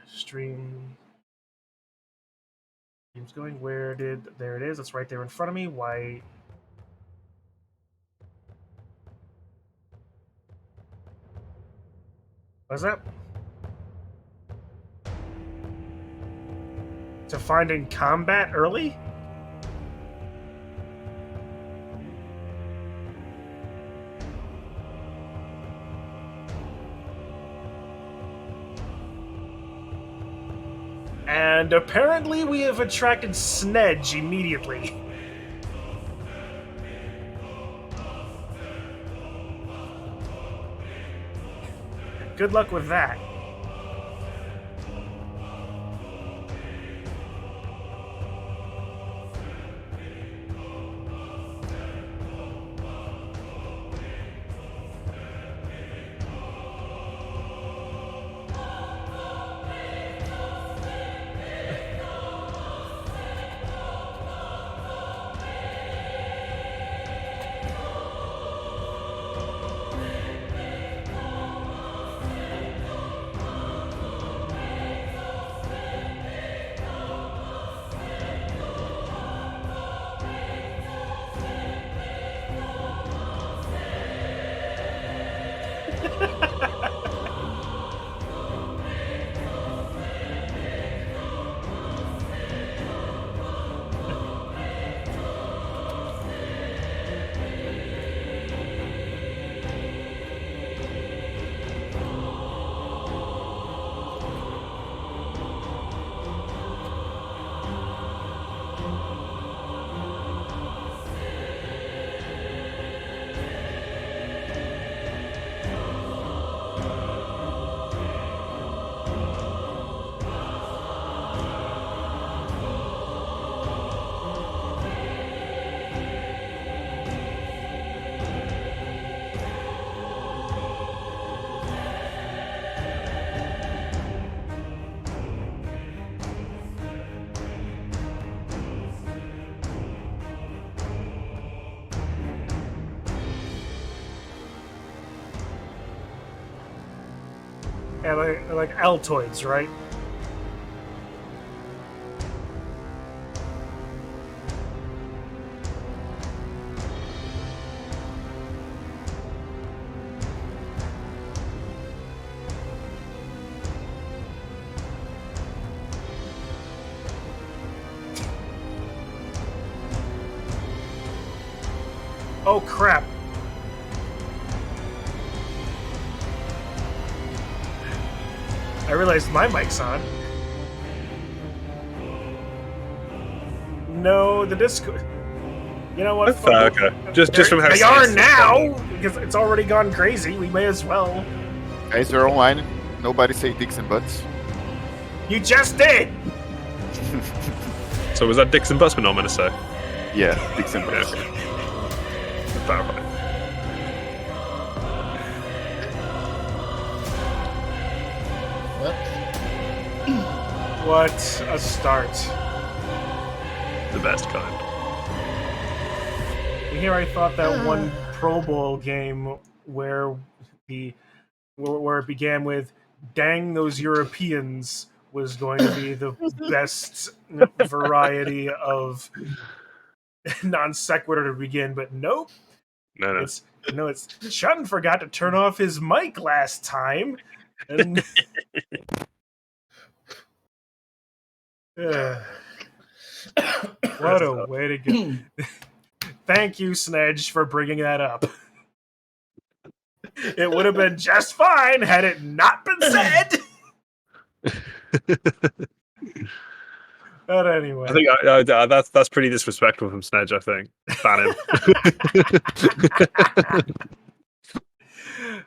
Stream. Stream's going. There it is. It's right there in front of me. Why? What's that? To find in combat early? And apparently we have attracted Snedge immediately. Good luck with that. Yeah, like Altoids, right? Oh crap. I realized my mic's on. No, the Discord. You know what? Okay. Just from how they are now because it's already gone crazy. We may as well. Guys are online. Nobody say dicks and butts. You just did. So was that dicks and butts we're not meant to say? Yeah, dicks and butts. Okay. Clarify. What a start. The best kind. Here I thought that one Pro Bowl game where it began with "Dang those Europeans" was going to be the best variety of non sequitur to begin, but nope. No. It's Chun forgot to turn off his mic last time, and what a way to go! Thank you, Snedge, for bringing that up. It would have been just fine had it not been said. But anyway, I think that's pretty disrespectful from Snedge. I think ban him.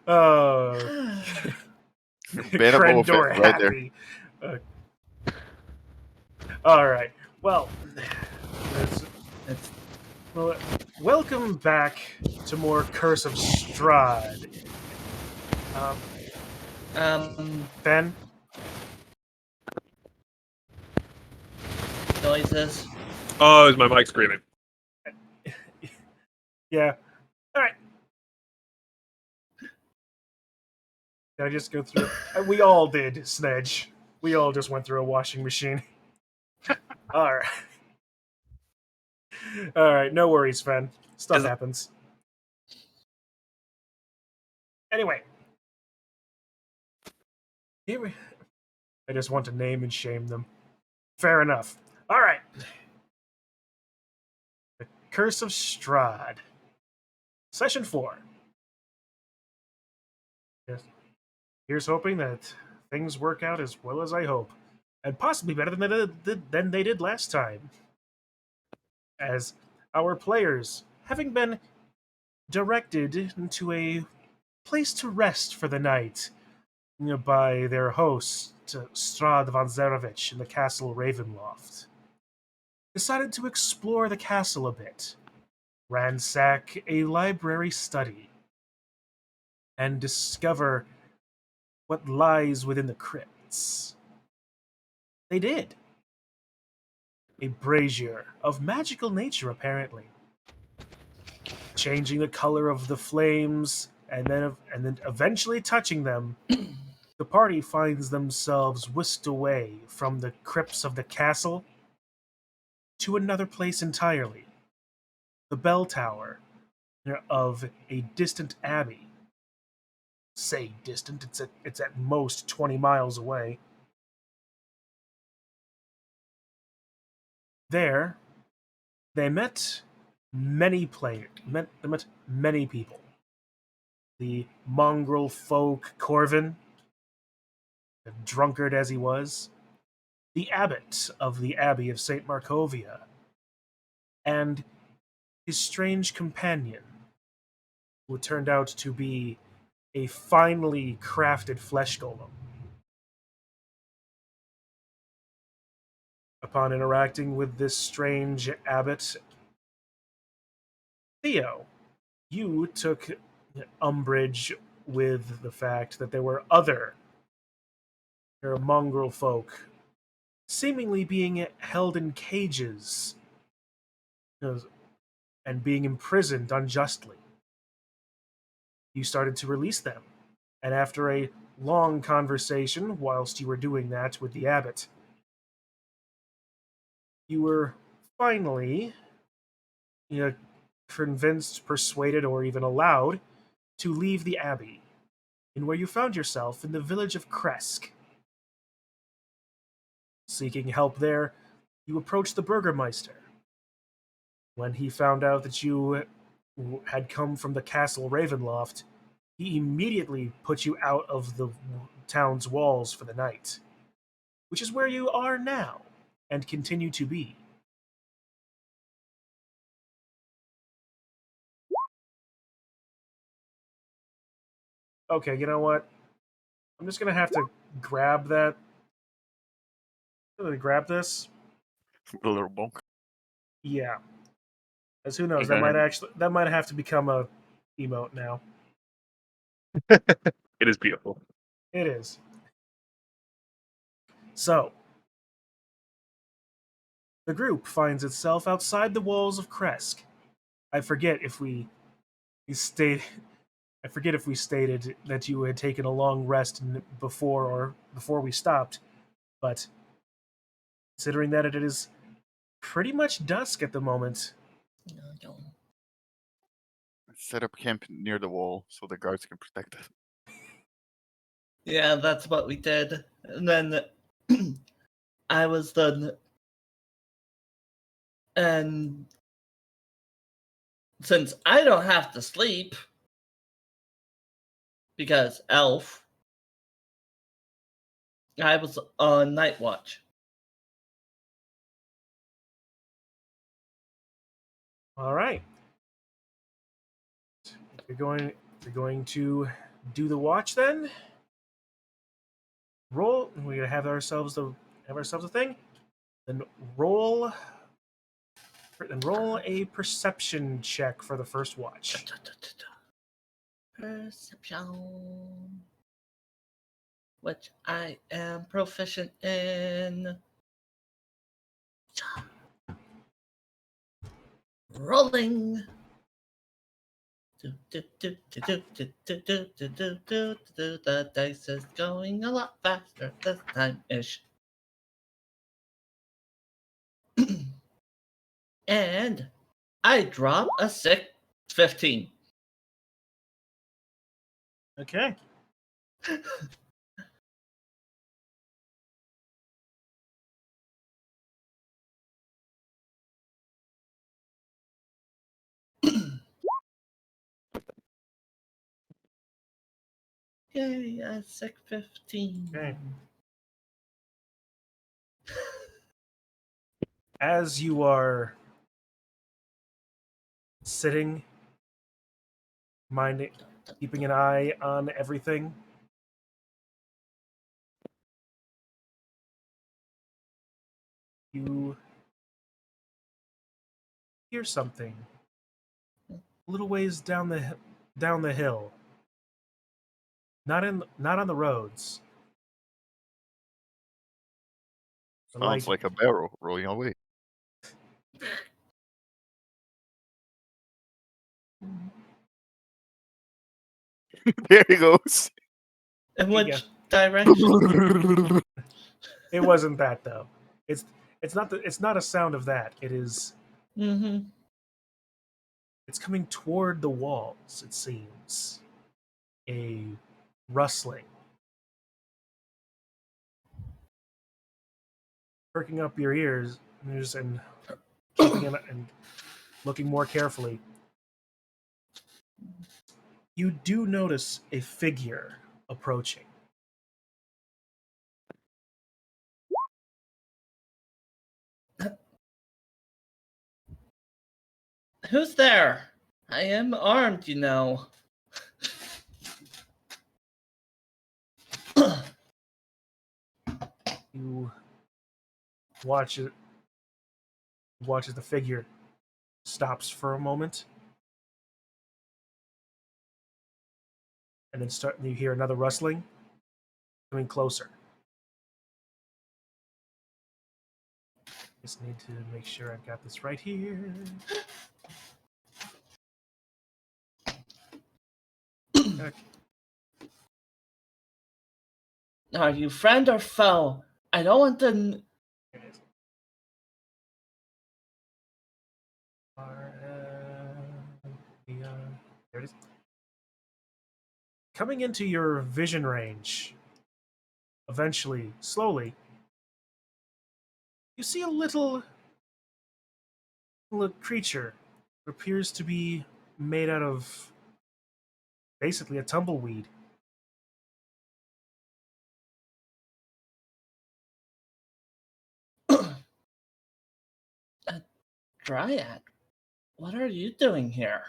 Oh, Crendor happy. Right all right. Well, welcome back to more Curse of Strahd. FenN? Noises. Oh, is my mic screaming? Yeah. All right. Can I just go through? We all did, Snedge. We all just went through a washing machine. All right. All right. No worries, FenN. Stuff happens. Anyway. I just want to name and shame them. Fair enough. All right. The Curse of Strahd. Session 4. Yes. Here's hoping that things work out as well as I hope. And possibly better than they did last time. As our players, having been directed into a place to rest for the night by their host, Strahd von Zarevich in the Castle Ravenloft, decided to explore the castle a bit, ransack a library study, and discover what lies within the crypts. They did. A brazier of magical nature, apparently, changing the color of the flames and then eventually touching them. The party finds themselves whisked away from the crypts of the castle to another place entirely, the bell tower of a distant abbey. Say distant, it's at most 20 miles away. There, they met many people. The mongrel folk Corvin, a drunkard as he was, the abbot of the Abbey of St. Markovia, and his strange companion, who turned out to be a finely crafted flesh golem. Upon interacting with this strange abbot, Theo, you took umbrage with the fact that there were other mongrel folk seemingly being held in cages and being imprisoned unjustly. You started to release them, and after a long conversation whilst you were doing that with the abbot, you were finally convinced, persuaded, or even allowed to leave the abbey, and where you found yourself in the village of Kresk. Seeking help there, you approached the Burgermeister. When he found out that you had come from the Castle Ravenloft, he immediately put you out of the town's walls for the night, which is where you are now, and continue to be. Okay, you know what? I'm just gonna have to grab that. I'm gonna grab this. The little bonk. Yeah. As who knows, Okay. that might have to become a emote now. It is beautiful. It is. So, the group finds itself outside the walls of Kresk. I forget if we stated that you had taken a long rest before we stopped, but considering that it is pretty much dusk at the moment. Set up camp near the wall so the guards can protect us. Yeah, that's what we did. And then I was done. And since I don't have to sleep, because elf, I was on night watch. All right. If you're going to do the watch, then roll. We're gonna have ourselves a thing. Then roll a perception check for the first watch. Perception, which I am proficient in. Rolling. The dice is going a lot faster this time ish. And I drop a 15. Okay. Yay, a 15. Okay. As you are sitting, minding, keeping an eye on everything, you hear something a little ways down the hill. Not on the roads. But Sounds like a barrel rolling away. There he goes. In There you which direction? It wasn't that though. It's not a sound of that. It is. Mm-hmm. It's coming toward the walls. It seems a rustling, perking up your ears and keeping in and looking more carefully. You do notice a figure approaching. Who's there? I am armed, you know. You watch it. Watch as the figure stops for a moment, and then you hear another rustling coming closer. Just need to make sure I've got this right here. Okay. Are you friend or foe? I don't want to. There it is. There it is. Coming into your vision range, eventually, slowly, you see a little creature who appears to be made out of basically a tumbleweed. A dryad? What are you doing here?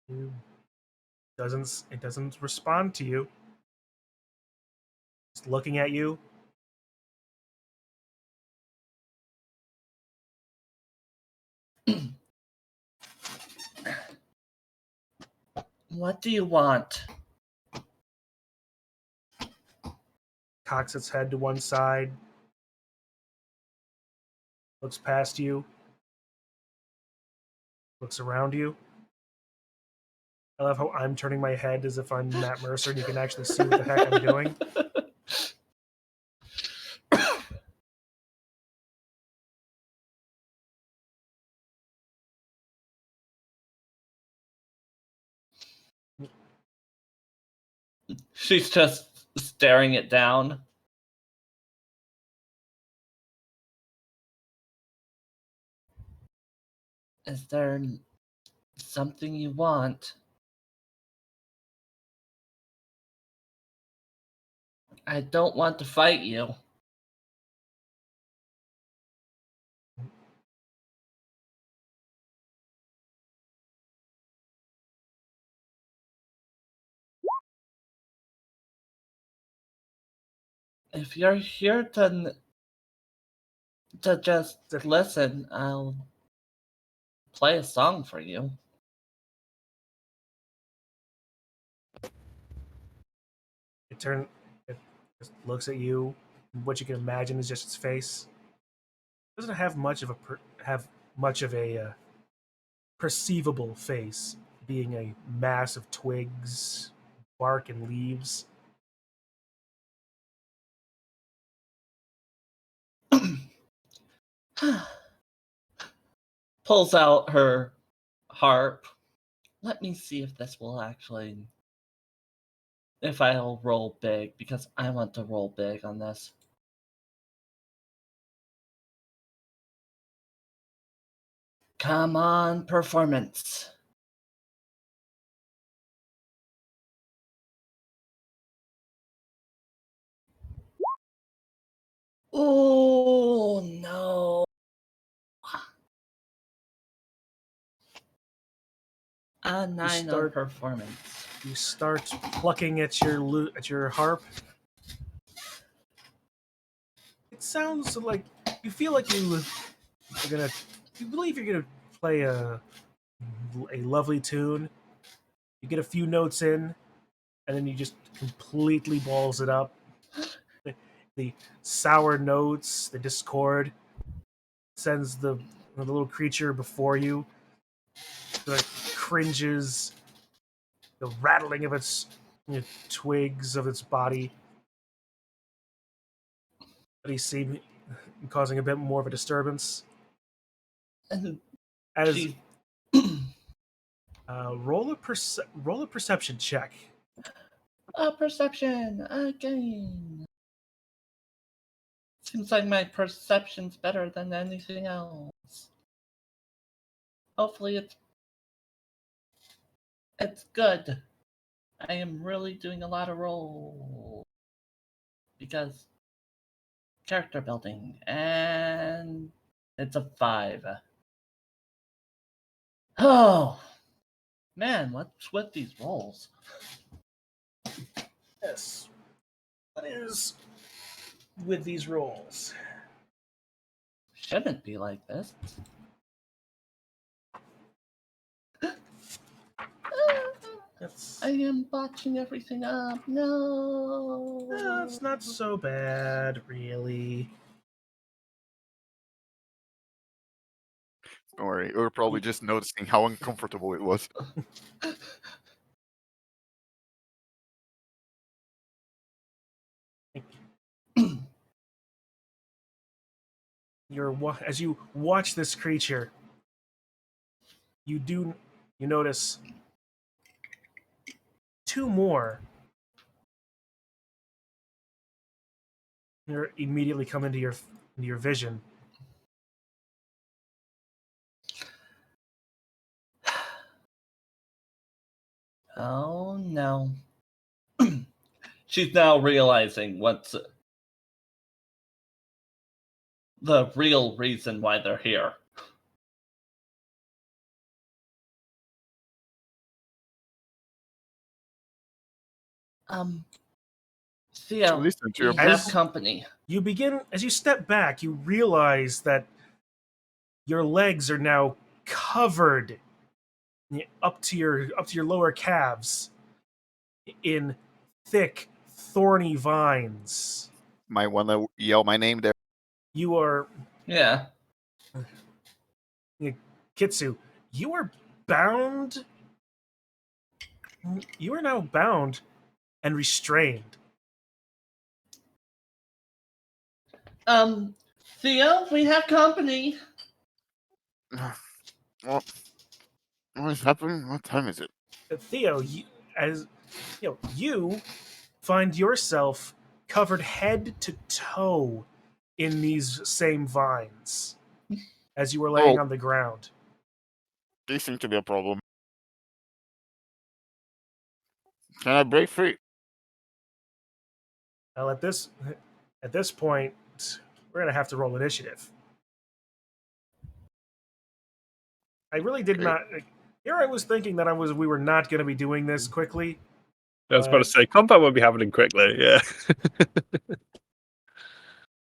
It doesn't respond to you. It's looking at you. What do you want? Cocks its head to one side. Looks past you. Looks around you. I love how I'm turning my head as if I'm Matt Mercer and you can actually see what the heck I'm doing. She's just staring it down. Is there something you want? I don't want to fight you. If you're here to just listen, I'll play a song for you. It just looks at you. What you can imagine is just its face. It doesn't have much of a perceivable face being a mass of twigs, bark, and leaves. Pulls out her harp. Let me see if this will actually... If I'll roll big, because I want to roll big on this. Come on, performance. Oh, no. A 9 on performance. You start plucking at your harp. It sounds like you feel like you believe you're gonna play a lovely tune. You get a few notes in, and then you just completely balls it up. The sour notes, the discord, sends the little creature before you. The cringes, the rattling of its twigs of its body. But he seemed causing a bit more of a disturbance. And As she... roll a perception check. A perception again. Seems like my perception's better than anything else. Hopefully it's good. I am really doing a lot of roll because character building, and it's a 5. Oh man, what's with these rolls? Yes. What is with these rolls? Shouldn't be like this. I am botching everything up. No. It's not so bad, really. Don't worry, we were probably just noticing how uncomfortable it was. As you watch this creature, you notice 2 more. They immediately come into your vision. Oh no. She's now realizing what's the real reason why they're here. Theo, Listen to we your have voice. company. As you step back, you realize that your legs are now covered up to your lower calves in thick, thorny vines. Might want to yell my name there. You are Yeah. Kitsu. You are bound. You are now bound and restrained. Theo, we have company. What is happening? What time is it? Theo, you find yourself covered head to toe in these same vines as you were laying on the ground. These seem to be a problem. Can I break free? Well, at this point, we're gonna have to roll initiative. I really did not. Here, I was thinking that we were not going to be doing this quickly. I was about to say, combat won't be happening quickly, yeah.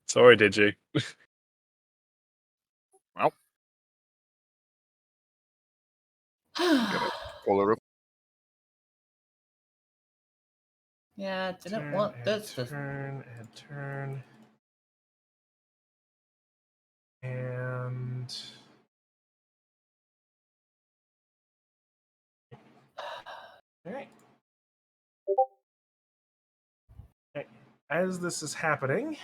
Sorry, Digi. Well, call her up. Yeah, I didn't want this to... Turn. And All right. Okay. As this is happening,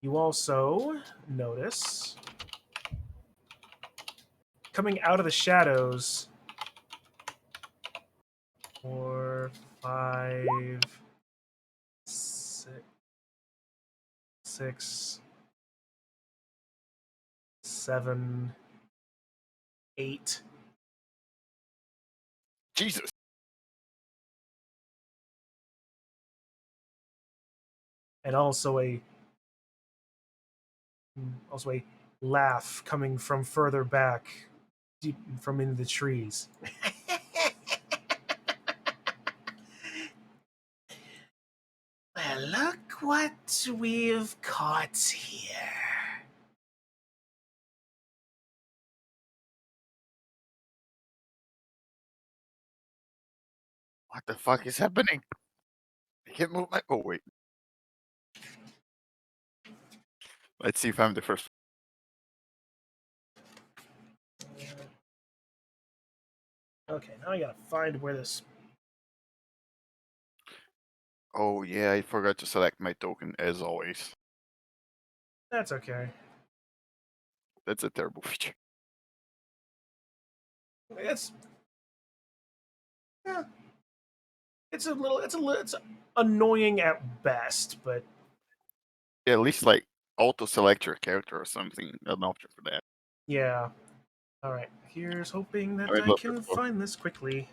you also notice coming out of the shadows 4, 5, 6, 7, 8. Jesus. And also a laugh coming from further back, deep from in the trees. Well, look what we've caught here. What the fuck is happening? I can't move my. Oh wait. Let's see if I'm the first. Okay, now I gotta find where this. Oh yeah, I forgot to select my token as always. That's okay. That's a terrible feature. It's yeah. It's annoying at best, but Yeah, at least like auto select your character or something. An option for that. yeah. All right. Here's hoping that I mean, I look, can look. find this quickly.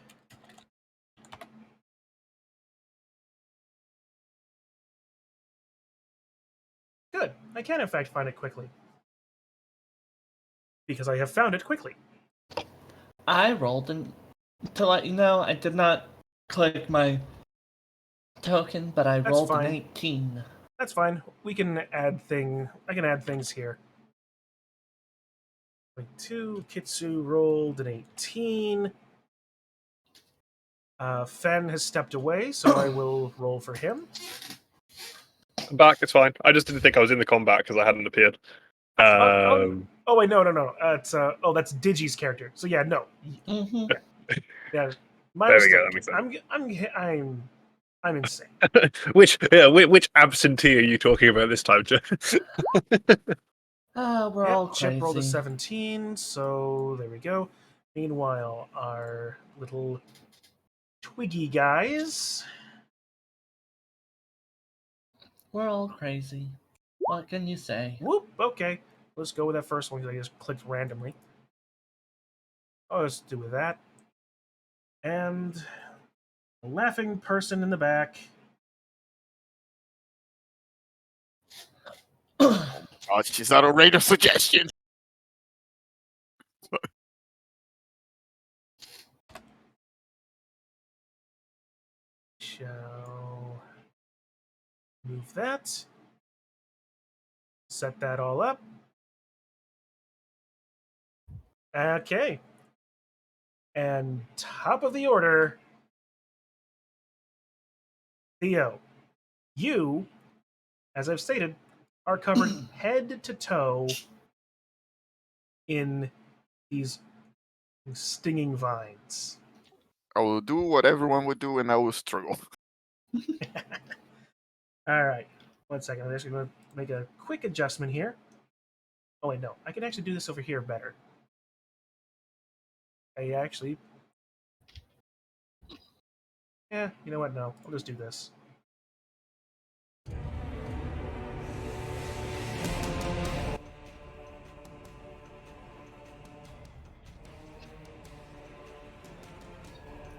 Good. I can in fact find it quickly because I have found it quickly. I rolled, and to let you know, I did not click my token, but I That's rolled fine. an 18. That's fine. We can add I can add things here. 2. Kitsu rolled an 18. FenN has stepped away, so I will roll for him. I'm back. It's fine. I just didn't think I was in the combat because I hadn't appeared. Oh wait, no. It's that's Digi's character. So yeah, no. Mm-hmm. Yeah, my There we mistake. go, that makes sense. I'm insane. which absentee are you talking about this time, Joe? We're all Chip rolled a crazy. 17, so there we go. Meanwhile, our little Twiggy guys. We're all crazy. What can you say? Whoop. Okay, let's go with that first one because I just clicked randomly. Oh, let's do with that. And a laughing person in the back. Oh, she's out of rate of suggestions. Shall move that. Set that all up. Okay. And top of the order, Theo. You, as I've stated, are covered head to toe in these stinging vines. I will do what everyone would do, and I will struggle. All right. 1 second. I'm actually going to make a quick adjustment here. Oh, wait, no. I can actually do this over here better. Yeah, you know what? No. I'll just do this.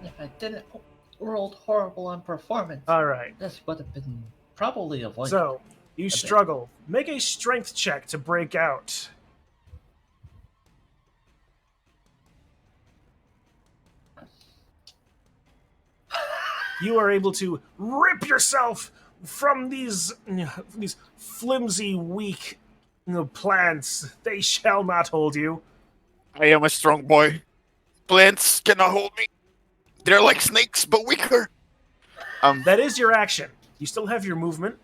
If I didn't rolled horrible on performance, All right. this would have been probably avoided. So, you bit. struggle. Make a strength check to break out. You are able to rip yourself from these flimsy, weak plants. They shall not hold you. I am a strong boy. Plants cannot hold me. They're like snakes, but weaker. That is your action. You still have your movement.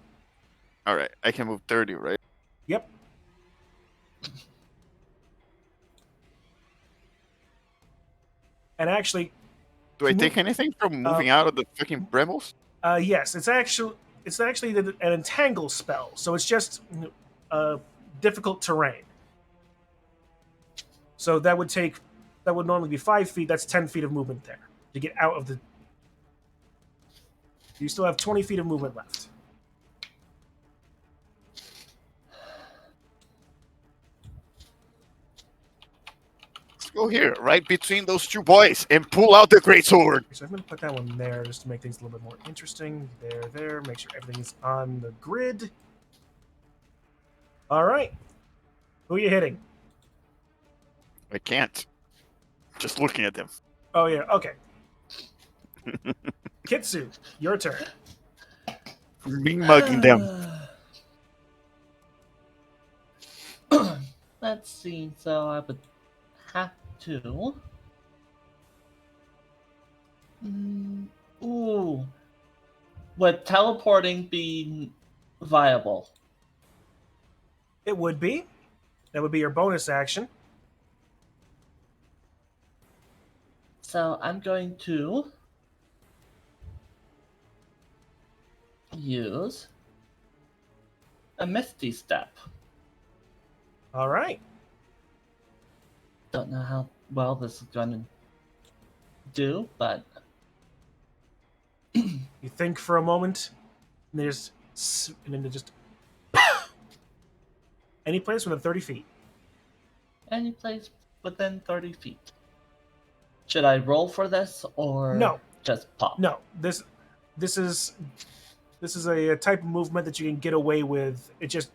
All right, I can move 30, right? Yep. And actually, Do I take anything from moving out of the fucking brambles? Yes, it's actually an entangle spell, so it's just difficult terrain. So that would normally be 5 feet. That's 10 feet of movement there to get out of the. You still have 20 feet of movement left. Let's go here, right between those two boys, and pull out the great sword. So I'm going to put that one there just to make things a little bit more interesting. There. Make sure everything is on the grid. All right. Who are you hitting? I can't. Just looking at them. Oh, yeah. Okay. Kitsu, your turn. Me mugging them. Let's see. So I would have to. Ooh. Would teleporting be viable? It would be. That would be your bonus action. So I'm going to use a Misty Step. All right. Don't know how well this is going to do, but You think for a moment, and then it just any place within 30 feet. any place within 30 feet. Should I roll for this or No. just pop? No, this is a type of movement that you can get away with. You just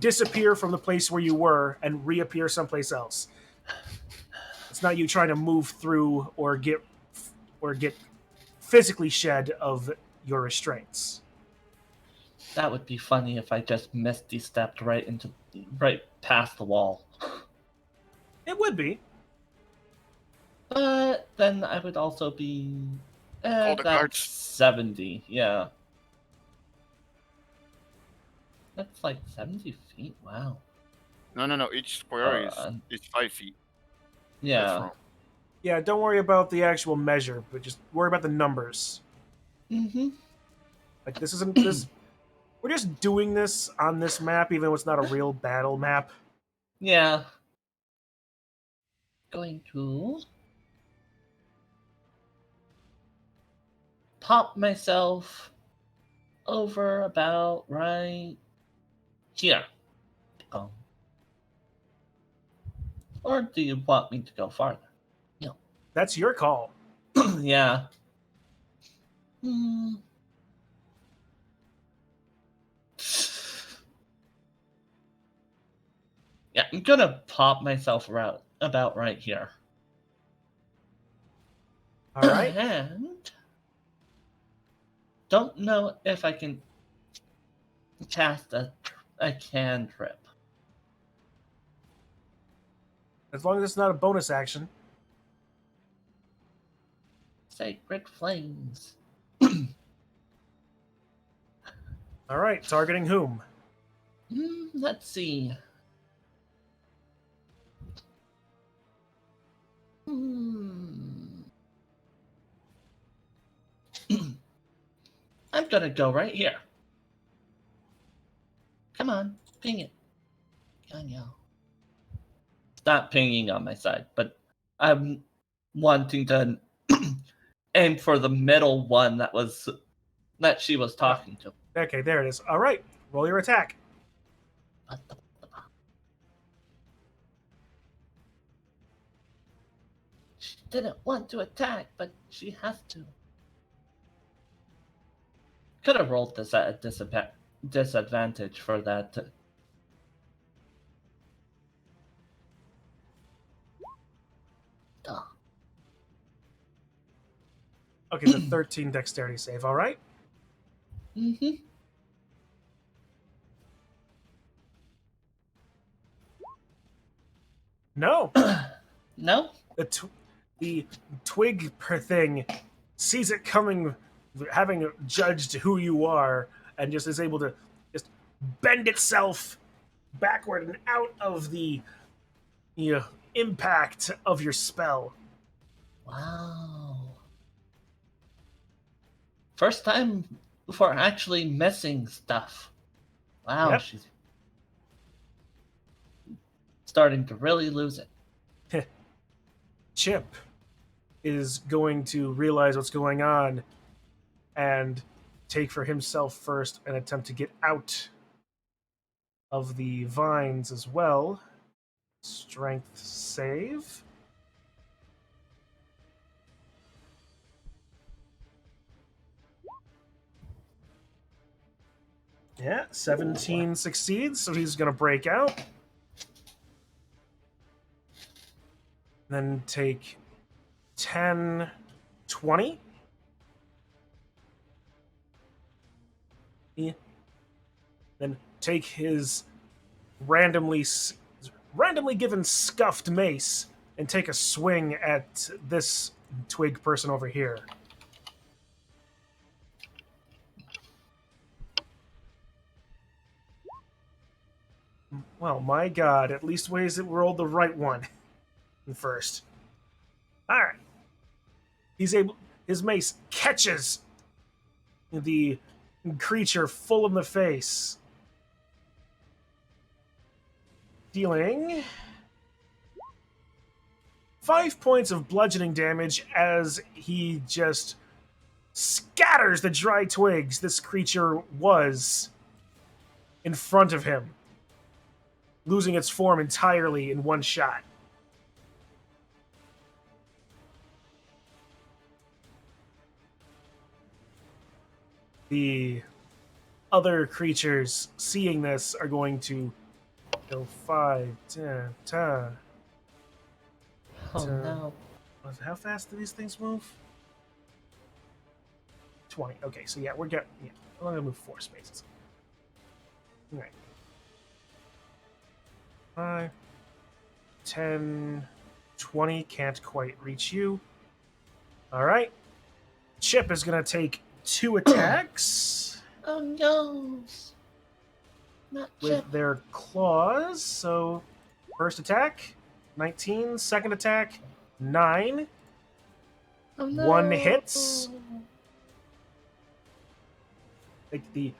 disappear from the place where you were and reappear someplace else. It's not you trying to move through or get physically shed of your restraints. That would be funny if I just Misty stepped right past the wall. It would be. But then I would also be Call the that's guards. 70, yeah. That's like 70 feet, wow. No. Each square Uh, is 5 feet. That's Yeah. wrong. Yeah, don't worry about the actual measure, but just worry about the numbers. Mm-hmm. Like this isn't this. We're just doing this on this map, even though it's not a real battle map. Yeah. Going to pop myself over about right here. Or do you want me to go farther? That's your call. Yeah. Hmm. Yeah, I'm gonna pop myself about right here. All right. And don't know if I can cast a cantrip. As long as it's not a bonus action. Sacred flames. All right. Targeting whom? Let's see. I'm gonna go right here. Come on, ping it. Ganyo. It's not pinging on my side, but I'm wanting to aim for the middle one that she was talking to. Okay, there it is. All right. Roll your attack. She didn't want to attack, but she has to. Could have rolled this at a disadvantage for that. Duh. Okay, the 13 dexterity save. All right. Mm-hmm. No. No? The twig per thing sees it coming, having judged who you are, and just is able to just bend itself backward and out of the impact of your spell. Wow. First time for actually missing stuff. Wow, Yep. she's starting to really lose it. Chip is going to realize what's going on and take for himself first and attempt to get out of the vines as well. Strength save. Yeah, 17 succeeds, so he's going to break out. Then take 10, 20. Yeah. Then take his randomly given scuffed mace and take a swing at this twig person over here. Well, my god, at least ways it rolled the right one first. Alright. His mace catches the creature full in the face, dealing 5 points of bludgeoning damage as he just scatters the dry twigs this creature was in front of him, losing its form entirely in one shot. The other creatures seeing this are going to go 5, 10, 10. Oh no. How fast do these things move? 20. Okay, so yeah, we're getting. Yeah, I'm gonna move 4 spaces. All right. 5, 10, 20. Can't quite reach you. All right. Chip is gonna take 2 attacks Oh no. Not with Chip. their claws. So, first attack, 19. Second attack, 9. Oh, no. 1 hits. Like the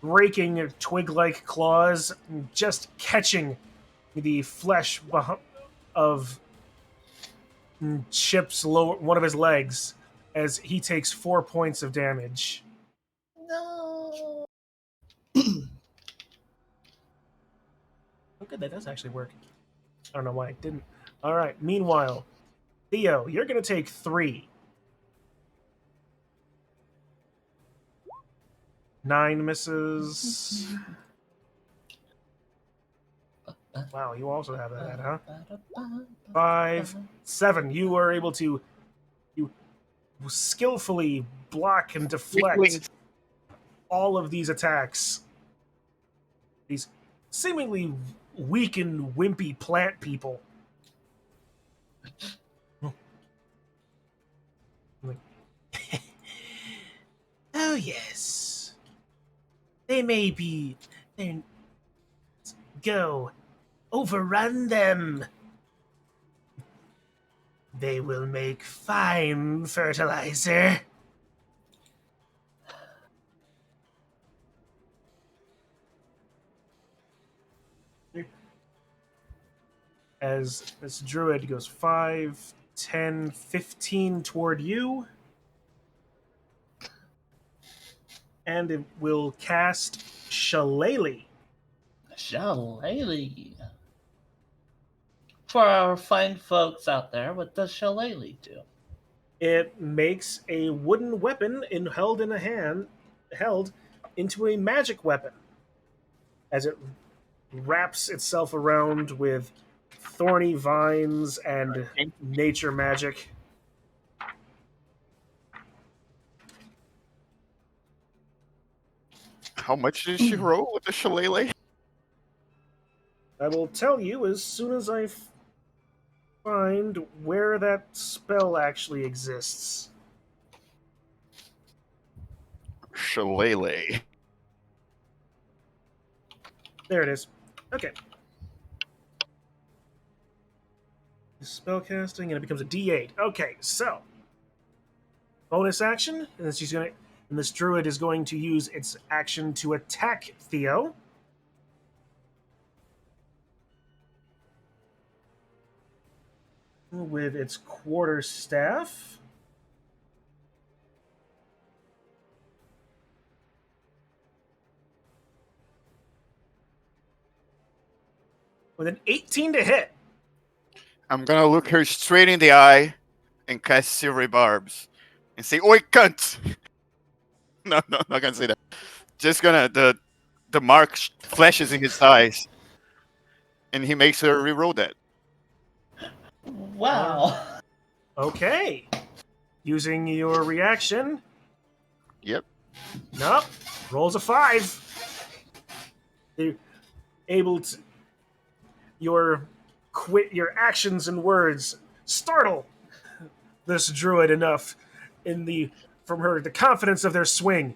breaking twig-like claws, just catching the flesh of Chip's one of his legs, as he takes 4 points of damage. No. Oh, good, that does actually work. I don't know why it didn't. All right. Meanwhile, Theo, you're gonna take 3. 9 misses. Wow, you also have that, huh? 5, 7. You are able to skillfully block and deflect Weaklings. all of these attacks. These seemingly weak and wimpy plant people. Oh, yes. They may be. Go. Overrun them. They will make fine fertilizer. As this druid goes 5, 10, 15 toward you. And it will cast Shillelagh. Shillelagh. For our fine folks out there, what does Shillelagh do? It makes a wooden weapon held into a magic weapon as it wraps itself around with thorny vines and nature magic. How much did she roll with the shillelagh? I will tell you as soon as I find where that spell actually exists. Shillelagh. There it is. Okay. Spell casting, and it becomes a D8. Okay, so bonus action, and then she's gonna And this druid is going to use its action to attack Theo. With its quarterstaff. With an 18 to hit. I'm gonna look her straight in the eye and cast silvery barbs and say, "Oi, cunt!" No, not gonna say that. Just gonna the mark flashes in his eyes, and he makes her reroll that. Wow. Okay. Using your reaction. Yep. Nope. Rolls a 5. You're able to. Your actions and words startle this druid enough from the confidence of their swing.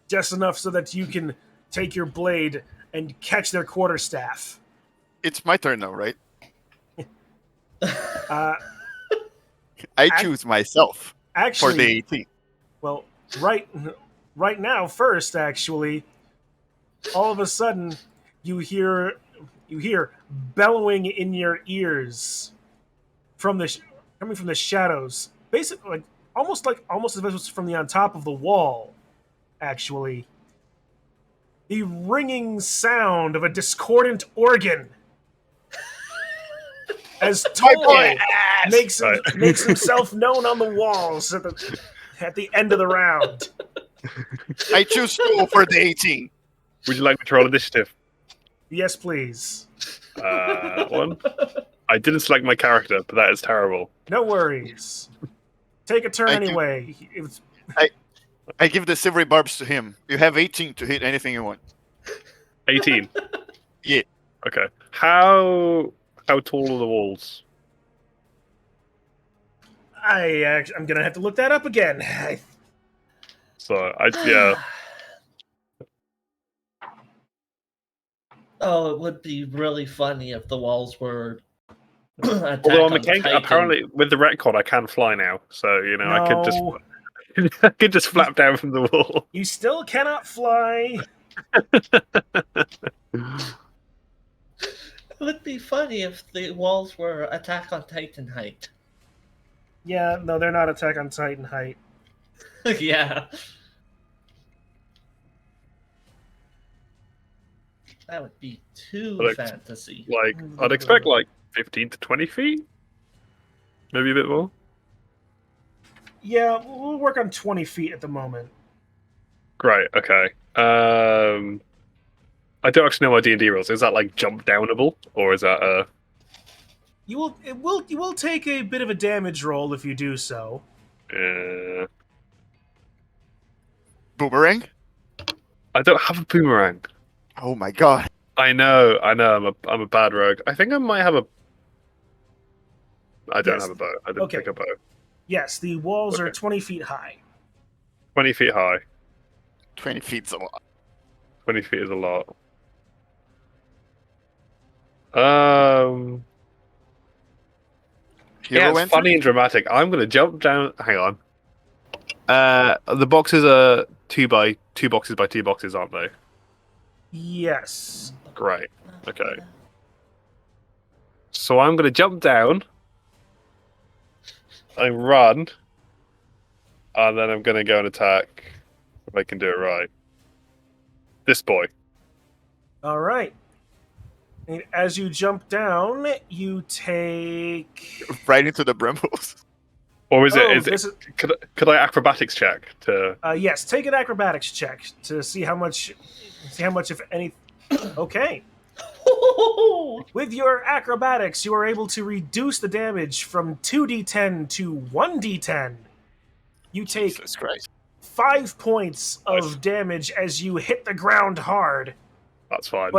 Just enough so that you can take your blade and catch their quarterstaff. It's my turn now, right? Uh, I choose myself actually, for the 18. well, right now, first, actually, all of a sudden, you hear bellowing in your ears coming from the shadows, basically almost as if it was from the on top of the wall. Actually, the ringing sound of a discordant organ as Toll makes himself known on the walls at the end of the round. I choose Toll for the 18. Would you like me to roll initiative? Yes, please. One. I didn't select my character, but that is terrible. No worries. Take a turn anyway. I give the silvery barbs to him. You have 18 to hit anything you want. 18. Yeah. Okay. How tall are the walls? I'm gonna have to look that up again. So yeah. Oh, it would be really funny if the walls were. Although apparently with the retcon I can fly now, so I could just I could just flap down from the wall. You still cannot fly. It would be funny if the walls were Attack on Titan height. Yeah, no, they're not Attack on Titan height. Yeah. That would be too fantasy. Like, I'd expect like 15 to 20 feet? Maybe a bit more? Yeah, we'll work on 20 feet at the moment. Great, okay. I don't actually know my D&D rules. Is that like jump downable? Or is that You will take a bit of a damage roll if you do so. Boomerang? I don't have a boomerang. Oh my god. I know. I'm a bad rogue. I think I might have a. I don't have a bow. I didn't pick a bow. Yes, the walls are 20 feet high. 20 feet high. 20 feet's a lot. 20 feet is a lot. Yeah, it's funny and dramatic. I'm gonna jump down. Hang on. The boxes are 2 by 2 boxes by 2 boxes, aren't they? Yes. Great. Okay. So I'm gonna jump down. I run. And then I'm gonna go and attack. If I can do it right. This boy. All right. And as you jump down, you take right into the brimbles. Or is it? Could I acrobatics check to? Yes, take an acrobatics check to see how much, if any. Okay. With your acrobatics, you are able to reduce the damage from 2d10 to 1d10. You take 5 points of damage as you hit the ground hard. That's fine.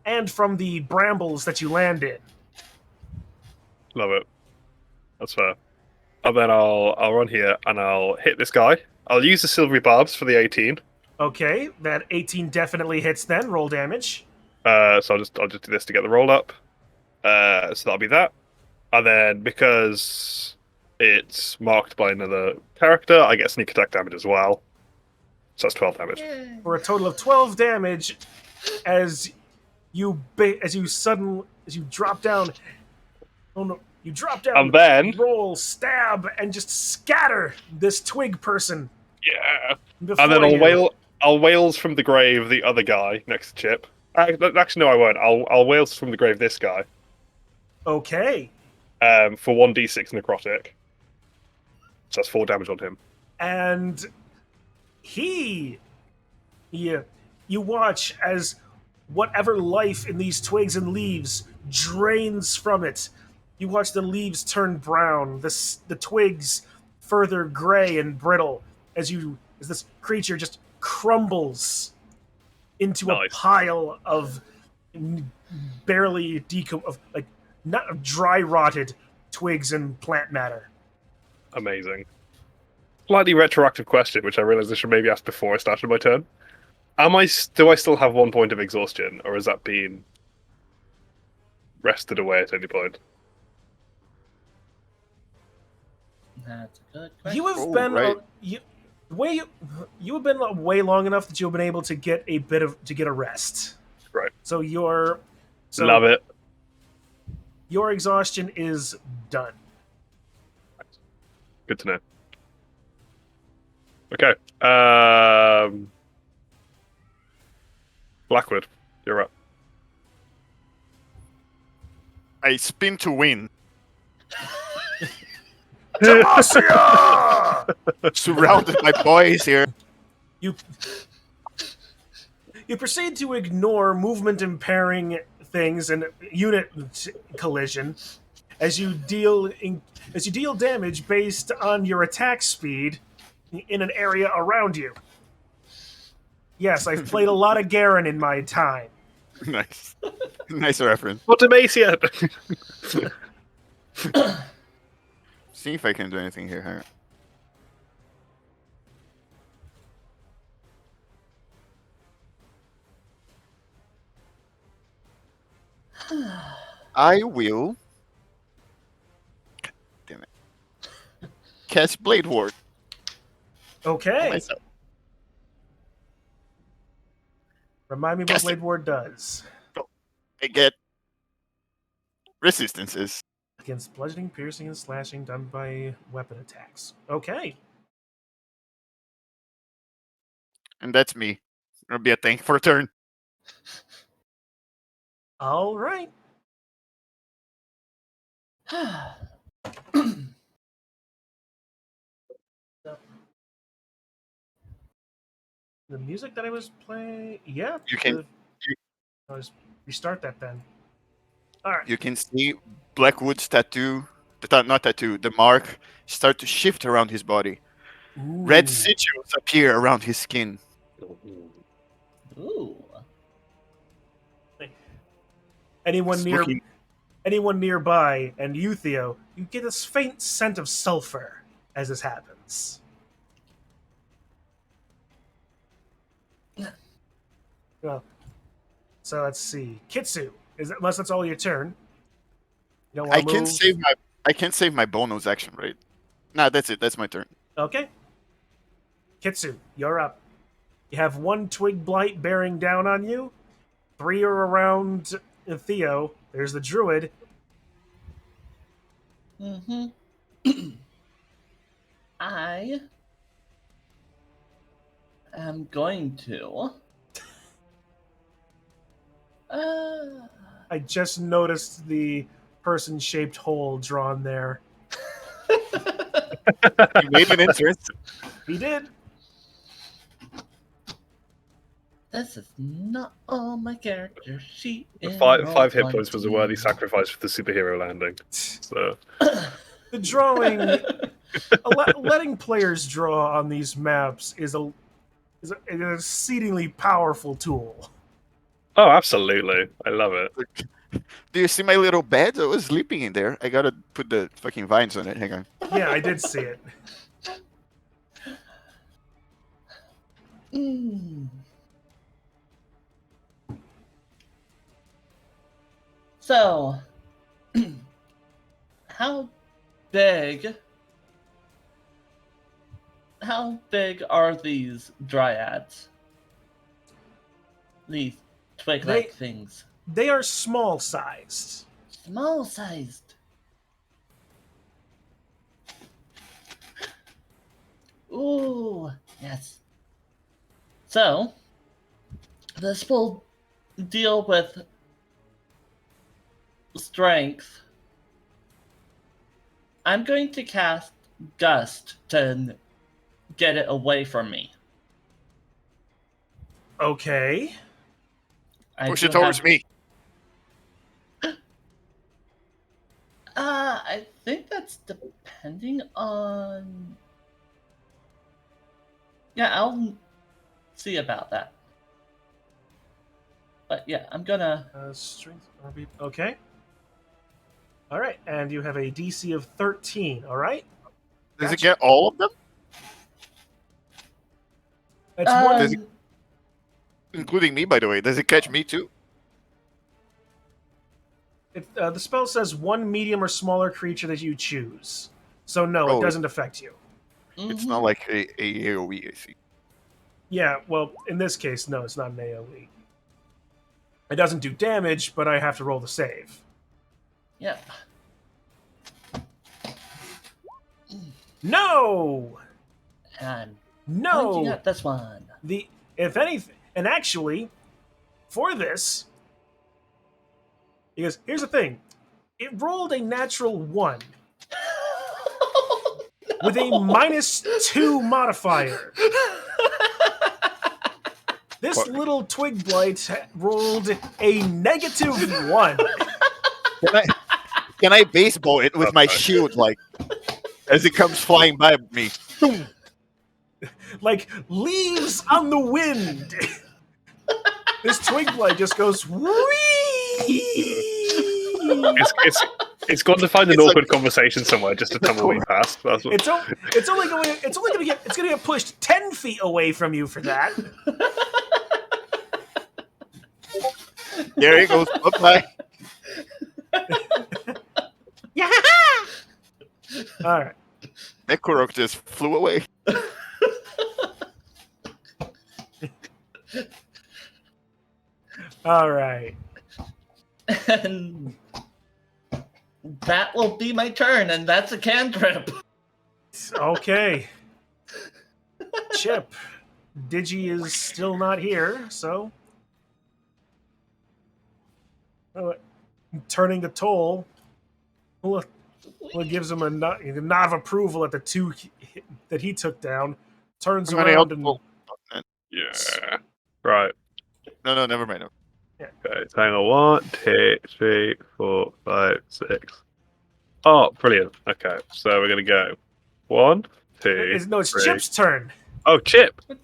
And from the brambles that you land in. Love it. That's fair. And then I'll run here and I'll hit this guy. I'll use the silvery barbs for the 18. Okay, that 18 definitely hits then. Roll damage. So I'll just do this to get the roll up. So that'll be that. And then because It's marked by another character. I get sneak attack damage as well. So that's 12 damage. For a total of 12 damage as you drop down. Oh no! You drop down, And then- roll, stab, and just scatter this twig person. Yeah. Before And then you. I'll wails from the grave the other guy next to Chip. Actually, no, I won't. I'll wails from the grave this guy. Okay. For 1d6 necrotic. So that's 4 damage on him. And you watch as whatever life in these twigs and leaves drains from it. You watch the leaves turn brown, the twigs further gray and brittle as this creature just crumbles into a Nice. pile of barely not dry rotted twigs and plant matter. Amazing. Slightly retroactive question, which I realized I should maybe ask before I started my turn. Do I still have 1 point of exhaustion, or has that been rested away at any point? That's a good question. You have Oh, been right. you have been away long enough that you've been able to get a rest. Right. So Love it. your exhaustion is done. Good to know. Okay. Blackwood, you're up. I spin to win. Demacia! Surrounded by boys here. You proceed to ignore movement impairing things and unit collision as you deal damage based on your attack speed in an area around you. Yes, I've played a lot of Garen in my time. Nice. Nice reference. What Demacia? See if I can do anything here. Hang on. I will. God damn it. Cast Blade Ward. on Okay. myself. Remind me what Cast it. Blade Ward does. I get resistances. Against bludgeoning, piercing, and slashing done by weapon attacks. Okay. And that's me. It'll be a tank for a turn. All right. The music that I was playing, yeah. You can- I'll just restart that then. All right. You can see Blackwood's tattoo, not tattoo, the mark start to shift around his body. Red Ooh. sigils appear around his skin. Ooh. Anyone It's near looking- anyone nearby, and you, Theo, you get this faint scent of sulfur as this happens. Well, so let's see. Kitsu, unless that's all your turn. You don't want I to can move. save my bonus action, right? Nah, that's it. That's my turn. Okay. Kitsu, you're up. You have 1 twig blight bearing down on you. 3 are around Theo. There's the druid. Mm-hmm. I am going to. I just noticed the person-shaped hole drawn there. You made an entrance. He did. This is not on my character sheet. in Five hit points Roll20. was a worthy sacrifice for the superhero landing. So The drawing, letting players draw on these maps is an exceedingly powerful tool. Oh, absolutely. I love it. Do you see my little bed? I was sleeping in there. I gotta put the fucking vines on it. Hang on. Yeah, I did see it. Mm. So, how big how big are these dryads? These twig-like things. They are small sized. Small sized. Ooh, yes. So, this will deal with strength. I'm going to cast Gust to get it away from me. Okay. Push it towards me. I think that's depending on... Yeah, I'll see about that. But yeah, I'm gonna... Strength. Okay. All right, and you have a DC of 13. All right. Does it get all of them? That's one. Does it- Including me, by the way. Does it catch me too? The spell says one medium or smaller creature that you choose. So no, Oh. it doesn't affect you. It's not like a AoE, I see. Yeah, well, in this case, no, it's not an AoE. It doesn't do damage, but I have to roll the save. Yeah. No! And No! pointing at this one. If anything, and actually, for this, because here's the thing, it rolled a natural 1 with a -2 modifier. This What? little twig blight rolled a -1. Can I baseball it with my shield, like, as it comes flying by me? Boom! Like leaves on the wind. This twig blight just goes whee. It's gone to find an It's awkward conversation somewhere just to tumbleweed past. That's what... It's only gonna get pushed 10 feet away from you for that. There he goes. Bye-bye. Yeah. All right. Nekorok just flew away. All right. And that will be my turn, and that's a cantrip. Okay. Chip. Digi is still not here, so turning to Toll. Well, gives him a nod of approval at the 2 that he took down. Turns Somebody around else- and Yeah. Right. No, never mind. Okay. So hang on. 1, 2, 3, 4, 5, 6. Oh, brilliant. Okay. So we're going to go 1, 2. it's 3. Chip's turn. Oh, Chip. Chip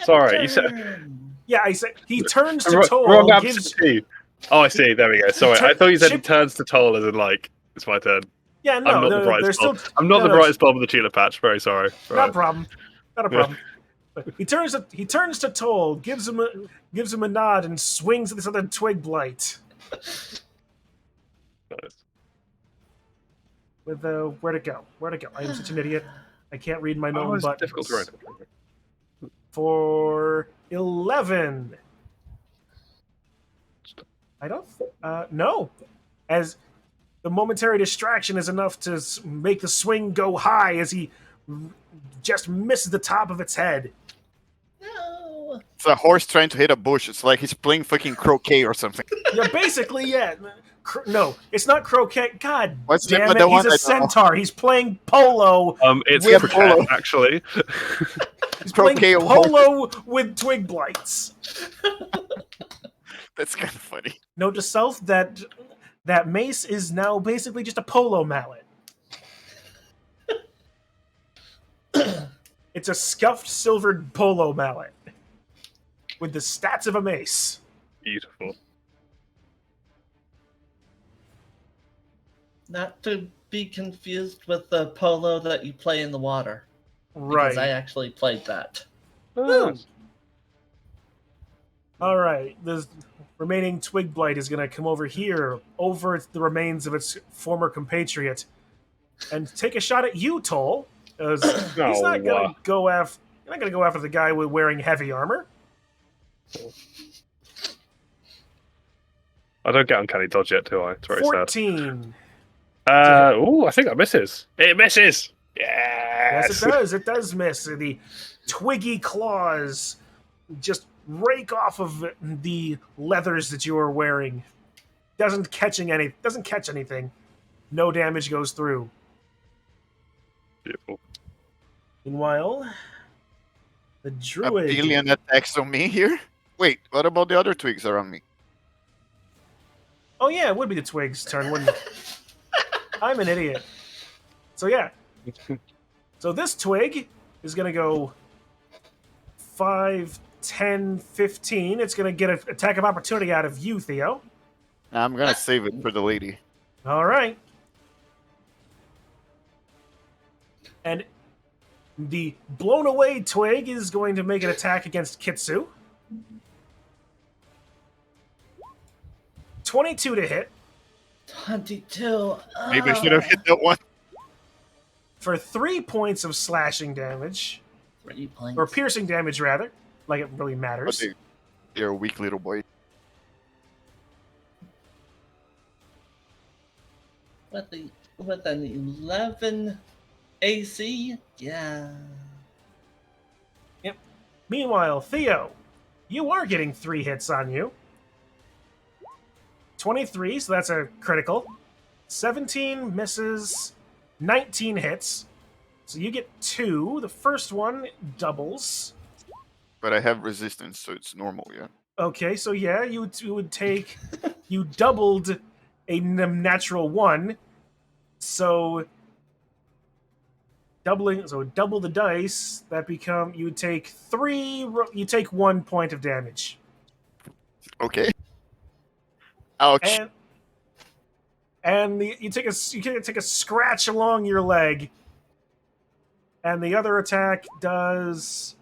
Sorry, you said- turn. Yeah, I said he turns to Wrong Toll. absentee. Oh, I see. There we go. Sorry, I thought you said he Chip- turns to Toll as in like it's my turn. Yeah, no, I'm not the they're brightest still. bulb. I'm not no, the brightest bulb of the tulip patch. Very sorry. Not a Right. problem. Not a problem. But he turns to Toll, gives him a nod, and swings at this other twig blight. Nice. With where'd it go? I am such an idiot. I can't read my Oh, own it's buttons. difficult to write. For 11. I don't. No. As the momentary distraction is enough to make the swing go high as he just misses the top of its head. No. It's a horse trying to hit a bush. It's like he's playing fucking croquet or something. Yeah, basically, yeah. No, it's not croquet. God What's damn the it, one he's a I don't know? centaur. He's playing polo. It's Yeah, croquet, polo. actually. He's playing croquet polo with twig blights. That's kind of funny. Note to self that mace is now basically just a polo mallet. It's a scuffed silvered polo mallet with the stats of a mace. Beautiful. Not to be confused with the polo that you play in the water. Right. Because I actually played that. Nice. All right. The remaining twig blight is going to come over here, over the remains of its former compatriot, and take a shot at you, Toll. He's not gonna go after. You're not gonna go after the guy wearing heavy armor. I don't get uncanny dodge yet, do I? It's very 14. sad. I think that misses. It misses. Yes. Yes, it does. It does miss. The twiggy claws just rake off of the leathers that you are wearing. Doesn't catch anything. No damage goes through. Beautiful. Meanwhile, the A druid. billion attacks on me here? Wait, what about the other twigs around me? Oh yeah, it would be the twig's turn, wouldn't it? I'm an idiot. So yeah. So this twig is gonna go 5, 10, 15. It's gonna get an attack of opportunity out of you, Theo. I'm gonna save it for the lady. All right. And the blown away twig is going to make an attack against Kitsu. 22 to hit 22. Maybe I should have hit that one. for 3 points of slashing damage. 3 points. Or piercing damage, rather. Like it really But matters. you're a weak little boy. With an 11 AC? Yeah. Meanwhile, Theo, you are getting 3 hits on you. 23, so that's a critical. 17 misses. 19 hits. So you get 2. The first one doubles. But I have resistance, so it's normal, yeah. Okay, so yeah, you would take... you doubled a natural 1. So... double the dice, that you would take 3... You take 1 point of damage. Okay. Ouch. And you take a scratch along your leg. And the other attack does...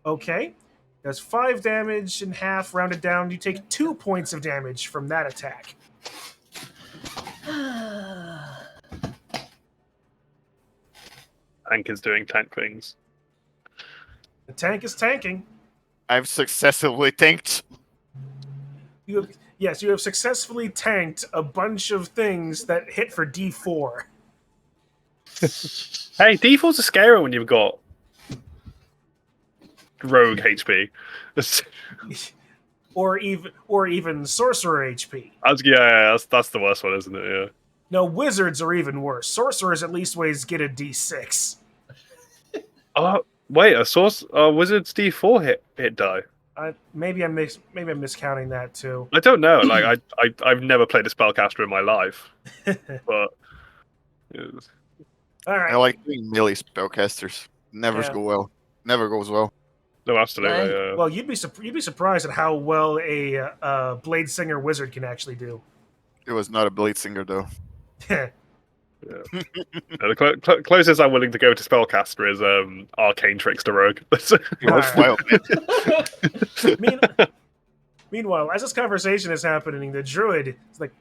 Okay. Does 5 damage in half, rounded down. You take 2 points of damage from that attack. Tank is doing tank things. The tank is tanking. I've successfully tanked. You have successfully tanked a bunch of things that hit for D4. Hey, D4's a scary when you've got rogue HP. or even sorcerer HP. That's the worst one, isn't it? Yeah. No, wizards are even worse. Sorcerers at least ways get a D6. Wait, a wizard's D4 hit die. Maybe I'm miscounting that too. I don't know. Like I've never played a spellcaster in my life, but All right. I like doing melee spellcasters. Never go well. Never goes well. No, absolutely. Well, you'd be surprised at how well a blade singer wizard can actually do. It was not a blade singer though. Yeah. The closest I'm willing to go to spellcaster is arcane trickster rogue. Meanwhile, as this conversation is happening, the druid is like,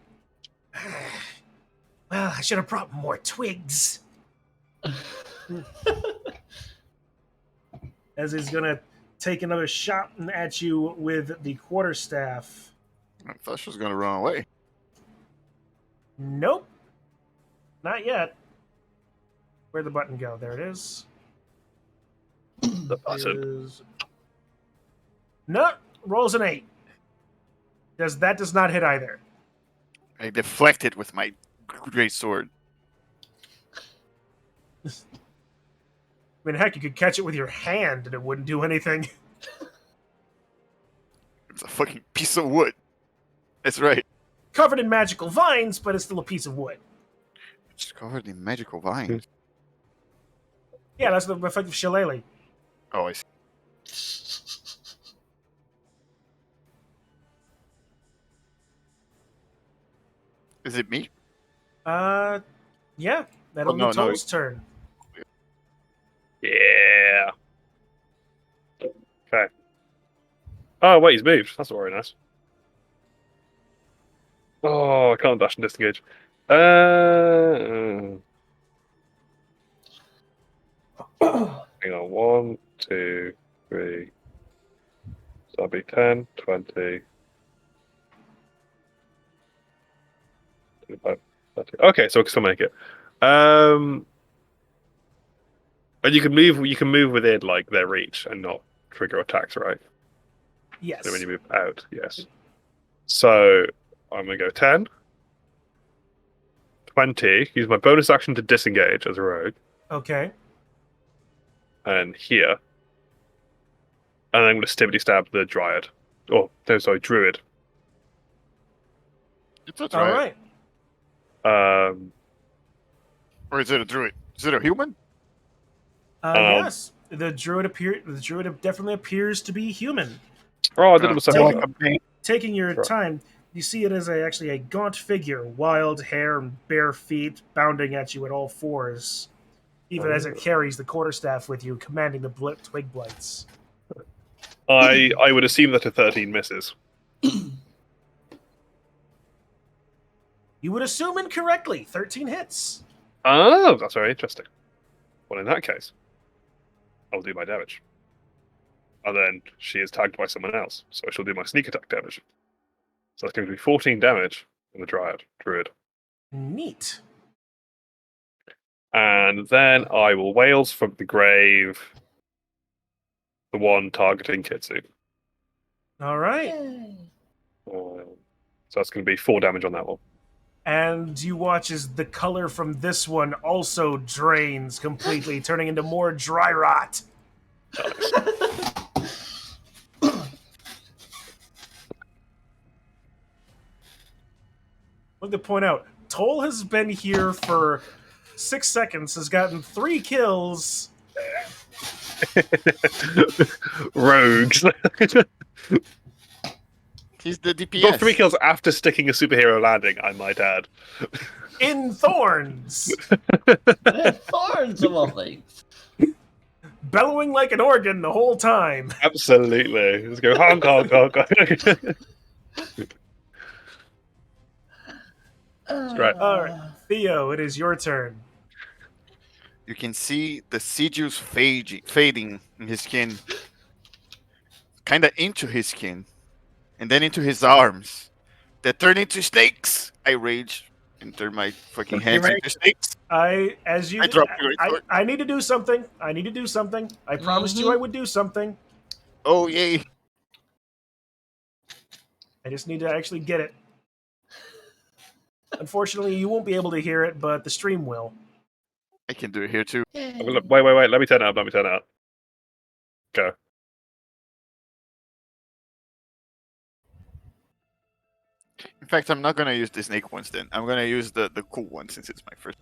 "Well, I should have brought more twigs." As he's gonna take another shot at you with the quarterstaff. I thought she was gonna run away. Nope. Not yet. Where'd the button go? There it is. The button. No, rolls an 8. That does not hit either. I deflected with my great sword. I mean, heck, you could catch it with your hand and it wouldn't do anything. It's a fucking piece of wood. That's right. Covered in magical vines, but it's still a piece of wood. It's covered in magical vines. Yeah, that's the effect of shillelagh. Oh, I see. Is it me? Yeah. That'll be Toll's turn. Yeah. Okay. Oh, wait, he's moved. That's very nice. Oh, I can't dash and disengage. Hang on, 1, 2, 3. So that'll be 10, 20, 25, 30. Okay, so I can still make it. And you can move within like their reach and not trigger attacks, right? Yes. So when you move out, yes. So I'm gonna go 10, 20, use my bonus action to disengage as a rogue, Okay. and here. And I'm gonna stibbity stab the dryad. Oh, no, sorry, druid. It's a All dryad. right. Or is it a druid? Is it a human? Yes. The druid definitely appears to be human. Oh, I did it myself. Take Like it. a pain. Taking your Sure. time, you see it as actually a gaunt figure, wild hair and bare feet, bounding at you at all fours, even as it carries the quarterstaff with you, commanding the twig blights. I would assume that a 13 misses. You would assume incorrectly. 13 hits. Oh, that's very interesting. Well, in that case, I'll do my damage. And then she is tagged by someone else, so I shall do my sneak attack damage. So that's going to be 14 damage on the druid. Neat. And then I will wails from the grave the one targeting Kitsu. All right. So that's going to be 4 damage on that one. And you watch as the color from this one also drains completely, turning into more dry rot. I'd like to point out, Toll has been here for 6 seconds, has gotten 3 kills. Rogues. He's the DPS. Got 3 kills after sticking a superhero landing, I might add. In thorns! Thorns of all things. Bellowing like an organ the whole time. Absolutely. Let's go honk, honk, honk, honk. Right. Alright, Theo, it is your turn. You can see the sigils fading in his skin. Kind of into his skin. And then into his arms. That turn into snakes. I rage and turn my fucking hands into snakes. I dropped the great sword. I need to do something. I promised you I would do something. Oh, yay. I just need to actually get it. Unfortunately, you won't be able to hear it, but the stream will. I can do it here too. Wait. Let me turn it up. Go. In fact, I'm not gonna use the snake ones then. I'm gonna use the cool one since it's my first.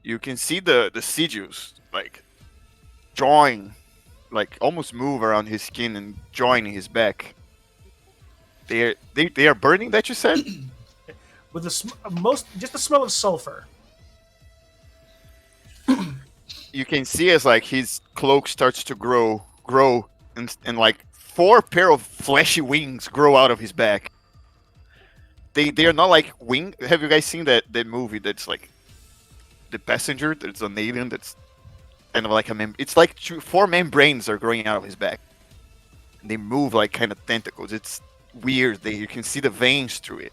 You can see the sigils like drawing, like almost move around his skin and joining his back. They are burning. That you said? With just the smell of sulfur. You can see as like his cloak starts to grow, and like 4 pair of fleshy wings grow out of his back. They are not like wing. Have you guys seen that movie that's like The Passenger? There's an alien that's kind of like it's like 4 membranes are growing out of his back. And they move like kind of tentacles. It's weird. You can see the veins through it,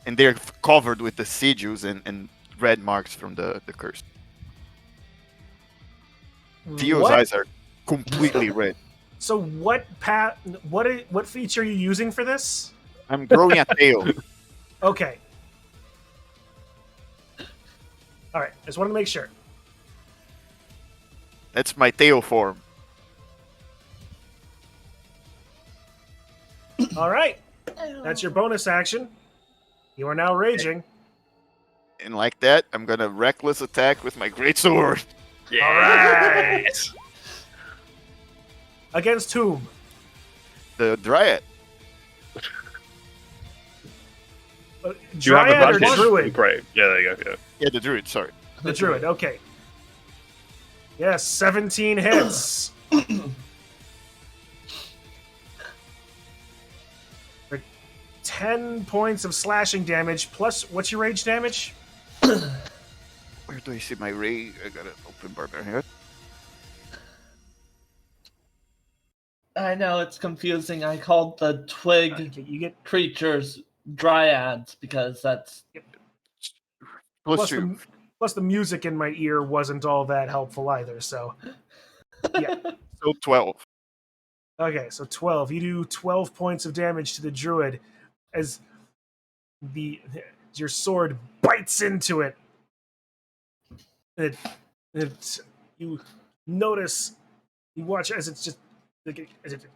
and they're covered with the sigils and red marks from the curse. Theo's eyes are completely red. So what feature are you using for this? I'm growing a tail. Okay. All right. Just want to make sure. That's my tail form. All right. That's your bonus action. You are now raging. And like that, I'm gonna reckless attack with my greatsword. Yeah. All right. Against whom? The Dryad. Do you have Dryad or advantage? Druid? Great. Yeah, there you go. Yeah. Yeah, the Druid, sorry. The Druid, okay. Yes, 17 hits. For 10 points of slashing damage, plus, what's your rage damage? Where's Where do I see my ray? I gotta open barbarian. I know it's confusing. I called the twig You get creatures dryads because that's Plus two. plus the music in my ear wasn't all that helpful either. So So 12. okay, so 12. You do 12 points of damage to the druid as your sword bites into it. You notice, you watch as it's just as it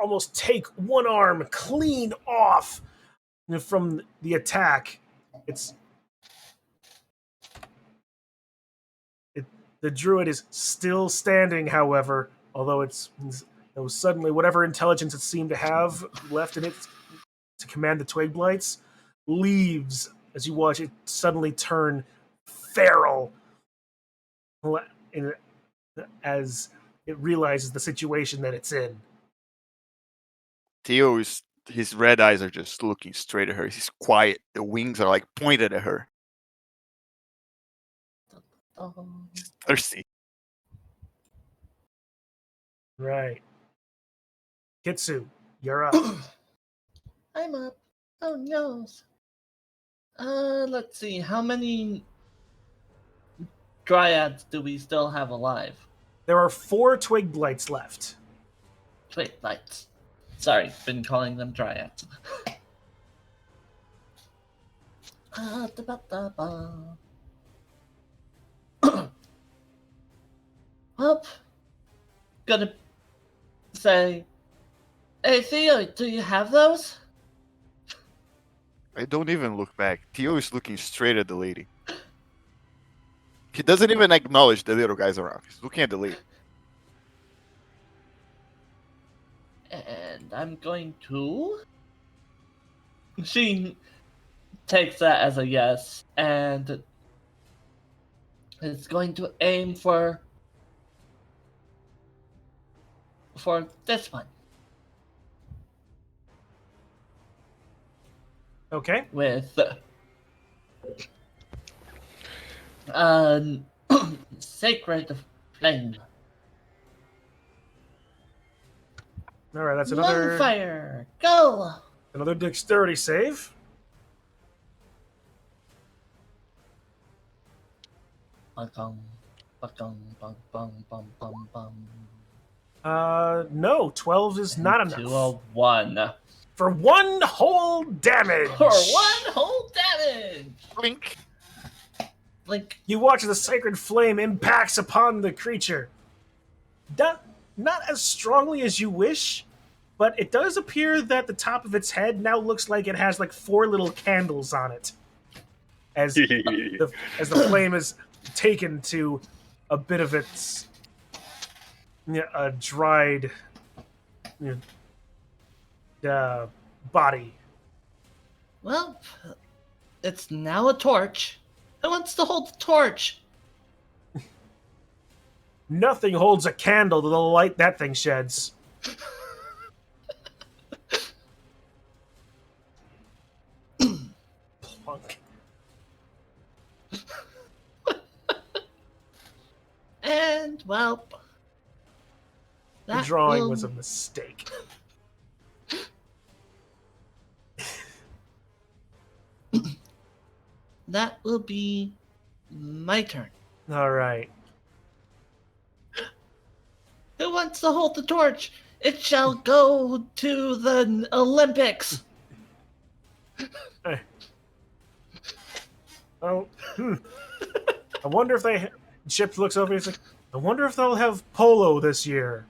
almost take one arm clean off from the attack. The druid is still standing, however, although suddenly whatever intelligence it seemed to have left in it to command the twig blights leaves as you watch it suddenly turn feral as it realizes the situation that it's in. Theo is his red eyes are just looking straight at her. He's quiet. The wings are like pointed at her. He's thirsty. Right. Kitsu, you're up. I'm up. Oh no. Let's see. How many dryads do we still have alive? There are 4 twig blights left. Twig lights. Sorry, been calling them dryads. Well, gonna say, hey Theo, do you have those? I don't even look back. Theo is looking straight at the lady. He doesn't even acknowledge the little guys around. He's looking at the lady. And I'm going to. She takes that as a yes, and is going to aim for this one. Okay. With sacred flame. All right, that's another Fire, go! another dexterity save. Bum, bum, bum, bum, bum, bum, bum. No, 12 is not enough. To a 1. For 1 whole damage. For 1 whole damage! Blink. Blink. You watch as the sacred flame impacts upon the creature. Not as strongly as you wish, but it does appear that the top of its head now looks like it has like 4 little candles on it. As the flame is taken to a bit of its dried body. Well, it's now a torch. Who wants to hold the torch? Nothing holds a candle to the light that thing sheds. Plunk. And, well... The drawing was a mistake. That will be my turn. All right. Who wants to hold the torch? It shall go to the Olympics. Oh, I wonder if they... Chip looks over and he's like, I wonder if they'll have polo this year.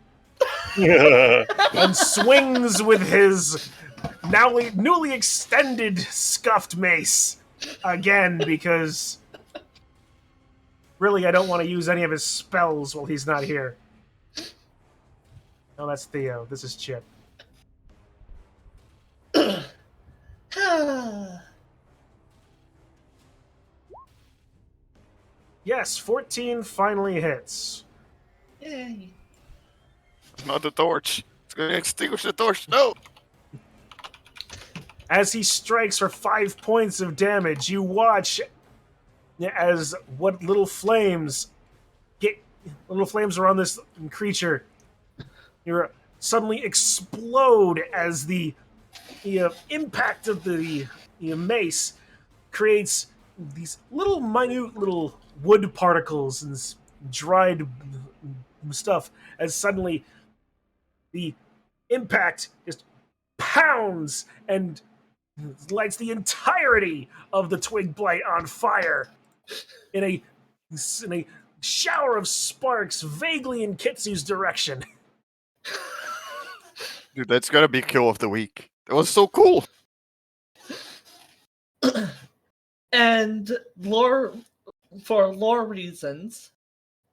And swings with his newly extended scuffed mace again, because really I don't want to use any of his spells while he's not here. No, that's Theo. This is Chip. Yes, 14 finally hits. Yay. It's not the torch. It's going to extinguish the torch. No! As he strikes for 5 points of damage, you watch as what little flames are on this creature, you suddenly explode as the impact of the mace creates these little minute little wood particles and dried stuff as suddenly the impact just pounds and lights the entirety of the twig blight on fire in a shower of sparks vaguely in Kitsu's direction. Dude, that's gotta be kill of the week. That was so cool. And for lore reasons,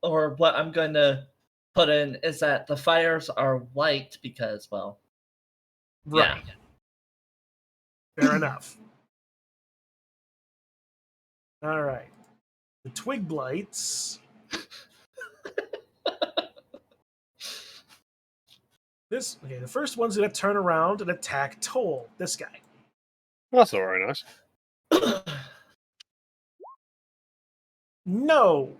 or what I'm going to put in is that the fires are white because, well, Right. yeah. Fair enough. All right. The twig blights. The first one's gonna turn around and attack Toll. This guy. That's all right, nice. No.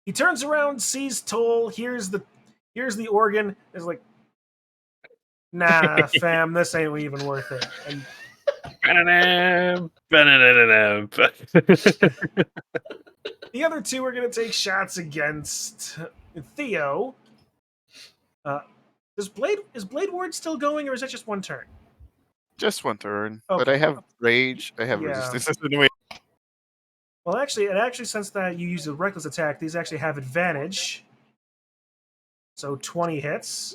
He turns around, sees Toll, hears the organ, is like, nah, fam, this ain't even worth it. And the other two are gonna take shots against Theo. Is Blade Ward still going, or is that just one turn? Just one turn. But Okay. I have rage. I have Yeah. resistance. Anyway. Well, actually, since that you use a reckless attack, these actually have advantage. So 20 hits,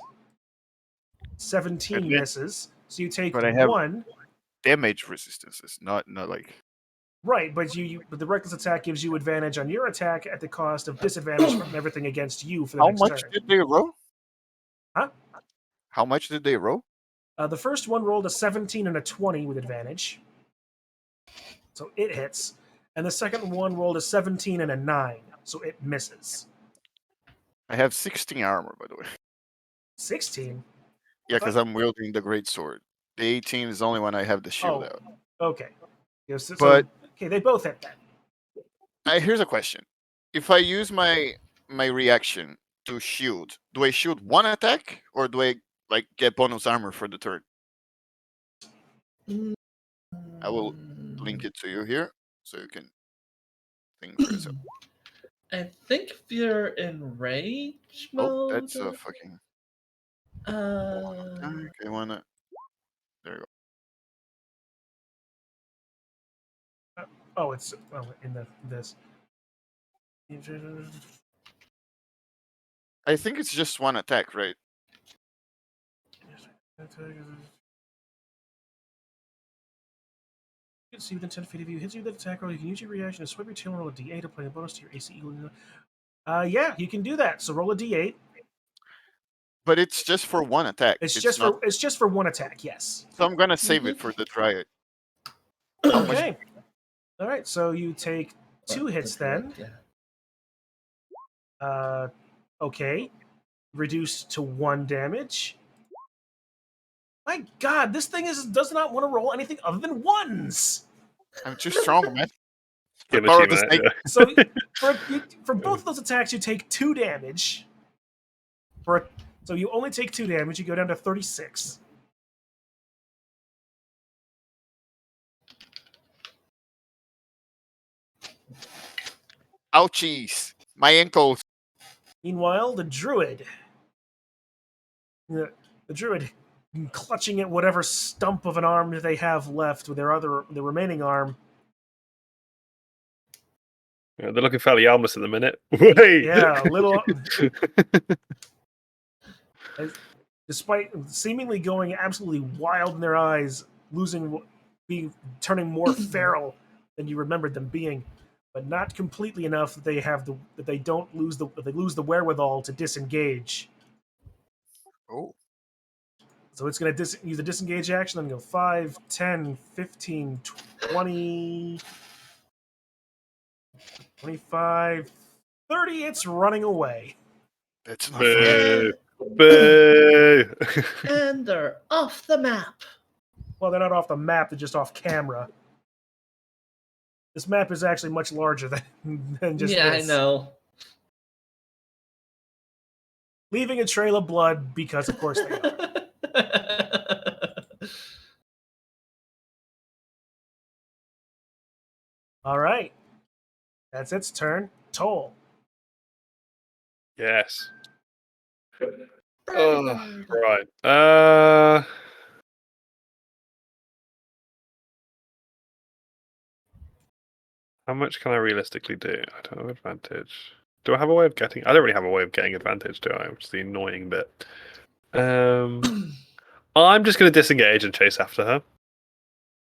17 Okay. misses. So you take But I have- one. Damage resistances, not like. Right, but but the reckless attack gives you advantage on your attack at the cost of disadvantage from everything against you for the How next much turn. did they roll? Huh? How much did they roll? The first one rolled a 17 and a 20 with advantage. So it hits. And the second one rolled a 17 and a 9. So it misses. I have 16 armor, by the way. 16? Yeah, because I'm wielding the great sword. The 18 is the only one I have the shield out. Okay. Yeah, so, But- okay, they both hit that. Here's a question: if I use my reaction to shield, do I shield one attack, or do I like get bonus armor for the turn? I will link it to you here, so you can think for yourself. I think if you're in rage Oh, mode. that's a fucking. Uh, I wanna. There you go. Oh, it's in this. I think it's just one attack, right? See within 10 feet of you. Hits you with an attack roll. You can use your reaction to swipe your tail and roll a d8 to play a bonus to your AC. Yeah, you can do that. So roll a d8. But it's just for one attack. It's just for one attack. Yes. So I'm gonna save it for the triad. How much- Okay. All right. So you take 2 hits then. Yeah. Okay. Reduced to 1 damage. My God, this thing does not want to roll anything other than 1s. I'm too strong, man. Give Power it of the to snake. So for both of those attacks, you take 2 damage. So you only take 2 damage. You go down to 36. Ouchies! My ankles. Meanwhile, the druid, clutching at whatever stump of an arm they have left with the remaining arm. Yeah, they're looking fairly armless at the minute. Wait. Yeah, a little. Despite seemingly going absolutely wild in their eyes, turning more feral than you remembered them being, but not completely enough that they lose the wherewithal to disengage. Oh. So it's going to use the disengage action, then go 5, 10, 15, 20, 25, 30. It's running away. That's not fair. Boo. Boo. And they're off the map. Well, they're not off the map, they're just off camera. This map is actually much larger than just yeah, this. I know. Leaving a trail of blood because, of course, they are. All right. That's its turn. Toll. Yes. Bird. Right. How much can I realistically do? I don't have advantage. Do I have a way of getting? I don't really have a way of getting advantage, do I? Which is the annoying bit. I'm just going to disengage and chase after her.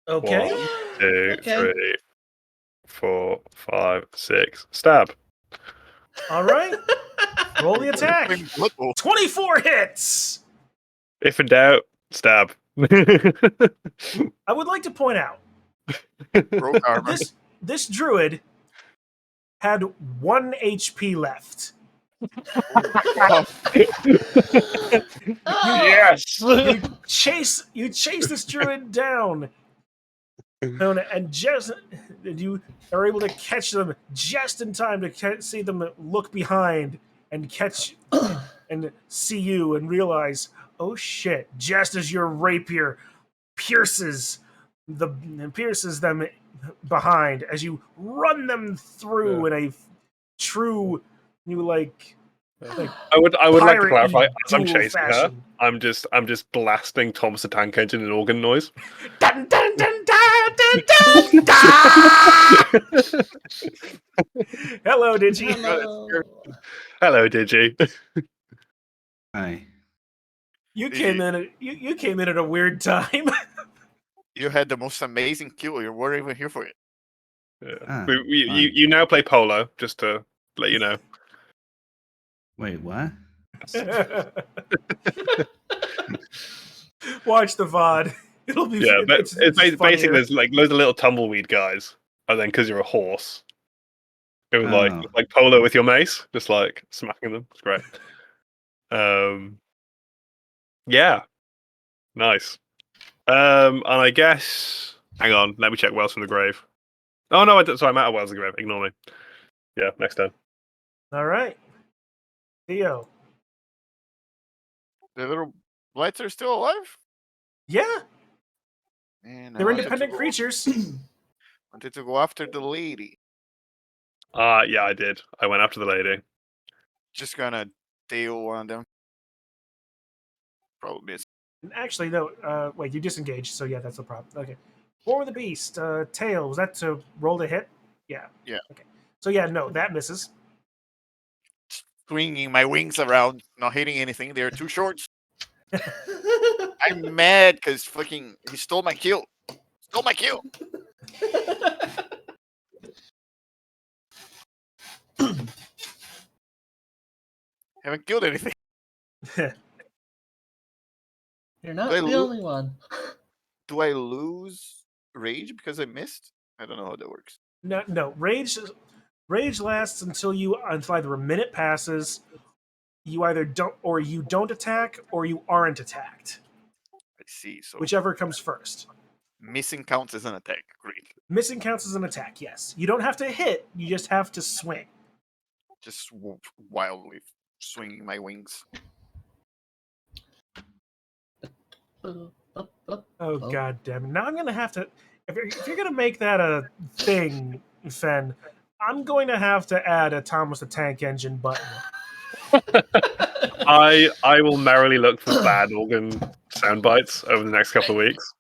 Okay. 1, 2, Okay. 3, 4, 5, 6. Stab. All right. Roll the attack. Playing Blood Bowl. 24 hits. If in doubt, stab. I would like to point out Broke armor. this druid had 1 HP left. Yes. You chase this druid down, and just you are able to catch them just in time to see them look behind and catch and see you and realize, oh shit! Just as your rapier pierces them behind, as you run them through in a true I would like to pirate-y clarify. As I'm duel chasing her, fashion. I'm just blasting Thomas the Tank Engine and organ noise. Dun, dun, dun, dun, dun, dun, dun. Hello, Digi. Hello. Hello, Digi. Hi. You came in at a weird time. You had the most amazing kill. You weren't even here for it. Yeah. Ah, You now play polo, just to let you know. Wait, what? Watch the VOD. It'll be Yeah, but it's basically funnier. there's like loads of little tumbleweed guys, and then because you're a horse, it was Oh. like polo with your mace, just like smacking them. It's great. Yeah, nice. And I guess, hang on, let me check Wells from the grave. Oh no, sorry, I'm out of Wells from the grave. Ignore me. Yeah, next turn. All right, Theo. The little blights are still alive? Yeah, Man, they're independent creatures. Wanted to go after the lady. Yeah, I did. I went after the lady. Just gonna tail one of them. Probably miss. Actually, no. Wait, you disengaged, so yeah, that's the problem. Okay. Form of the beast. Tail. Was that to roll to hit? Yeah. Yeah. Okay. So yeah, no, that misses. Swinging my wings around, not hitting anything. They're too short. I'm mad because fucking he stole my kill. Stole my kill. Haven't killed anything. You're not Do I the lo- only one. Do I lose rage because I missed? I don't know how that works. No. Rage lasts until either a minute passes. You either don't attack or you aren't attacked. I see. So Whichever comes first. missing counts as an attack. Great. Missing counts as an attack. Yes. You don't have to hit. You just have to swing. Just wildly swinging my wings. Oh god damn it! Now I'm gonna have to. If you're gonna make that a thing, FenN, I'm going to have to add a Thomas the Tank Engine button. I will merrily look for bad organ sound bites over the next couple of weeks.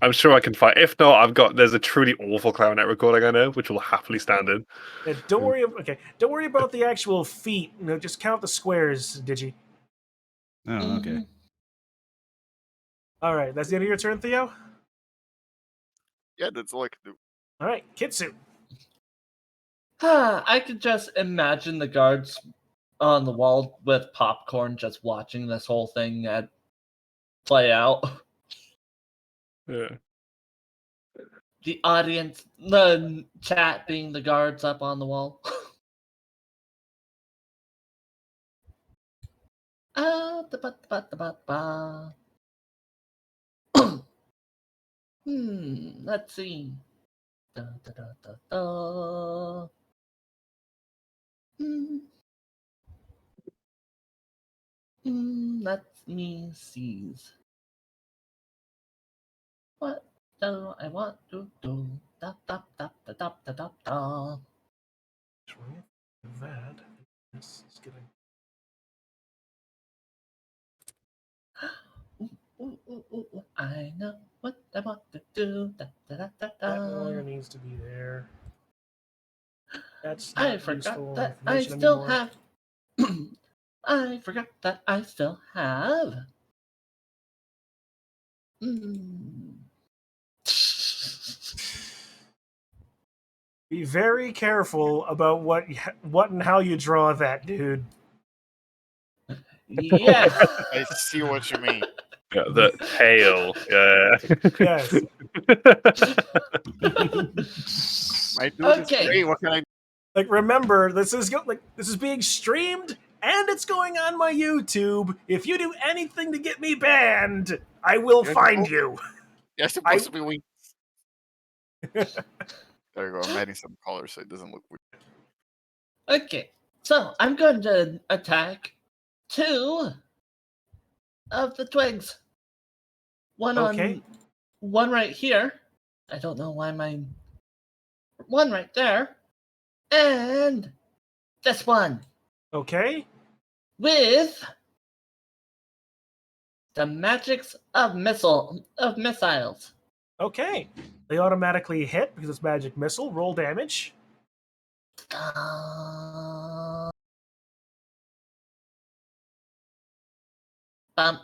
I'm sure I can find. If not, there's a truly awful clarinet recording I know, which will happily stand in. Don't worry. Okay, don't worry about the actual feet. Just count the squares, Digi. Oh, okay. All right, that's the end of your turn, Theo. Yeah, that's all I can do. All right, Kitsu. I could just imagine the guards on the wall with popcorn just watching this whole thing play out. Yeah. The audience, the chat being the guards up on the wall. Let's see. Da, da, da, da, da. Let me see. What do I want to do? Da, da, da, da, da, da, da, da. That this is getting Ooh, ooh, ooh, ooh, I know what I want to do. Da, da, da, da, that no da. longer needs to be there. That's I not forgot useful that I information still anymore. have. I forgot that I still have. Mm. Be very careful about what and how you draw that, dude. Yeah. I see what you mean. Yeah, the tail. Yeah. Yes. My dude is Okay. great. What can I? Like, remember, this is being streamed and it's going on my YouTube. If you do anything to get me banned, I will You're find supposed- you. You're supposed to be weak. There you go. I'm adding some colors so it doesn't look weird. Okay. So I'm going to attack 2 of the twigs. One Okay. on one right here. I don't know why my one right there. And this one Okay. with the magics of missiles. Okay. They automatically hit because it's magic missile. Roll damage. Bump.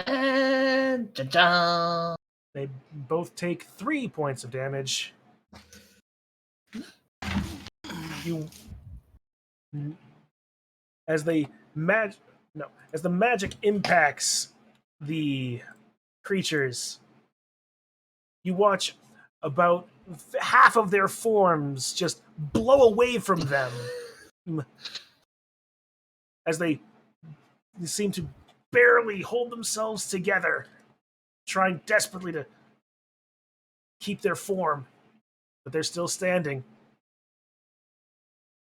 And ta-da! They both take 3 points of damage. You as the magic impacts the creatures, you watch about half of their forms just blow away from them as they seem to barely hold themselves together, trying desperately to keep their form, but they're still standing.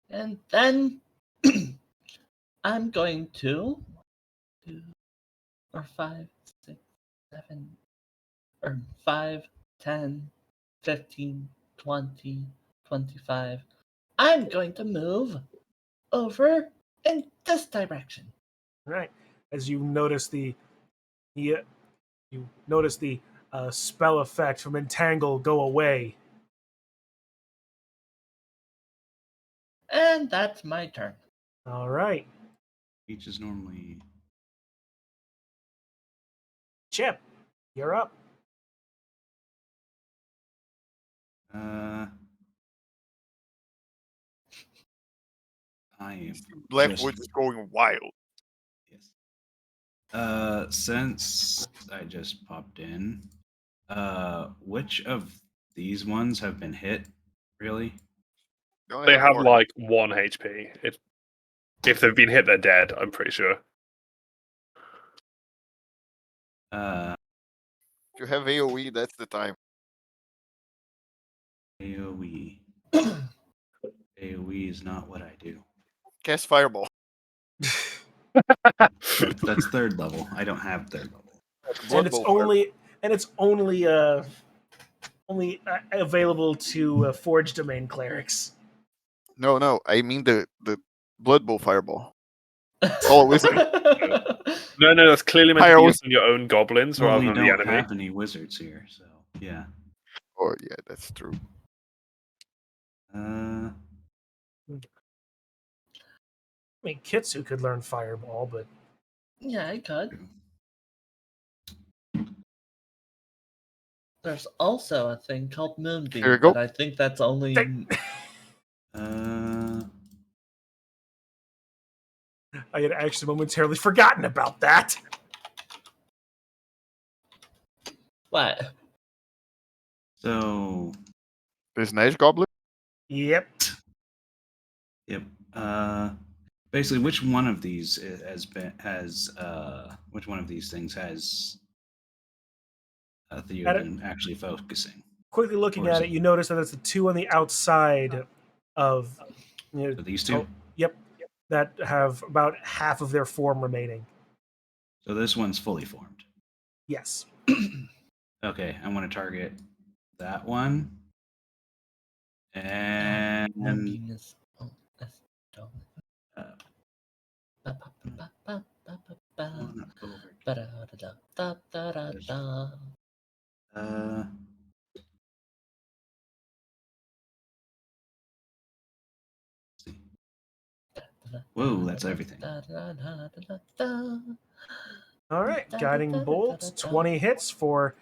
And then I'm going to 2 or 5, 6, 7, or 5, 10, 15, 20, 25. I'm going to move over in this direction. Right, as you notice the you notice the spell effect from Entangle go away. And that's my turn. All right, Peach is normally. Chip, you're up. I am Blackwood's just going wild. yes. Since I just popped in, which of these ones have been hit? Really? only They have four. like 1 HP. If they've been hit, they're dead. I'm pretty sure. Uh, If you have AOE, that's the time. AOE. AOE is not what I do. Cast Fireball. That's third level. I don't have third level. And it's only available to Forge Domain clerics. No. I mean the Blood Bowl Fireball. Oh, wizard. No, that's clearly meant to I be always- used on your own goblins Well, rather we than the don't enemy. have any wizards here, so yeah. Oh yeah, that's true. Uh, I mean, Kitsu could learn Fireball, but Yeah, I could. There's also a thing called Moonbeam, Here you go. but I think that's only. uh, I had actually momentarily forgotten about that. What? so There's Nice Goblin. Yep. yep. Basically, which one of these which one of these things has Theo been actually focusing? Quickly looking Or is at it, you notice that it's the two on the outside of So these two? Yep, that have about half of their form remaining. So this one's fully formed. Yes. Okay, I want to target that one. And Loneliness. Oh, that's dumb. uh, Ba, ba, ba, ba, ba, ba, ba. one over. Ba, da, da, da, da, da, da. Uh, let's see. Whoa, that's everything. Da, da, da, da, da. All right, guiding bolt, 20 hits for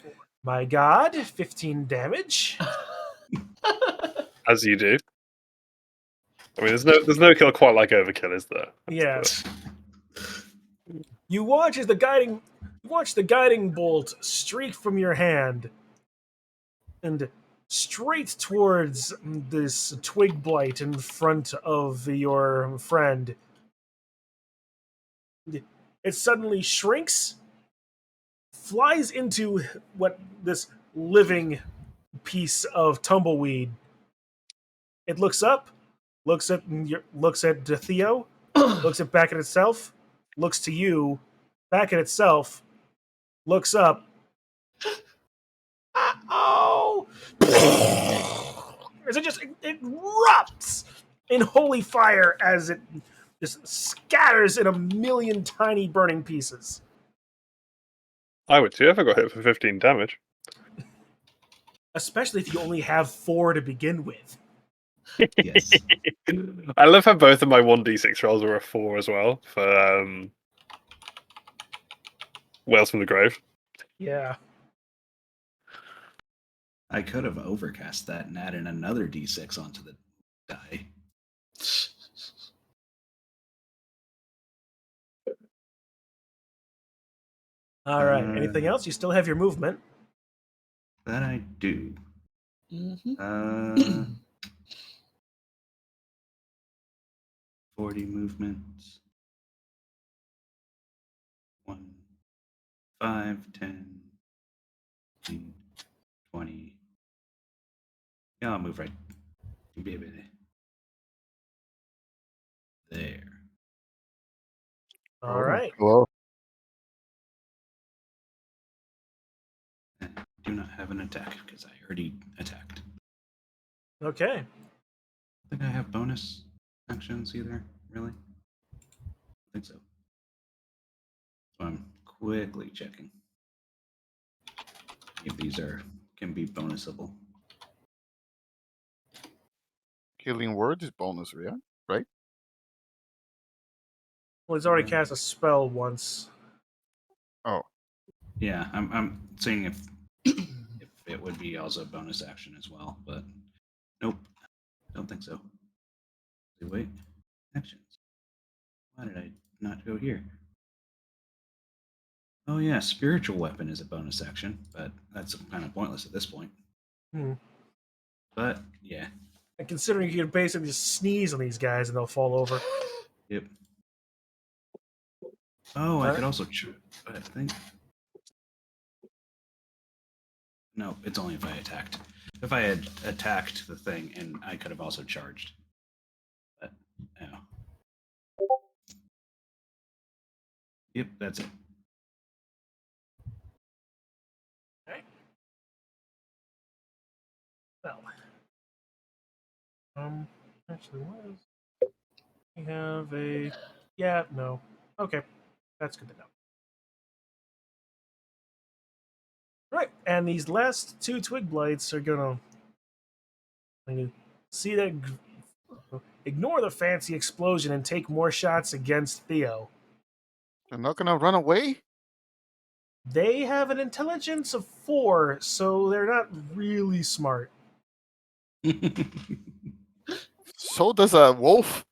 my god, 15 damage. As you do. I mean, there's no kill quite like overkill, is there? Yeah. You watch the guiding bolt streak from your hand and straight towards this twig blight in front of your friend. It suddenly shrinks, flies into what this living piece of tumbleweed. It looks up, looks at Theo, looks back at itself, looks to you, back at itself, looks up. Oh! As it just it erupts in holy fire as it just scatters in a million tiny burning pieces. I would too if I got hit for 15 damage. Especially if you only have 4 to begin with. Yes. I love how both of my 1d6 rolls were a 4 as well for Whales from the Grave. Yeah. I could have overcast that and added another d6 onto the die. All right. Anything else? You still have your movement. That I do. Mhm. 40 movements. 1, 5, 10, 15, 20. Yeah, I'll move right. There. All right. Hello. I do not have an attack because I already attacked. Okay. I think I have bonus actions either, really? I think so. So I'm quickly checking if these can be bonusable. Killing word is bonus, yeah? Right? Well, he's already cast a spell once. Oh. Yeah, I'm seeing if it would be also a bonus action as well, but nope, don't think so. Wait, actions. Why did I not go here? Oh yeah, spiritual weapon is a bonus action, but that's kind of pointless at this point. But yeah. And considering you can basically just sneeze on these guys and they'll fall over. Yep. Oh, I could also but I think no, it's only if I attacked. If I had attacked the thing, and I could have also charged. But no. Yep, that's it. Okay. Well. Actually, what is... We have a... Yeah, no. Okay. That's good to know. Right, and these last 2 twig blights are gonna see that ignore the fancy explosion and take more shots against Theo. They're not gonna run away? They have an intelligence of 4, so they're not really smart. So does a wolf.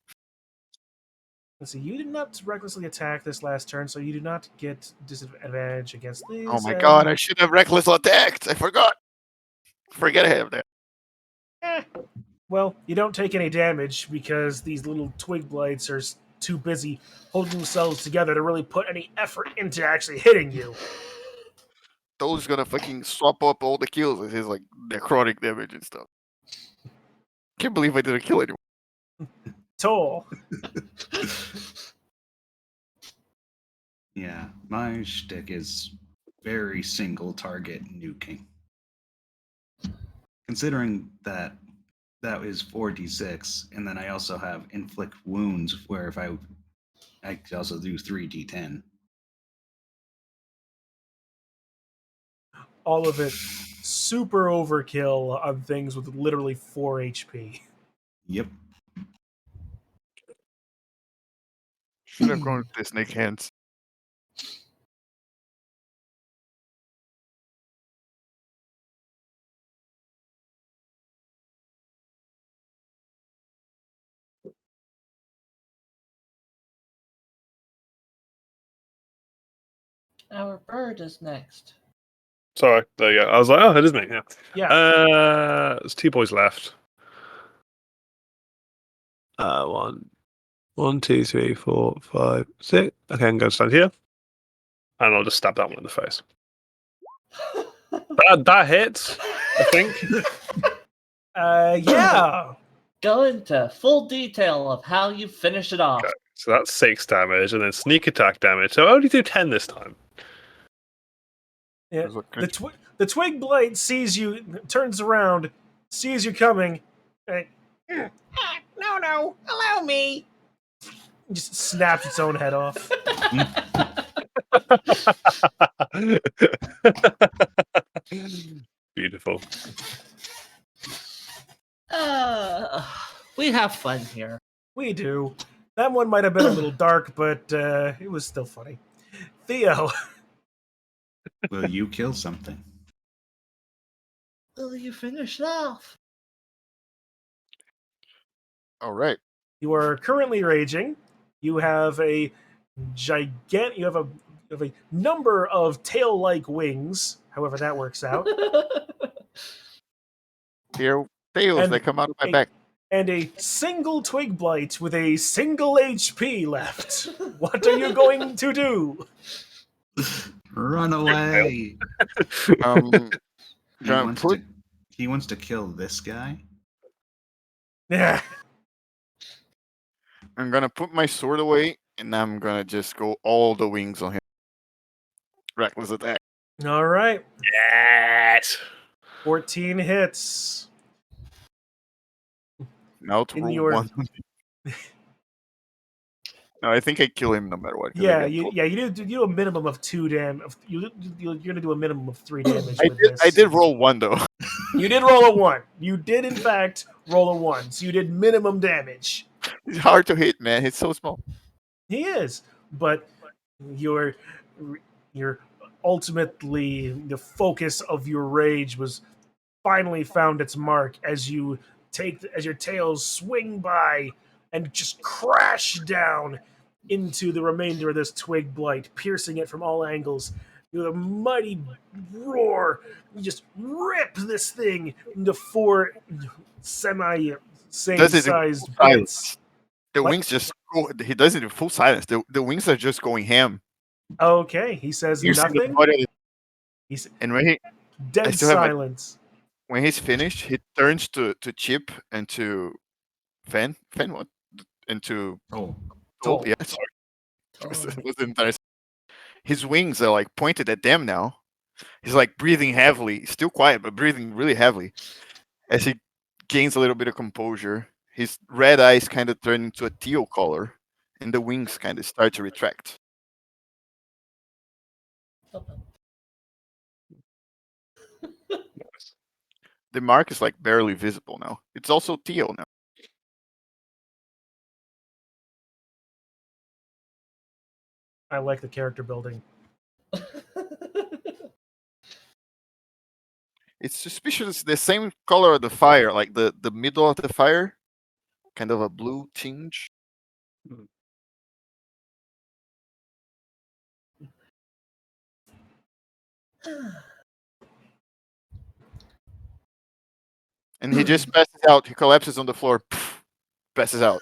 Let's see, you did not recklessly attack this last turn, so you do not get disadvantage against these. Oh my god, I should have reckless attacked. I forgot. Forget ahead of that. Well, you don't take any damage because these little twig blights are too busy holding themselves together to really put any effort into actually hitting you. Those gonna fucking swap up all the kills with his like necrotic damage and stuff. Can't believe I didn't kill anyone. Toll. Yeah, my shtick is very single target nuking. Considering that is 4d6, and then I also have inflict wounds, where if I could also do 3d10. All of it super overkill on things with literally 4 HP. Yep. Should have gone with the snake hands. Our bird is next. Sorry, there you go. I was like, oh, it is me. Yeah. Yeah. There's 2 boys left. One, 2, 3, 4, 5, 6. Okay, I'm going to stand here, and I'll just stab that one in the face. That hits, I think. Yeah. Go into full detail of how you finish it off. Okay, so that's 6 damage, and then sneak attack damage. So I only do 10 this time. Yeah. The twig blight sees you, turns around, sees you coming, and no, allow me. Just snaps its own head off. Beautiful. We have fun here. We do. That one might have been a little dark, but it was still funny. Theo. Will you kill something? Will you finish it off? All right. You are currently raging. You have a you have a number of tail-like wings, however that works out. Here, tails And that come out of my a- back. And a single twig blight with a single HP left. What are you going to do? Run away! He Gonna wants, put he wants to kill this guy. Yeah. I'm gonna put my sword away, and I'm gonna just go all the wings on him. Reckless attack. All right. Yes. 14 hits. Now to In roll your- 1. No, I think I kill him no matter what. 'cause I Yeah, got you 12. do a minimum of 2 damage. You're gonna do a minimum of 3 damage I with did. this. I did roll 1 though. You did roll a 1. You did in fact roll a 1. So you did minimum damage. It's hard to hit, man. It's so small. He is, but your ultimately the focus of your rage was finally found its mark as your tails swing by and just crash down into the remainder of this twig blight, piercing it from all angles. With a mighty roar, you just rip this thing into 4 Does it in same-sized full bits. silence. The What? wings just go. He does it in full silence. The wings are just going ham. Okay, he says You see the nothing. body of it, He's and when I dead still have my- silence. when he's finished, he turns to Chip and to FenN. FenN what? And to Oh, Toll. Yeah, sorry. Totally. It was interesting. His wings are like pointed at them now. He's like breathing heavily, still quiet, but breathing really heavily. As he gains a little bit of composure, his red eyes kind of turn into a teal color, and the wings kind of start to retract. Nice. The mark is like barely visible now. It's also teal now. I like the character building. It's suspicious. The same color of the fire, like the middle of the fire, kind of a blue tinge. And he just passes out. He collapses on the floor. Passes out.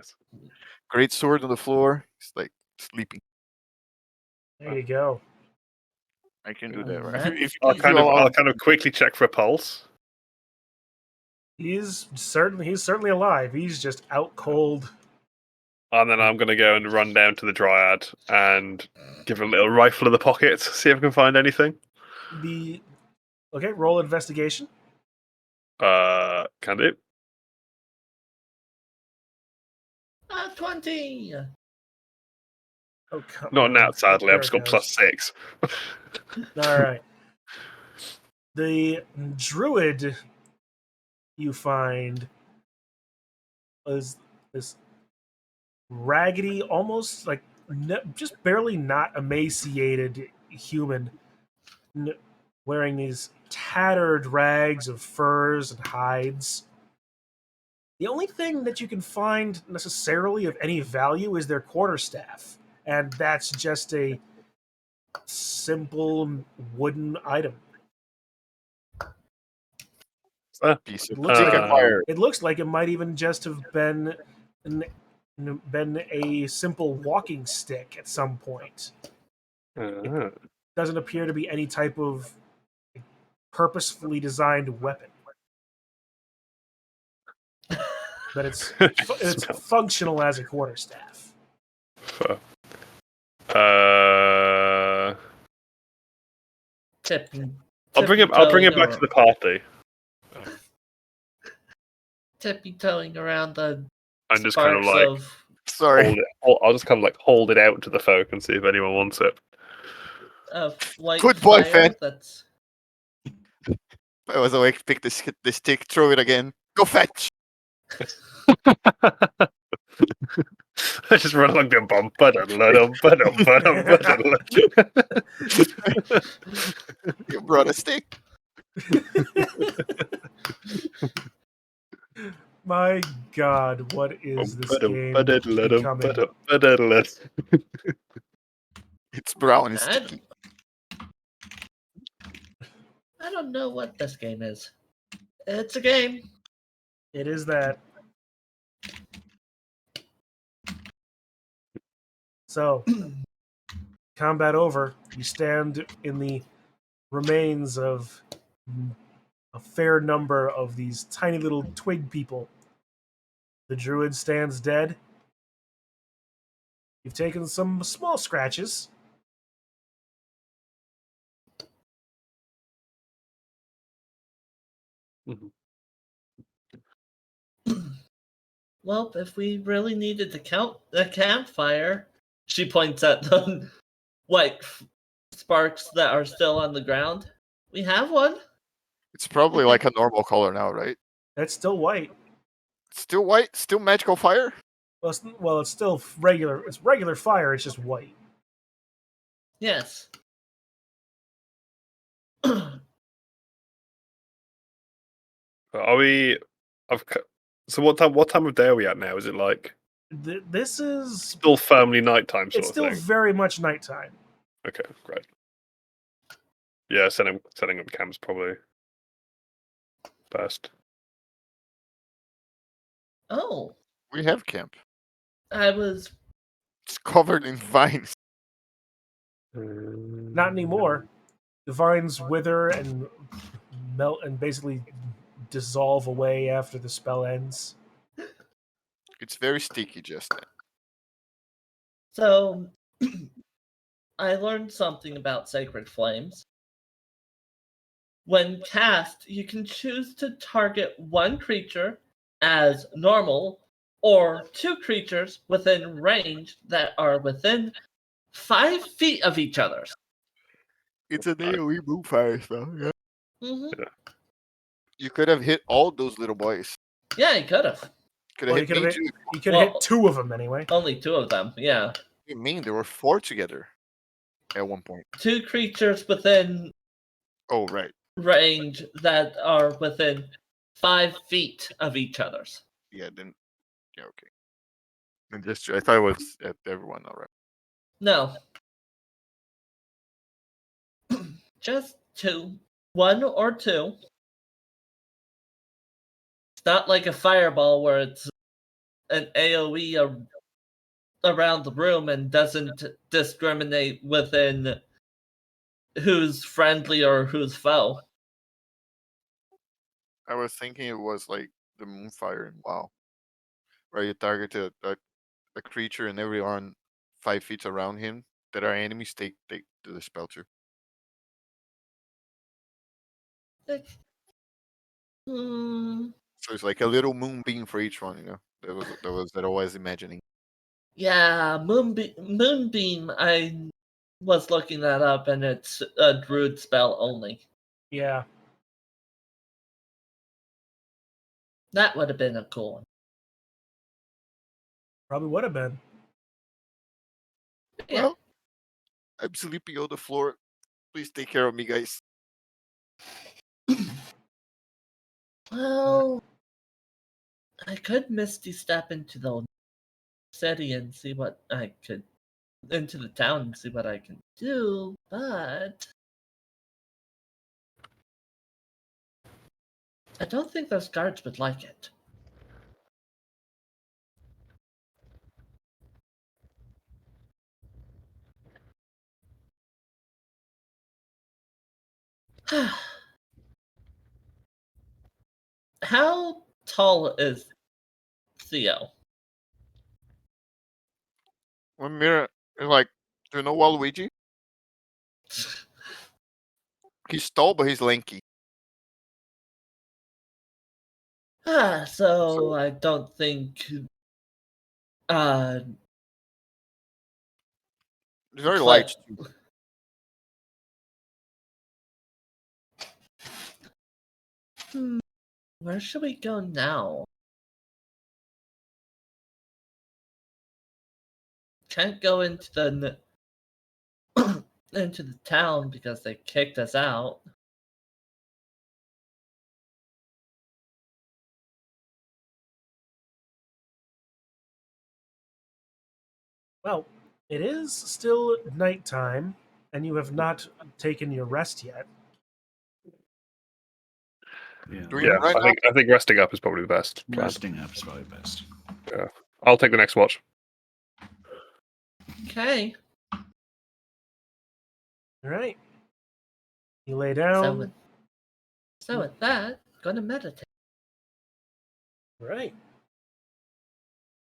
Nice. Great sword on the floor. It's like sleeping. There you go. I can do Oh, that, right? that's If I'll easy. kind of allow- I'll kind of quickly check for a pulse. He's certainly alive. He's just out cold. And then I'm going to go and run down to the Dryad and give him a little rifle in the pocket, see if I can find anything. Okay, roll investigation. Can do. 20. Oh, come Not on. now, sadly. There I've just it got goes. +6. All right. The druid you find is this raggedy, almost like just barely not emaciated human, wearing these tattered rags of furs and hides. The only thing that you can find necessarily of any value is their quarterstaff, and that's just a simple wooden item. piece It of looks chicken like fire. it looks like it might even just have been a simple walking stick at some point. Doesn't appear to be any type of purposefully designed weapon, but it's functional as a quarterstaff. I'll bring it back to the party. Tippy-toeing around the I'm just kind of sparks like of Sorry. I'll just kind of like hold it out to the folk and see if anyone wants it. white Good boy, fire FenN. that's I was awake. Pick the stick. Throw it again. Go fetch. I just run along the bum. You brought a stick. My God, what is this game becoming? It's brown and I, sticky. I don't know what this game is. It's a game. It is that. So, combat over. You stand in the remains of a fair number of these tiny little twig people. The druid stands dead. You've taken some small scratches. Well, if we really needed to count the campfire, she points at the white sparks that are still on the ground. We have one. It's probably like a normal color now, right? It's still white. Still white. Still magical fire. Well, it's still regular. It's regular fire. It's just white. Yes. Are we? So what time of day are we at now? Is it like This is still firmly nighttime sort it's of still thing? very much nighttime. Okay, great. Yeah, setting up camps probably best. Oh, We have camp. I was. It's covered in vines. Not anymore. The vines wither and melt and basically dissolve away after the spell ends. It's very sticky, just then. So, I learned something about Sacred Flames. When cast, you can choose to target one creature as normal or two creatures within range that are within 5 feet of each other. It's an AoE move fire spell. Yeah. Mm-hmm. You could have hit all those little boys. Yeah, you could have. Could have Well, hit me too. you could have Well- hit two of them anyway. Only 2 of them, yeah. What do you mean? There were 4 together at one point. 2 creatures within Oh, right. range that are within 5 feet of each other's. Yeah, then. Yeah, okay. And just, I thought it was at everyone, alright. No. Just 2. 1 or 2. It's not like a fireball where it's an AoE around the room and doesn't discriminate within who's friendly or who's foe. I was thinking it was like the Moonfire in WoW, where you target a creature and everyone 5 feet around him that are enemies take the spell too. So it's like a little moonbeam for each one, you know. That was that I was imagining. Yeah, Moonbeam. I was looking that up, and it's a druid spell only. Yeah. That would have been a cool one. Probably would have been. Yeah. Well, I'm sleepy on the floor. Please take care of me, guys. Well, I could Misty step into the city and see what I could into the town and see what I can do, but I don't think those guards would like it. How tall is Theo? One mirror, like, do you know Waluigi? He's tall, but he's lanky. So I don't think He's very Cle- light. Too. where should we go now? Can't go into the into the town because they kicked us out. Well, it is still nighttime, and you have not taken your rest yet. Yeah, Do we Yeah, run I think resting up is probably the best plan. resting up is probably best. I'll take the next watch. Okay. All right. You lay So down. with that, gonna meditate. All right.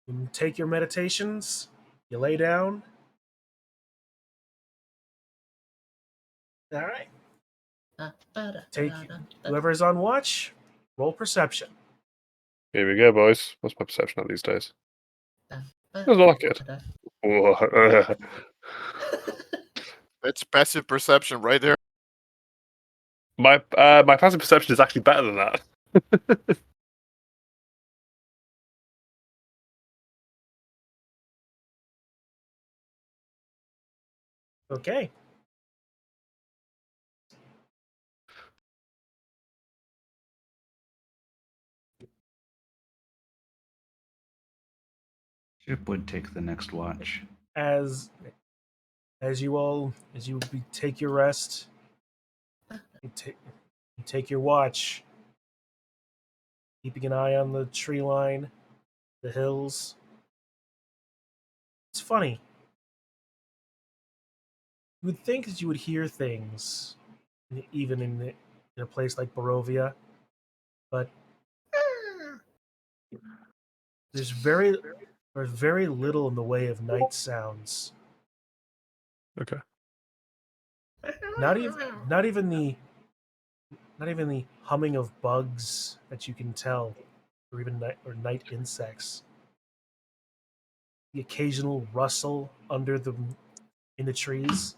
You take your meditations. You lay down. All right. Take whoever's on watch. Roll perception. Here we go, boys. What's my perception on these days? Doesn't look good. Whoa. That's passive perception right there. My passive perception is actually better than that. Okay. Chip would take the next watch. As you take your rest, you take your watch, keeping an eye on the tree line, the hills. It's funny. You would think that you would hear things, even in a place like Barovia, but there's very little in the way of night sounds. Okay. Not even the humming of bugs that you can tell, or even night insects. The occasional rustle in the trees,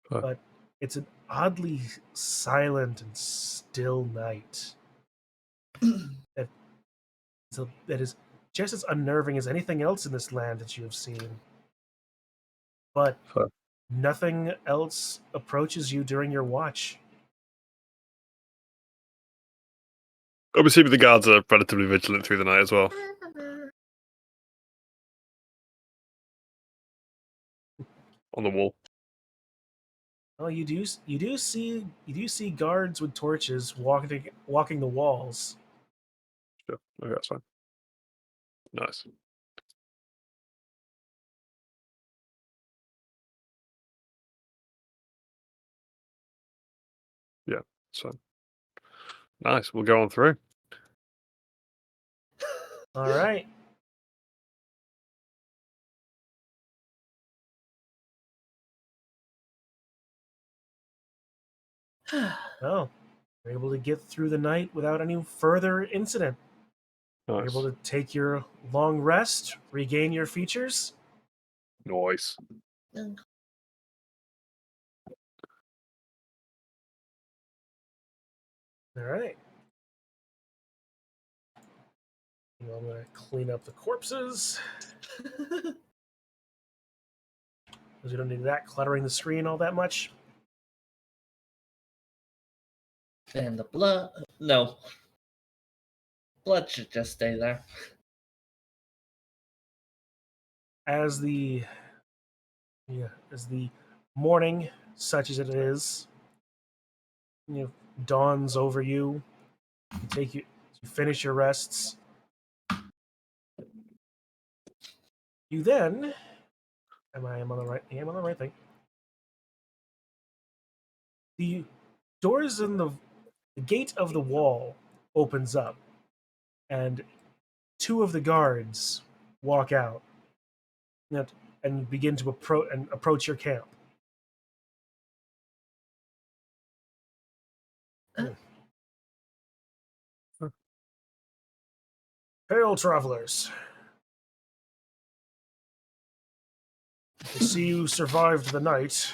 but it's an oddly silent and still night. that is just as unnerving as anything else in this land that you have seen. But nothing else approaches you during your watch. I'm assuming the guards are relatively vigilant through the night as well. On the wall. Well, you do see guards with torches walking the walls. Sure. Okay, that's fine. Nice. Yeah, so nice. We'll go on through. All right. Oh, you're able to get through the night without any further incident. You're Nice. able to take your long rest, regain your features. Nice. All right. I'm going to clean up the corpses. Because we don't need that cluttering the screen all that much. And the blood. No. Blood should just stay there. As the morning, such as it is, dawns over you, you finish your rests. You then, am I on the right? I am on the right thing. The doors in the gate of the wall opens up, and two of the guards walk out and begin to approach your camp. Hail, travelers! I see you survived the night.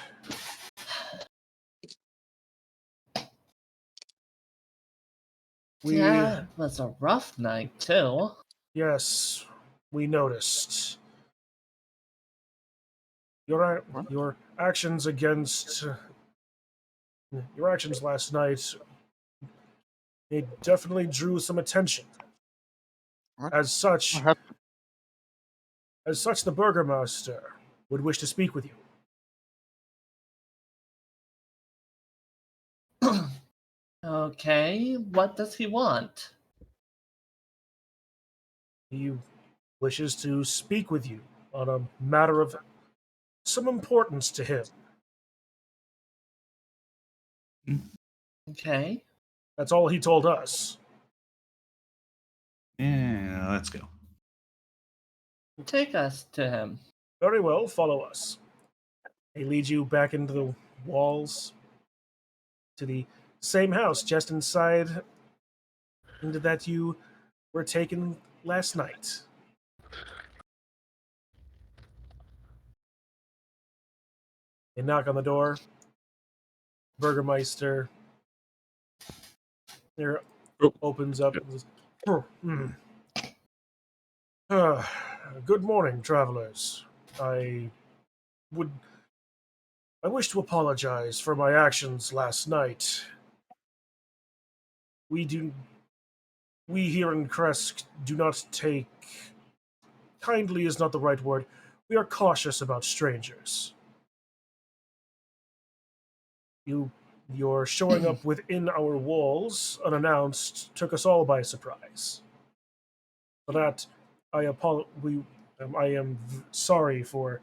Yeah, it was a rough night, too. Yes, we noticed. Your actions your actions last night, it definitely drew some attention. What? As such, What happened? the Burgermaster would wish to speak with you. Okay, what does he want? He wishes to speak with you on a matter of some importance to him. Okay. That's all he told us. Yeah, let's go. Take us to him. Very well, follow us. He leads you back into the walls to the same house just inside into that you were taken last night. They knock on the door. Burgermeister there opens up and says, good morning, travelers. I wish to apologize for my actions last night. We here in Kresk do not take kindly is not the right word. We are cautious about strangers. Your showing up within our walls unannounced took us all by surprise. For that, I am sorry for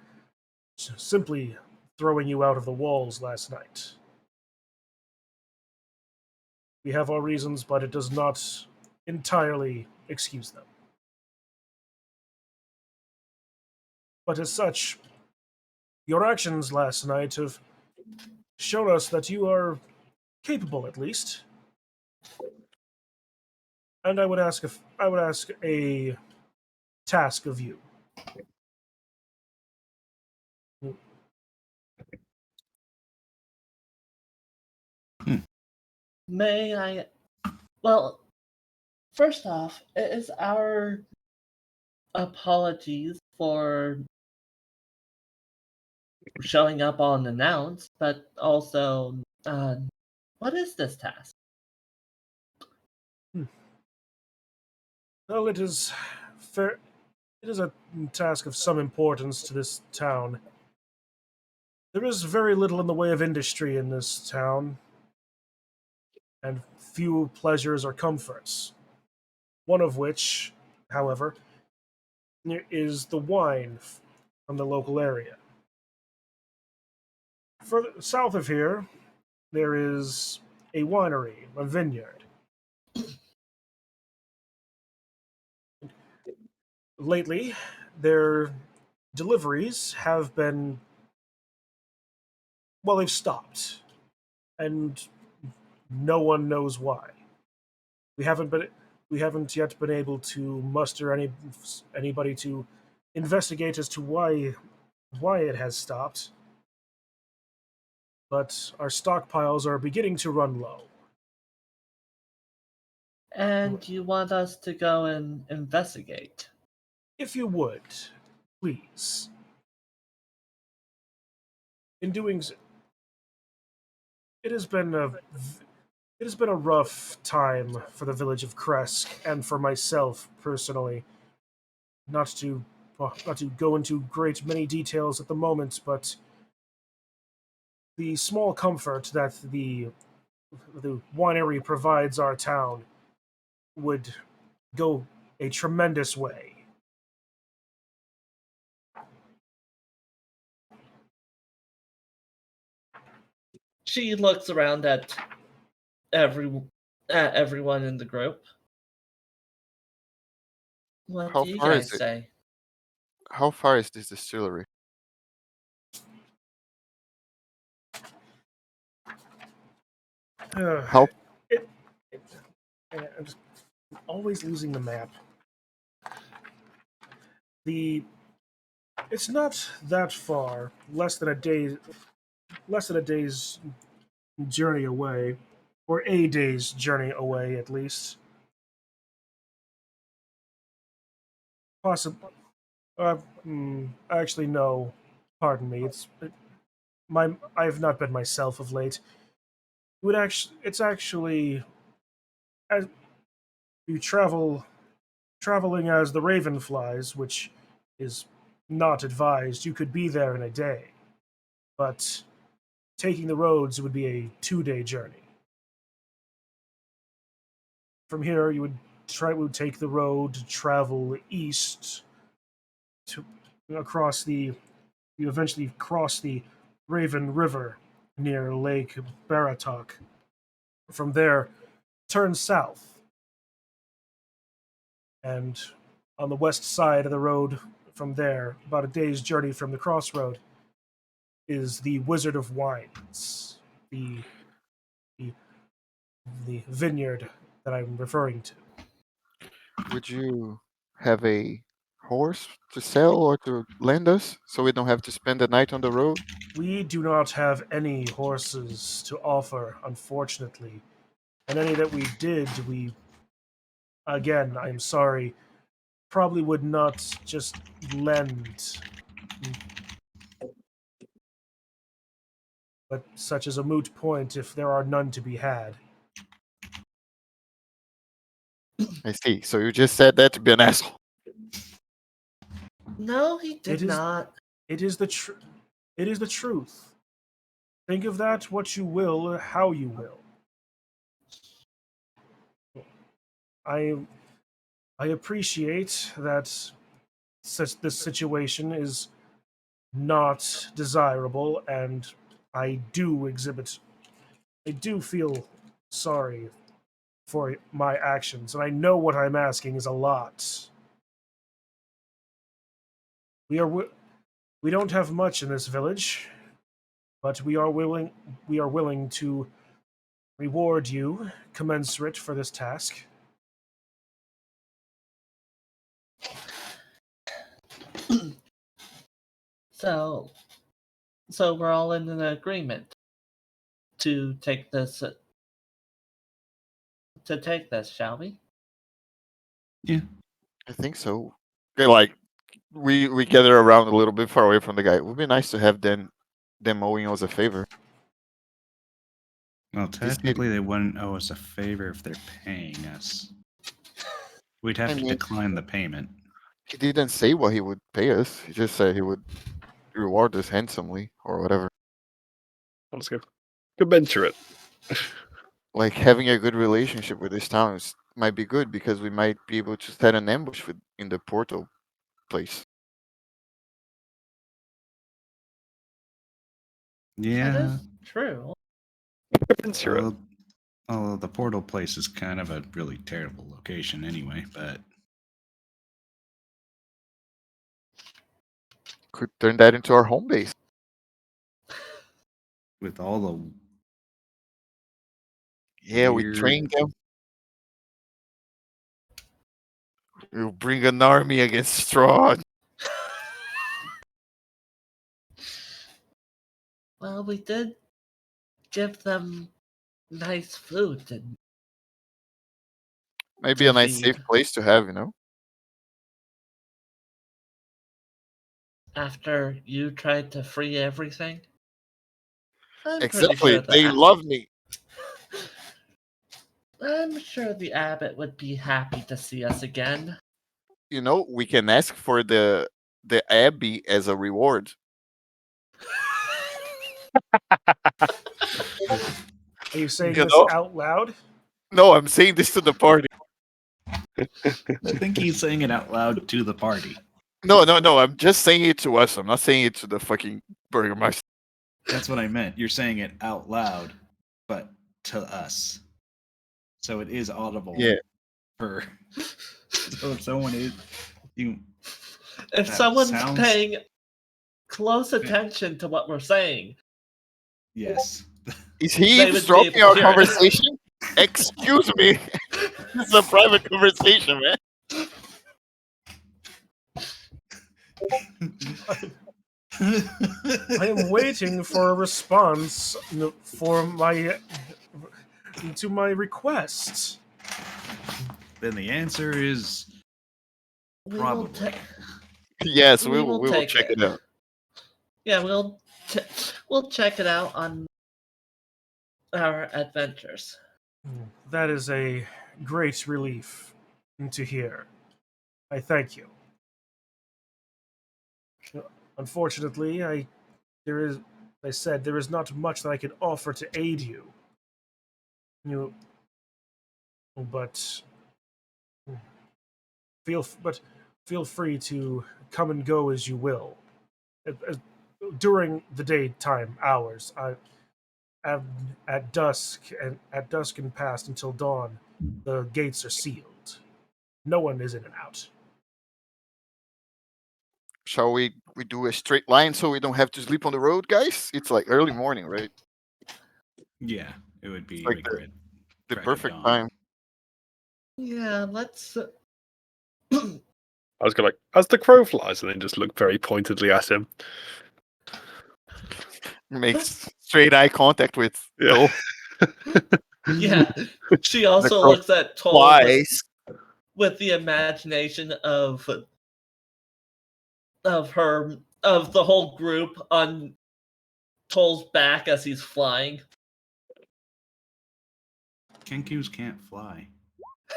simply throwing you out of the walls last night. We have our reasons, but it does not entirely excuse them. But as such, your actions last night have shown us that you are capable, at least. And I would ask a task of you. May I? Well, first off, it is our apologies for showing up unannounced, but also, what is this task? Well, it is fair. It is a task of some importance to this town. There is very little in the way of industry in this town, and few pleasures or comforts. One of which, however, is the wine from the local area. Further south of here, there is a winery, a vineyard. Lately, their deliveries have been, well, they've stopped, and no one knows why. We haven't been we haven't yet been able to muster anybody to investigate as to why it has stopped. But our stockpiles are beginning to run low. And you want us to go and investigate? If you would, please. In doing so, it has been a rough time for the village of Kresk and for myself personally. Not to not to go into great many details at the moment, but the small comfort that the winery provides our town would go a tremendous way. She looks around at everyone in the group. What How do you far is guys it? say? How far is this distillery? How It, it, I'm just always losing the map. The It's not that far, less than a day's journey away, or a day's journey away at least. Possible. Actually, no. Pardon me. I have not been myself of late. It's actually as you traveling as the Raven flies, which is not advised. You could be there in a day, but taking the roads would be a 2-day journey. From here, you would take the road to travel east to across the. You eventually cross the Raven River near Lake Baratok. From there, turn south, and on the west side of the road from there, about a day's journey from the crossroad, is the Wizard of Wines, the, the vineyard that I'm referring to. would you have a horse to sell or to lend us so we don't have to spend the night on the road? We do not have any horses to offer, unfortunately. And any that we did, again, I'm sorry, probably would not just lend, but such as a moot point if there are none to be had. I see. So you just said that to be an asshole. No, he It did is- not. It is it is the truth. Think of that what you will, how you will. I I appreciate that this situation is not desirable, and I I do feel sorry for my actions, and I know what I'm asking is a lot. We are we don't have much in this village, but we are willing to reward you commensurate for this task. So, so we're all in an agreement to take this, shall we? Yeah. I think so. Okay, like we gather around a little bit far away from the guy. It would be nice to have them owing us a favor. Well, This city- technically, they wouldn't owe us a favor if they're paying us. We'd have I to mean- decline the payment. He didn't say what he would pay us. He just said he would reward us handsomely or whatever. Let's go. Commensurate. Like having a good relationship with this town might be good because we might be able to set an ambush in the portal. place. That Yeah. is true. Prince Europe. The portal place is kind of a really terrible location anyway, but Could turn that into our home base. with all the Yeah, we weird- train them. We'll bring an army against Strahd. Well, we did give them nice food and Maybe a nice Digi. safe place to have, you know? after you tried to free everything. I'm pretty Exactly. sure They love me. I'm sure the abbot would be happy to see us again. You know, we can ask for the abbey as a reward. Are you saying You this know? out loud? No, I'm saying this to the party. I think he's saying it out loud to the party. No. I'm just saying it to us. I'm not saying it to the fucking burgomaster. That's what I meant. You're saying it out loud, but to us. So it is audible. Yeah. For so if someone is you If That someone's sounds- paying close attention to what we're saying, yes. Is he They would be eavesdropping able to our hear it. conversation? Excuse me. This is a private conversation, man. I am waiting for a response for my to my request. Then the answer is we will probably. Yes, We we will will take check it. it out. yeah, we'll check it out on our adventures. That is a great relief to hear. I thank you. Unfortunately, I said there is not much that I can offer to aid you. But feel free to come and go as you will. During the daytime hours, at dusk and past until dawn, the gates are sealed. No one is in and out. Shall we do a straight line so we don't have to sleep on the road, guys? It's like early morning, right? Yeah, it would be Like like the- red. The Crack of perfect dawn. time. Yeah, let's. I was going like, as the crow flies, and then just look very pointedly at him. Makes straight eye contact with Yeah. Dole. Yeah, she also crow looks at Toll Twice. with the imagination of the whole group on Toll's back as he's flying. Kenkus can't fly.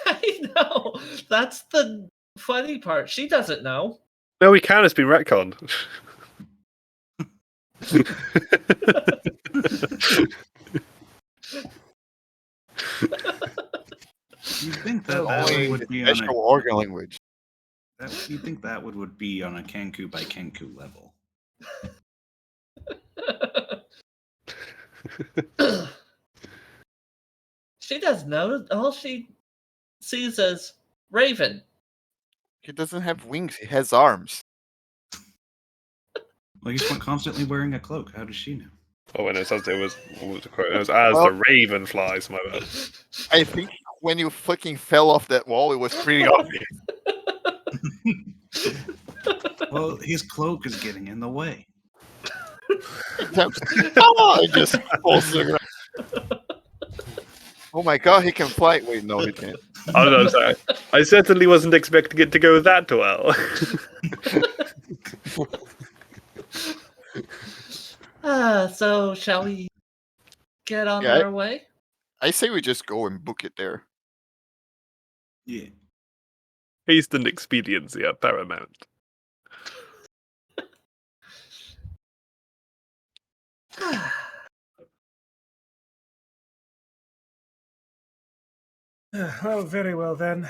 I know. That's the funny part. She doesn't know. No, he can. It's been retconned. You think that Only one would the be on special a organ language. you think that would be on a Kenku by Kenku level? She doesn't know. All she sees is Raven. He doesn't have wings, he has arms. Well, he's constantly wearing a cloak. How does she know? Oh, and it was what was the quote? It was as Well- the raven flies. My bad. I think when you fucking fell off that wall, it was pretty obvious. Well, his cloak is getting in the way. Oh, it just falls to the ground. Oh my god, he can fly. Wait, no, he can't. I don't know. Sorry. I certainly wasn't expecting it to go that well. So shall we get on Yeah, our way? I say we just go and book it there. Yeah. Haste and expediency are paramount. Oh, very well then.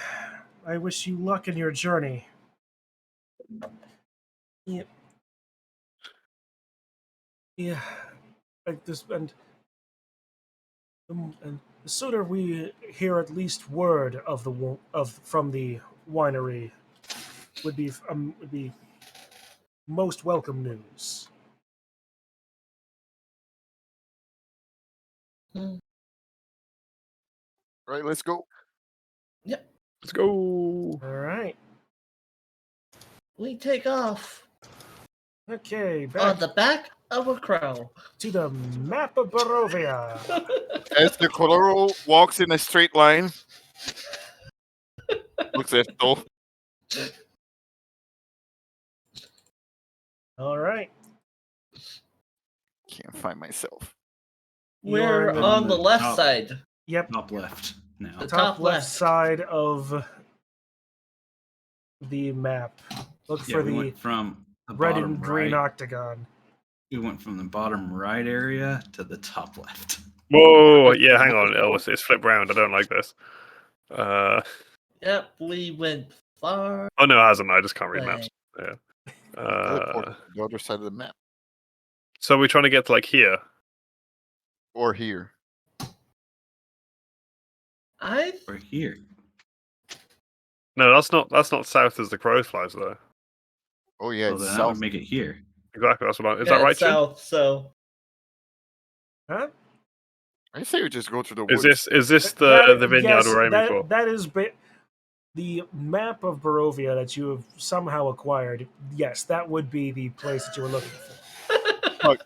I wish you luck in your journey. Yeah. Yeah. Like this, and the sooner we hear at least word of from the winery would be most welcome news. Right, let's go. Yep. Let's go. All right. We take off Okay, on back the back of a crow. to the map of Barovia. As the Coloro walks in a straight line, looks at Thol. All right. Can't find myself. You're We're in on the left top- side. Yep. Top left now. The Top top left left. side of the map. Look Yeah, for we the went from the red bottom and green right. octagon. We went from the bottom right area to the top left. Whoa, yeah, hang on. It's flipped round. I don't like this. Yep, we went far Oh no, it hasn't. I just can't read away. maps. Yeah. Teleport to the other side of the map. So we're trying to get to like here. Or here. I We're here. No, that's not south as the crow flies though. Oh yeah, So it's then that would south. make it here. Exactly. That's what I. Is yeah, that right, Chun? south, so Huh? I say we just go to the Is woods. this That- the vineyard yes, we're aiming for? that is the map of Barovia that you have somehow acquired. Yes, that would be the place that you were looking for.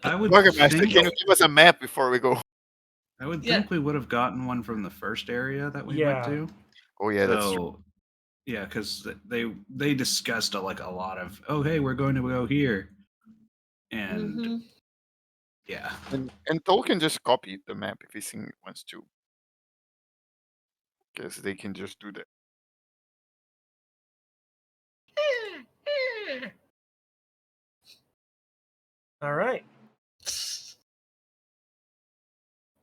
I would Burgermaster, think, can you give us a map before we go? I would Yeah. think we would have gotten one from the first area that we Yeah. went to. Oh yeah, that's true. So, yeah, because they discussed a lot of, oh hey, we're going to go here, and Mhm. And Thol can just copy the map if he wants to. Guess they can just do that. All right.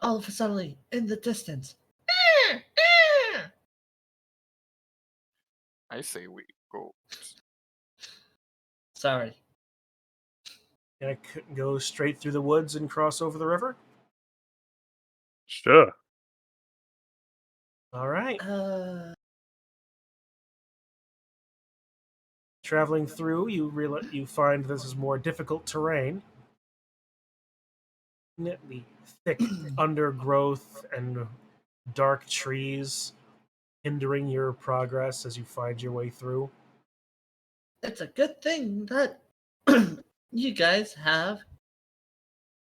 All of a sudden, in the distance. I say we go. Sorry. Gonna go straight through the woods and cross over the river. Sure. All right. Uh, Traveling through, you find this is more difficult terrain. The thick undergrowth and dark trees hindering your progress as you find your way through. it's a good thing that you guys have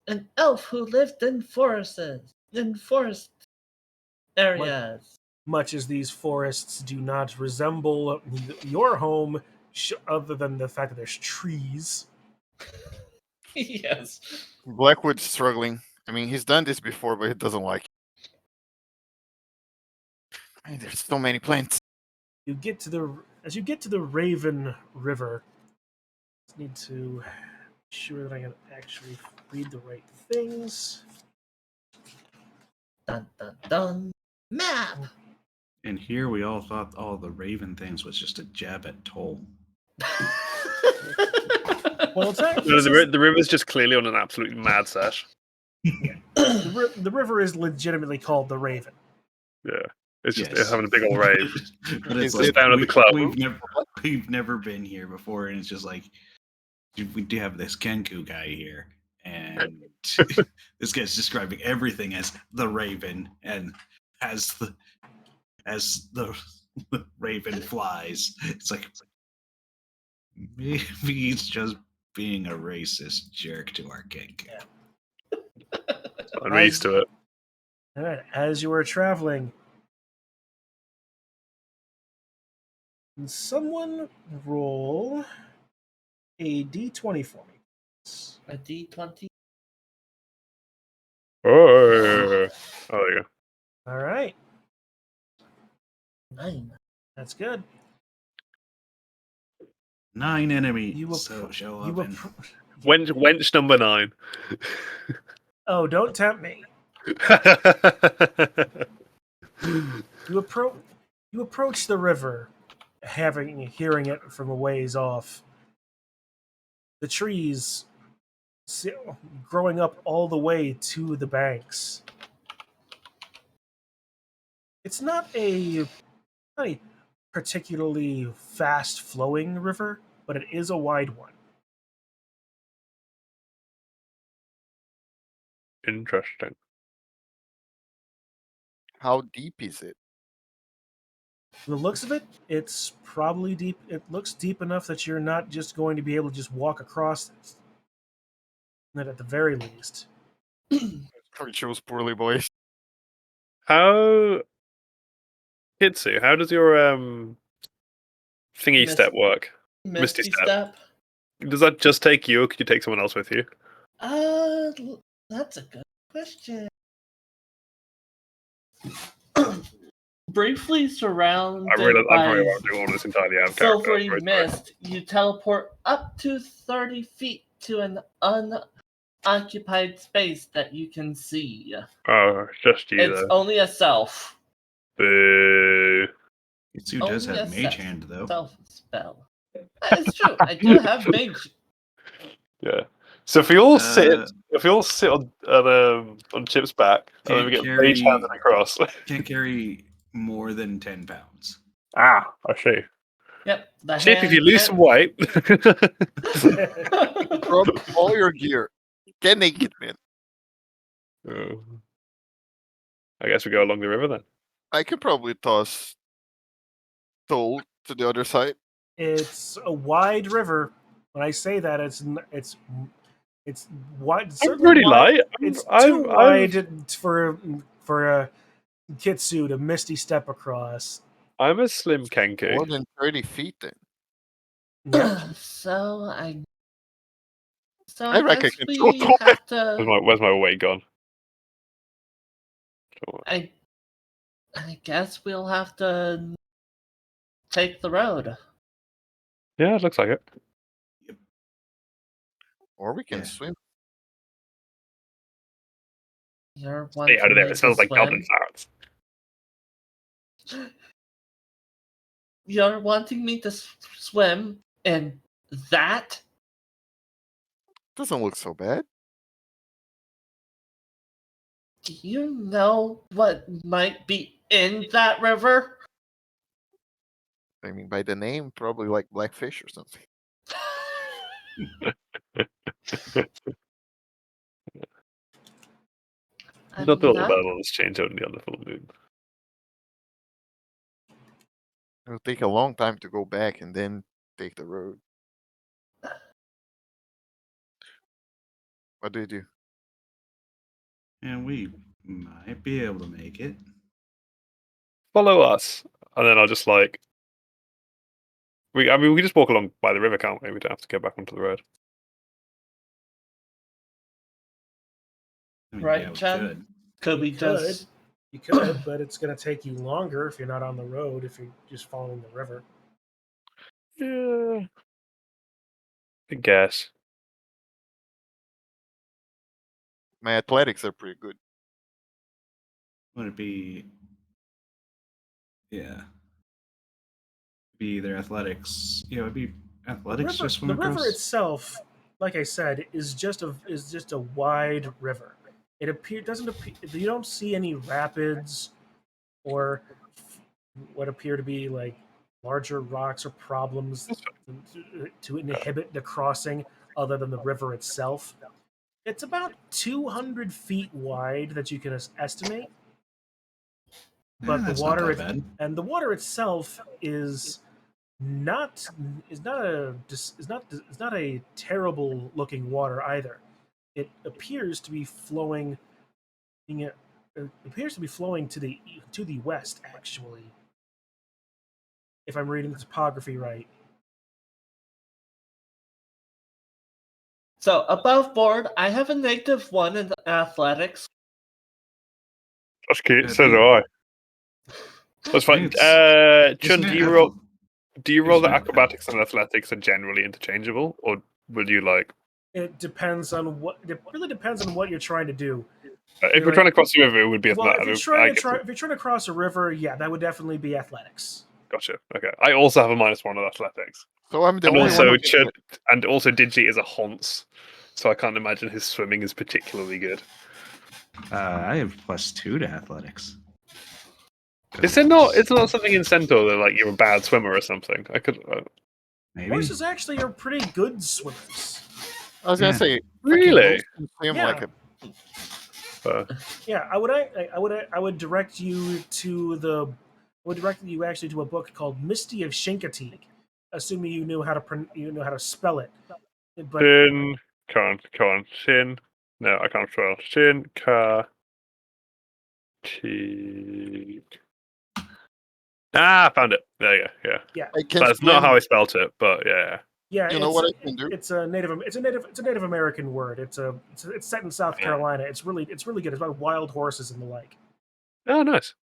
an elf who lived in forest areas. Much as these forests do not resemble your home, other than the fact that there's trees. Yes. Blackwood's struggling. I mean, he's done this before, but he doesn't like it. Man, there's so many plants. As you get to the Raven River, I need to be sure that I can actually read the right things. Dun dun dun. Map. and here we all thought all the Raven things was just a jab at Toll. Well, it's not, No, the river's just clearly on an absolute mad sesh. the river is legitimately called the Raven. Yeah. It's just Yes. it's having a big old rave. But it's Is like it down at the club? we've never been here before, and it's just like we do have this Kenku guy here, and this guy's describing everything as the Raven, and as the Raven flies. It's like maybe he's just being a racist jerk to our Kenku. I'm used to it. All right, as you are traveling, can someone roll a d20 for me? A D20. Oh, there you go. All right, 9. that's good. 9 enemies. You So show You up and Wench number 9. Oh, don't tempt me. You approach the river, hearing it from a ways off, the trees growing up all the way to the banks. It's not a particularly fast-flowing river, but it is a wide one. Interesting. How deep is it? From the looks of it, it's probably deep. It looks deep enough that you're not just going to be able to just walk across it. That at the very least. You chose poorly, boys. How, Kitsu, how does your thingy step work? Misty step. step. Does that just take you, or could you take someone else with you? That's a good question. Briefly surrounded I realize by I'm doing all this entirely out of character. silvery Very sorry. mist, you teleport up to 30 feet to an unoccupied space that you can see. Oh, it's just you It's though. only a self. Boo. Kitsu does Only have a Mage Hand, though. Self spell. It's true. I do have mage. Yeah. So if you all sit on Chip's back, and then we Can't get Mage handed across. Can't carry more than 10 pounds. I see. Yep. The Chip, if you hand lose some weight. Drop all your gear. Get naked, man. Oh. I guess we go along the river then. I could probably toss Toll to the other side. It's a wide river. When I say that, it's wide. I'm Certainly pretty wide. light. It's I'm too wide for a Kitsu to misty step across. I'm a slim Kenku. More than 30 feet, then. Yeah. So I reckon I guess can we throw Toll. have to. Where's my weight gone? I guess we'll have to take the road. Yeah, it looks like it. Or we can Yeah. swim. You're Stay wanting out of there. me It to smells like swim? goblin farts. You're wanting me to swim in that? Doesn't look so bad. Do you know what might be in that river? I mean, by the name, probably like blackfish or something. I'm Not all not- about all this change only on the full moon. It'll take a long time to go back and then take the road. What do you do? And we might be able to make it. Follow us, and then I'll just like. We can just walk along by the river, can't we? We don't have to go back onto the road. I mean, Right, yeah, we Chun? could. Could we Could. just? You could, but it's going to take you longer if you're not on the road, if you're just following the river. Yeah. I guess. My athletics are pretty good. Would it be? Yeah. Be either athletics. Yeah, it would be athletics just swim The river across. itself, like I said, is just a wide river. It doesn't appear, you don't see any rapids or what appear to be like larger rocks or problems to inhibit the crossing other than the river itself. It's about 200 feet wide that you can estimate, but the That's water not that bad. the water itself is not a terrible looking water either. It appears to be flowing. It appears to be flowing to the west, actually, if I'm reading the topography right. So above board, I have a -1 in athletics. That's cute. Yeah, So do I. That's fine. It's- Chun, isn't do it you roll? Do you roll isn't that it acrobatics and athletics are generally interchangeable, or will you like? It depends on what. It really depends on what you're trying to do. If we're trying to cross the river, it would be Well, if athletics. you're trying to cross a river, yeah, that would definitely be athletics. Gotcha. Okay. I also have a -1 on athletics. So I'm the And only one. also, Who can... Digi is a Honce, so I can't imagine his swimming is particularly good. I have +2 to athletics. Is it not? It's not something in Centaur that like you're a bad swimmer or something. I could Maybe. Horses actually are pretty good swimmers. I was gonna Yeah. say, Really? swim Yeah. like a Yeah, I would direct you to the. I would direct you actually to a book called Misty of Shinkatig, assuming you know how to spell it. But Shin. Come on. Shin. No, I can't spell. Shin Ka. T. Ah, found it. There you go. Yeah. I can That's swim. not how I spelt it, but yeah. yeah, You know what I can do? it's a Native American word. It's set in South Yeah. Carolina. It's really good. It's about wild horses and the like. Oh, nice.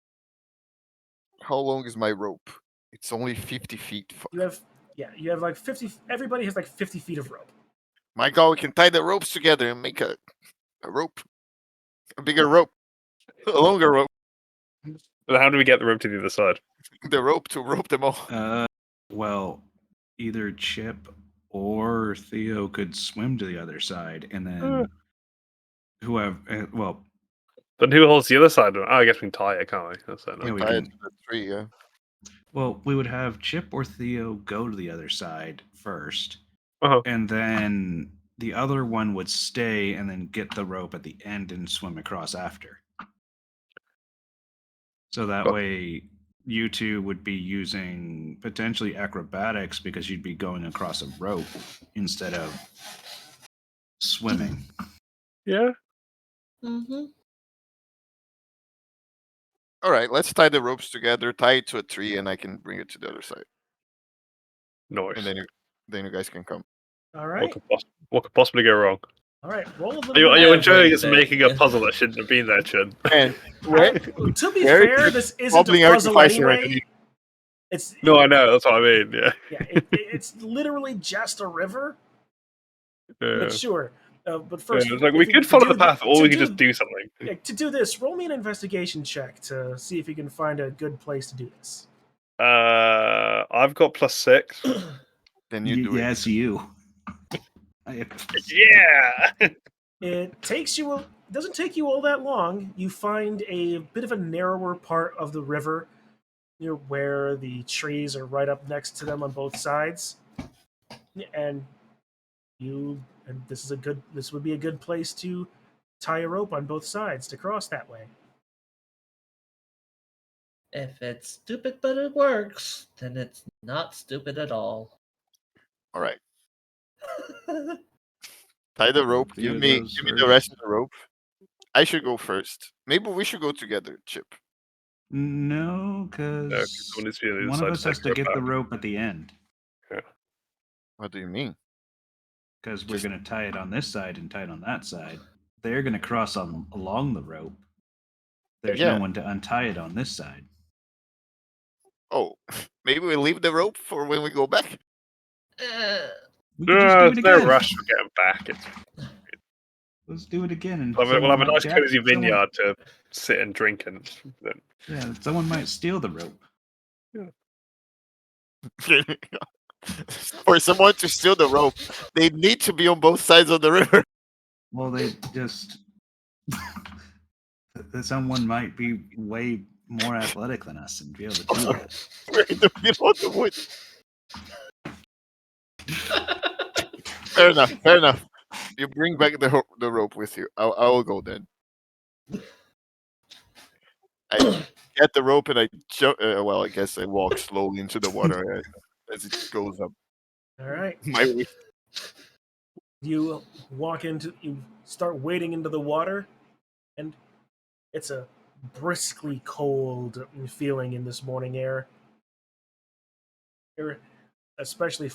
How long is my rope? It's only 50 feet. You have like 50. Everybody has like 50 feet of rope. My God, we can tie the ropes together and make a rope, a bigger rope, a longer rope. But how do we get the rope to the other side? The rope to rope them all. Well, either Chip or Theo could swim to the other side, and then whoever. Well, Then who holds the other side? Oh, I guess we can tie it, can't we? That's it. Yeah, we Tie it can. to the tree. Yeah. Well, we would have Chip or Theo go to the other side first, Uh-huh. and then the other one would stay and then get the rope at the end and swim across after. So that Oh. way, you two would be using potentially acrobatics because you'd be going across a rope instead of swimming. Yeah. Mm-hmm. All right, let's tie the ropes together, tie it to a tree, and I can bring it to the other side, Nice. and then you guys can come. All right. What could possibly go wrong? All right. Roll a Are you little. enjoying us Everything. making a puzzle that shouldn't have been there, Chun? And To be Very fair, good this isn't wobbling a puzzle artificer right anyway. there. It's No, I know. That's what I mean. Yeah. it's literally just a river. Yeah. But sure. But first, It's like we if you- could to follow do the path, or to we could do- just do something. Yeah, to do this, roll me an investigation check to see if you can find a good place to do this. I've got +6. Then you do it. Yes, you. Yeah. It doesn't take you all that long. You find a bit of a narrower part of the river, where the trees are right up next to them on both sides, and this would be a good place to tie a rope on both sides to cross that way. If it's stupid but it works, then it's not stupid at all. All right, tie the rope. Theo Give me goes the first. rest of the rope. I should go first. Maybe we should go together, Chip. No, because someone needs to be on the one other of side us to has take to the rope get the out. rope at the end. What do you mean? Because we're going to tie it on this side and tie it on that side. They're going to cross along the rope. There's Yeah. no one to untie it on this side. Oh, maybe we leave the rope for when we go back. We could just do it There's no again. rush for getting back. Let's do it again. And We'll have a someone nice might cozy vineyard to sit and drink and then. Yeah, someone might steal the rope. For someone to steal the rope, they need to be on both sides of the river. Well, they just someone might be way more athletic than us and be able to do that. We're in the middle of the woods. Fair enough. You bring back the rope with you. I will go then. I get the rope and I jump. Well, I guess I walk slowly into the water as it goes up. All right. My way. You start wading into the water, and it's a briskly cold feeling in this morning air. Especially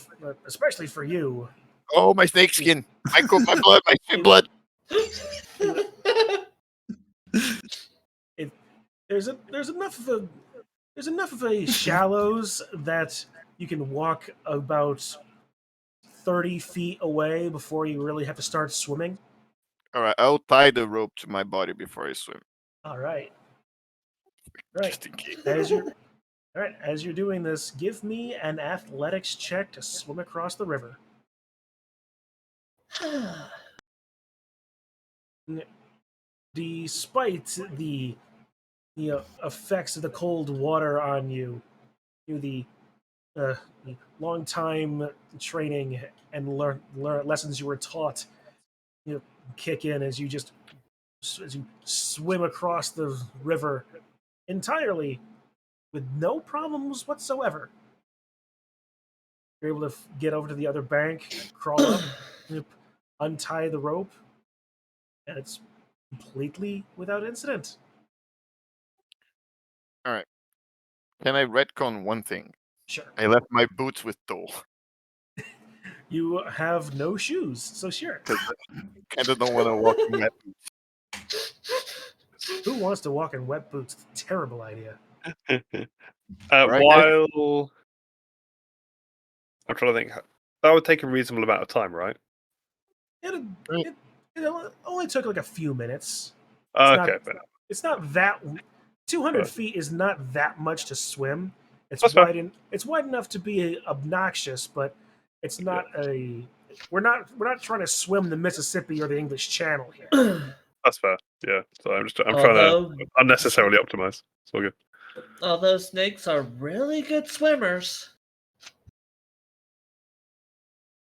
for you. Oh, my snake skin! My blood, my skin blood. There's enough of a shallows that you can walk about 30 feet away before you really have to start swimming. All right, I'll tie the rope to my body before I swim. All right. Just in case. All right, as you're doing this, give me an athletics check to swim across the river. Despite the effects of the cold water on you, the long time training and learn lessons you were taught, kick in as you swim across the river entirely with no problems whatsoever. You're able to get over to the other bank, crawl up, untie the rope, and it's completely without incident. All right. Can I retcon one thing? Sure. I left my boots with Dole. You have no shoes, so sure. Kind of don't want to walk in wet boots. Who wants to walk in wet boots? It's a terrible idea. Right, While I'm trying to think, that would take a reasonable amount of time, right? It only took like a few minutes. Okay, fair. It's not that 200 Right. feet is not that much to swim. It's That's fair. it's wide enough to be obnoxious, but it's not a. We're not trying to swim the Mississippi or the English Channel here. That's fair. Yeah. So I'm trying Although, to unnecessarily optimize. It's all good. although snakes are really good swimmers.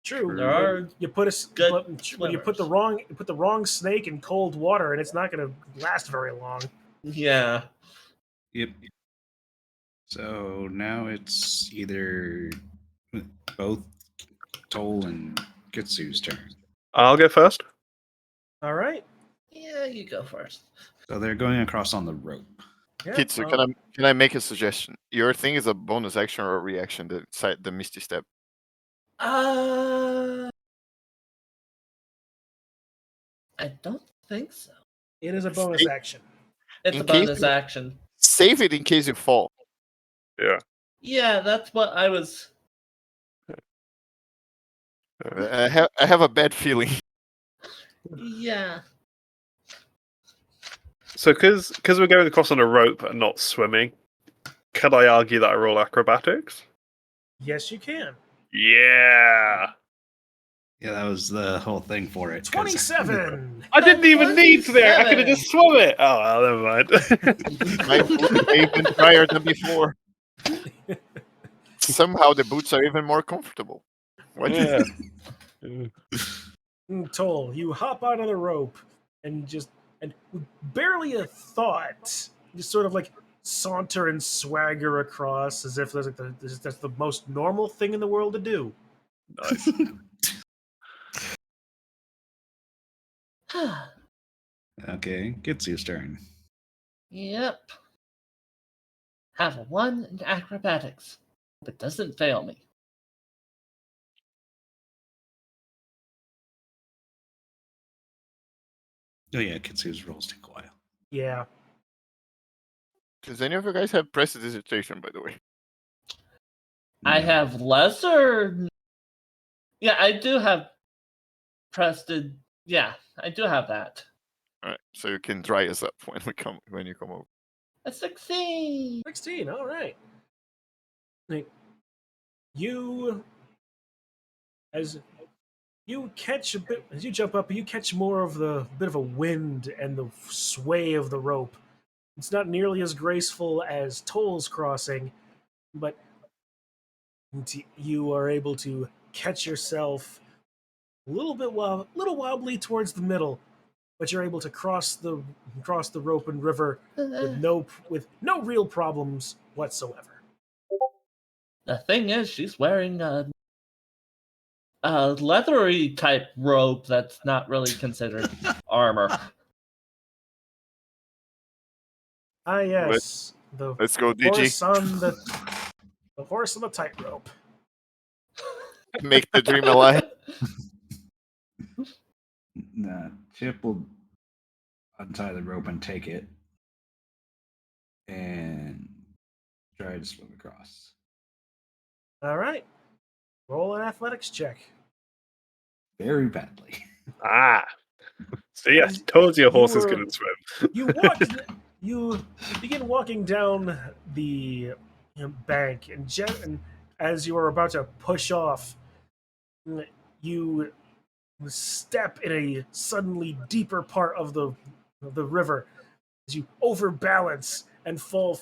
True. There are You put a good but when you put the wrong snake in cold water, and it's not going to last very long. Yeah. Yep. So now it's either both Toll and Kitsu's turn. I'll go first. All right. Yeah, you go first. So they're going across on the rope. Yeah, Kitsu, can I make a suggestion? Your thing is a bonus action or a reaction, the Misty Step. I don't think so. It is a bonus action. It's In a case bonus you- action. Save it in case you fall. Yeah. Yeah, that's what I was. I have a bad feeling. Yeah. So because we're going across on a rope and not swimming, could I argue that I roll acrobatics? Yes, you can. Yeah. Yeah, that was the whole thing for it. 'cause- 27. I didn't even need to there. I could have 27. just swum it. Oh, well, never mind. My boots are even drier than before. Somehow the boots are even more comfortable. What? Yeah. Toll, you hop onto the rope and with barely a thought, you sort of like saunter and swagger across as if that's the most normal thing in the world to do. Nice. Okay, Kitsu's turn. Yep. Have a 1 in acrobatics. Hope it doesn't fail me. Oh yeah, Kitsu's rolls take a while. Yeah. Does any of you guys have prestidigitation, by the way? I No. have lesser. Yeah, I do have Prested. Yeah, I do have that. All right, so you can dry us up when you come over. A 16. 16, all right. You as you catch a bit as you jump up, you catch more of the bit of a wind and the sway of the rope. It's not nearly as graceful as Toll's crossing, but you are able to catch yourself a little wobbly towards the middle, but you're able to cross the rope and river with no real problems whatsoever. The thing is, she's wearing a leathery type robe that's not really considered armor. Ah, yes, Let's go, horse Digi. on the horse on the tightrope. Make the dream alive. Nah, Chip will untie the rope and take it and try to swim across. All right, roll an athletics check. Very badly. Ah. So yes, told you a horse is were- good at swim. You begin walking down the bank, and as you are about to push off, you step in a suddenly deeper part of the river as you overbalance and fall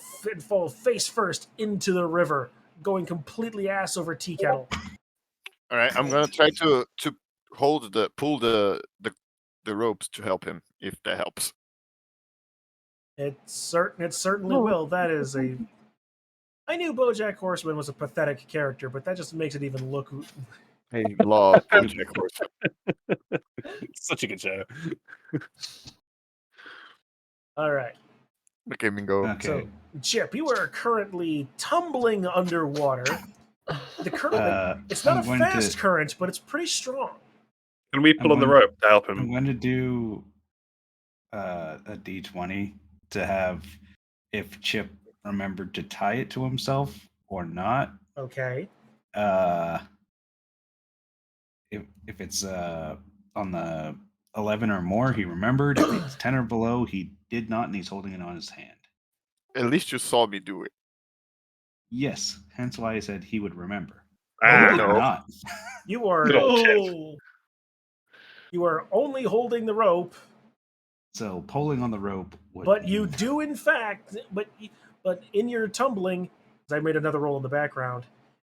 face first into the river, going completely ass over tea kettle. All right, I'm gonna try to pull the ropes to help him, if that helps. It certainly will. That is a. I knew BoJack Horseman was a pathetic character, but that just makes it even look. I love BoJack Horseman. Such a good show. All right. Look at me go. Okay. So, Chip, you are currently tumbling underwater. The current, it's not I'm a going fast to- current, but it's pretty strong. Can we pull I'm on the going- rope to help I'm him? going to do a D20 to have if Chip remembered to tie it to himself or not. Okay. If it's on the 11 or more, he remembered. If it's 10 or below, he did not, and he's holding it on his hand. At least you saw me do it. Yes, hence why I said he would remember. Ah, He did no. not. You are Good old Chip. Oh, you are only holding the rope, So pulling on the rope would but you be- do in fact, but in your tumbling, as I made another roll in the background,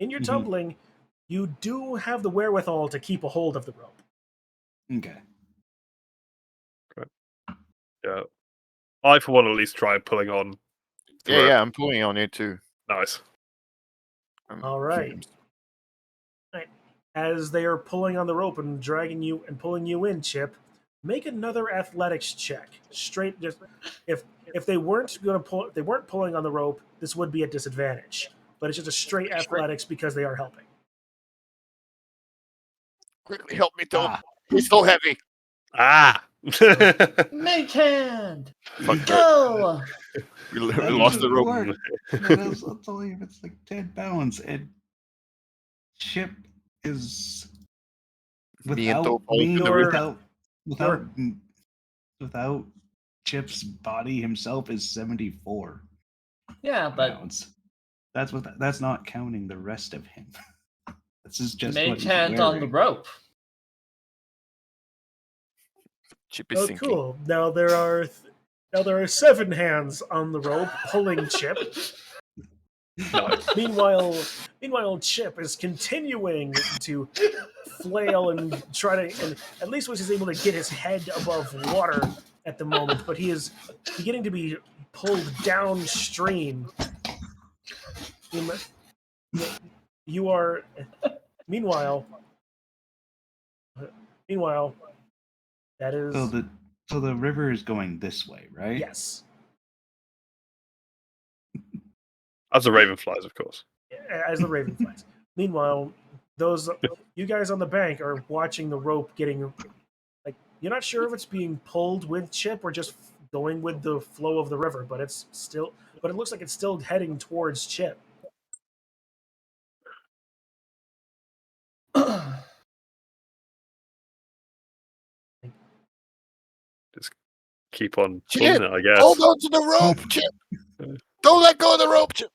in your Mhm. tumbling, you do have the wherewithal to keep a hold of the rope. Okay. Yeah. I, for one, at least try pulling on. the rope. Yeah, I'm pulling on it too. Nice. I'm All right. keeping- As they are pulling on the rope and dragging you and pulling you in, Chip, make another athletics check. Straight, just if they weren't going to pull, they weren't pulling on the rope, this would be a disadvantage. But it's just a straight athletics because they are helping. Quickly help me, Tom. Ah, He's so heavy. Ah! make hand. Fuck Go. We that lost the doesn't rope. work. That's only if it's like 10 pounds. And Chip is Me and without Tom fall being into the river. without Chip's body himself is 74 Yeah, but pounds. That's not counting the rest of him. This is just what make he's hand on the wearing. rope. Chip is Oh, sinking. cool! Now there are 7 hands on the rope pulling Chip. Meanwhile, Chip is continuing to flail and try to, and at least he's able to get his head above water at the moment, but he is beginning to be pulled downstream. You are, meanwhile, that is So the river is going this way, right? yes, As the raven flies, of course. as the raven flies. Meanwhile, those you guys on the bank are watching the rope getting like you're not sure if it's being pulled with Chip or just going with the flow of the river, but it looks like it's still heading towards Chip. Keep on Chip, pulling it, I guess. hold on to the rope, Chip. Don't let go of the rope, Chip.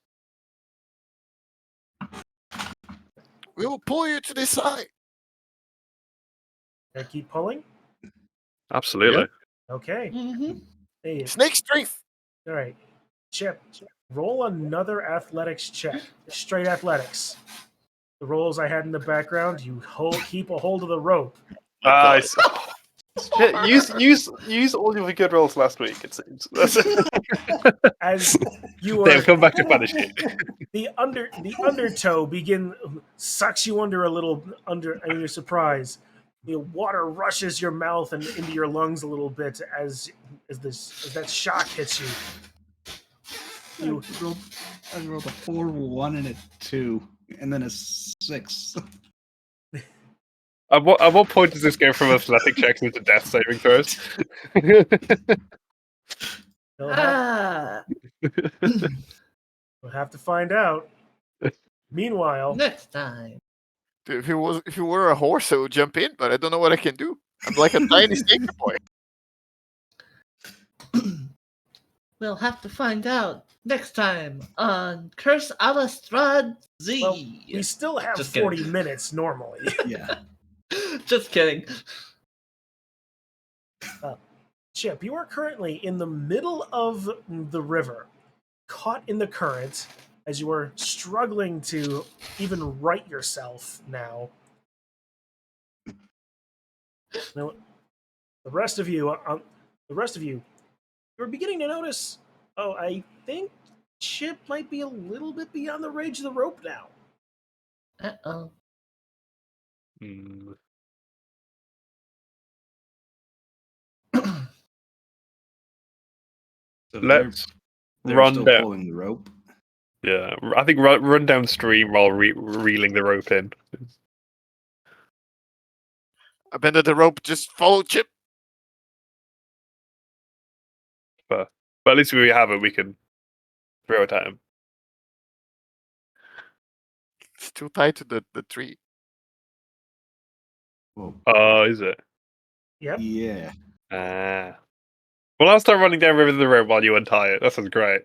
We will pull you to this side. I keep pulling. Absolutely. Okay. Mhm. Hey, Snake strength. all right. Chip, roll another athletics check. Straight athletics. The rolls I had in the background, you keep a hold of the rope. Nice. Shit, use all your good rolls last week, it seems. As you They've are come back to punish you. the undertow sucks you under a little under and you're surprised. The water rushes your mouth and into your lungs a little bit as that shock hits you. I rolled a 4, 1, and a 2, and then a 6. At what point does this go from athletic checks into death saving throws? You'll Ah, have to find out. Meanwhile, next time. If you were a horse, I would jump in, but I don't know what I can do. I'm like a tiny snake boy. We'll have to find out next time on Curse a la Strahd Z. Well, we still have Just 40 kidding. minutes normally. Yeah. Just kidding. Chip, you are currently in the middle of the river, caught in the current as you are struggling to even right yourself now. Now, the rest of you, you're beginning to notice. Oh, I think Chip might be a little bit beyond the range of the rope now. Uh-oh. Hmm. So Let's they're run still down. pulling the rope. Yeah, I think run downstream while reeling the rope in. Abandon the rope, just follow Chip. But at least we have it. We can throw it at him. It's too tight to the tree. Whoa. Oh, is it? Yep. Yeah. Ah. Well, I'll start running down river the rope while you untie it. That sounds great.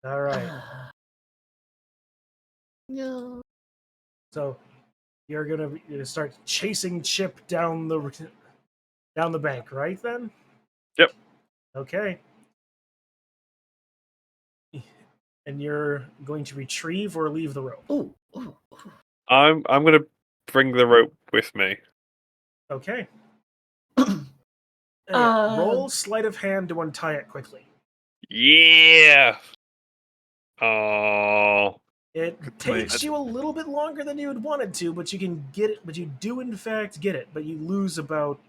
All right. No. So you're gonna start chasing Chip down the bank, right? Then. Yep. Okay. And you're going to retrieve or leave the rope. Ooh, ooh, ooh. I'm gonna bring the rope with me. Okay. Uh, Roll sleight of hand to untie it quickly. Yeah. Oh. It Good takes place. you a little bit longer than you had wanted to, but you can get it. But you do in fact get it. But you lose about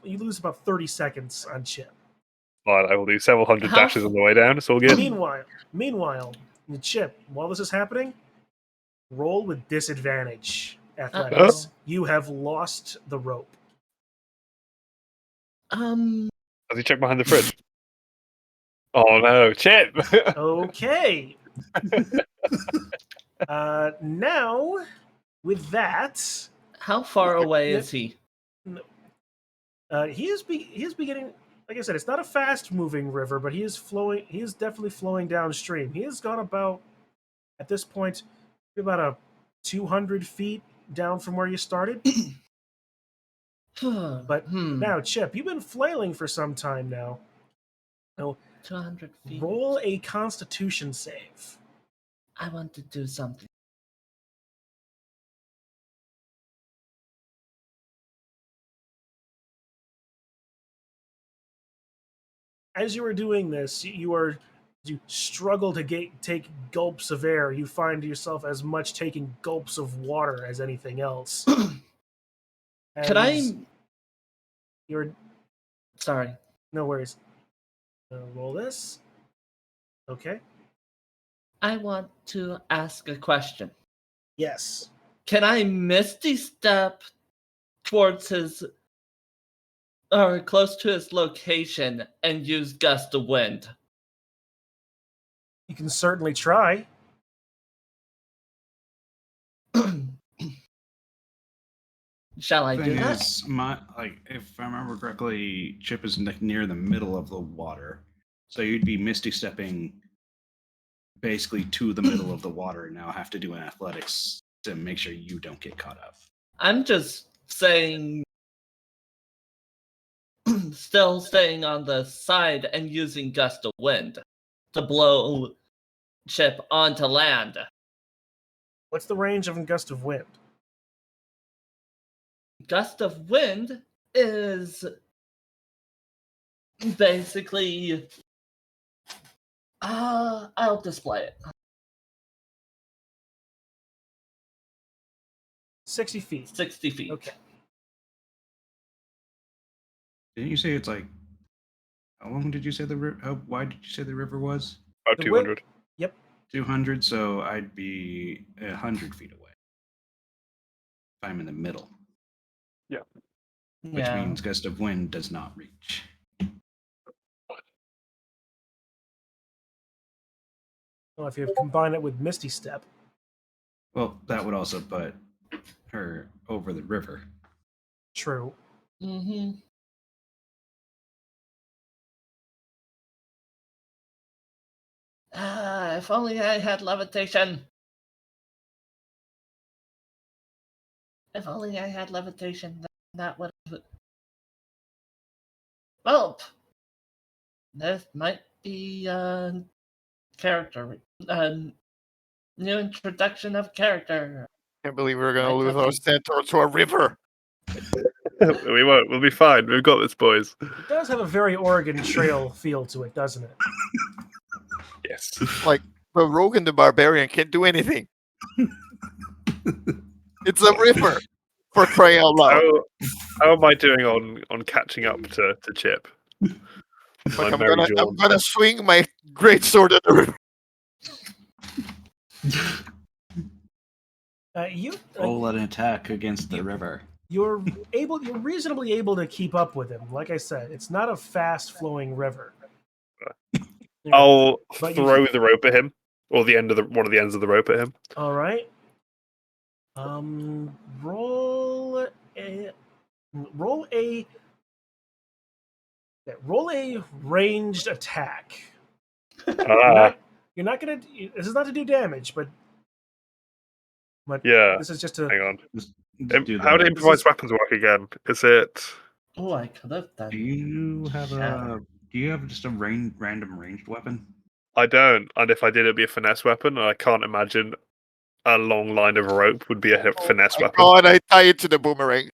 30 seconds on Chip. Fine, I will do several hundred How dashes on the way down. It's all good. Meanwhile, Chip, while this is happening, roll with disadvantage. Athletics. You have lost the rope. Has he checked behind the fridge? Oh no, Chip! Okay. Now, with that, How far away is he? he is beginning. Like I said, it's not a fast-moving river, but he is flowing. He is definitely flowing downstream. He has gone about, at this point, about a 200 feet down from where you started. But now, Chip, you've been flailing for some time now. So 200 feet. roll a Constitution save. I want to do something. As you are doing this, you struggle to take gulps of air. You find yourself as much taking gulps of water as anything else. Could I? You're Sorry. no worries. Roll this. Okay. I want to ask a question. Yes. Can I Misty Step towards his or close to his location and use gust of wind? You can certainly try. Shall I do Thing that? is, if I remember correctly, Chip is near the middle of the water, so you'd be misty stepping basically to the middle of the water, and now have to do an athletics to make sure you don't get caught up. I'm just saying, still staying on the side and using gust of wind to blow Chip onto land. What's the range of a gust of wind? Gust of wind is basically I'll display it. 60 feet. 60 feet. Okay. Didn't you say it's like? How long did you say the river? How wide did you say the river was? About The 200. Yep. 200. So I'd be 100 feet away. If I'm in the middle, which means gust of wind does not reach. Well, if you combine it with Misty Step. Well, that would also put her over the river. True. Mm-hmm. If only I had levitation. If only I had levitation, then that would have... Well, this might be character. New introduction of character. Can't believe we're gonna I lose thought our he- centaur to a river. We won't. We'll be fine. We've got this, boys. It does have a very Oregon Trail feel to it, doesn't it? Yes. Like the rogue and the barbarian can't do anything. It's a river, for crying out loud. How am I doing on catching up to Chip? Like, I'm very I'm gonna swing my great sword at the river. Roll an attack against the river. You're reasonably able to keep up with him. Like I said, it's not a fast flowing river. I'll But throw the rope at him, or one of the ends of the rope at him. All right. Roll a ranged attack. You're not gonna. This is not to do damage, but Yeah. this is just to. Hang on. Just How do improvised weapons work again? Is it? Oh, I could have done. Do you have just a random ranged weapon? I don't. And if I did, it'd be a finesse weapon. And I can't imagine a long line of rope would be a finesse My weapon. God, I tie it to the boomerang.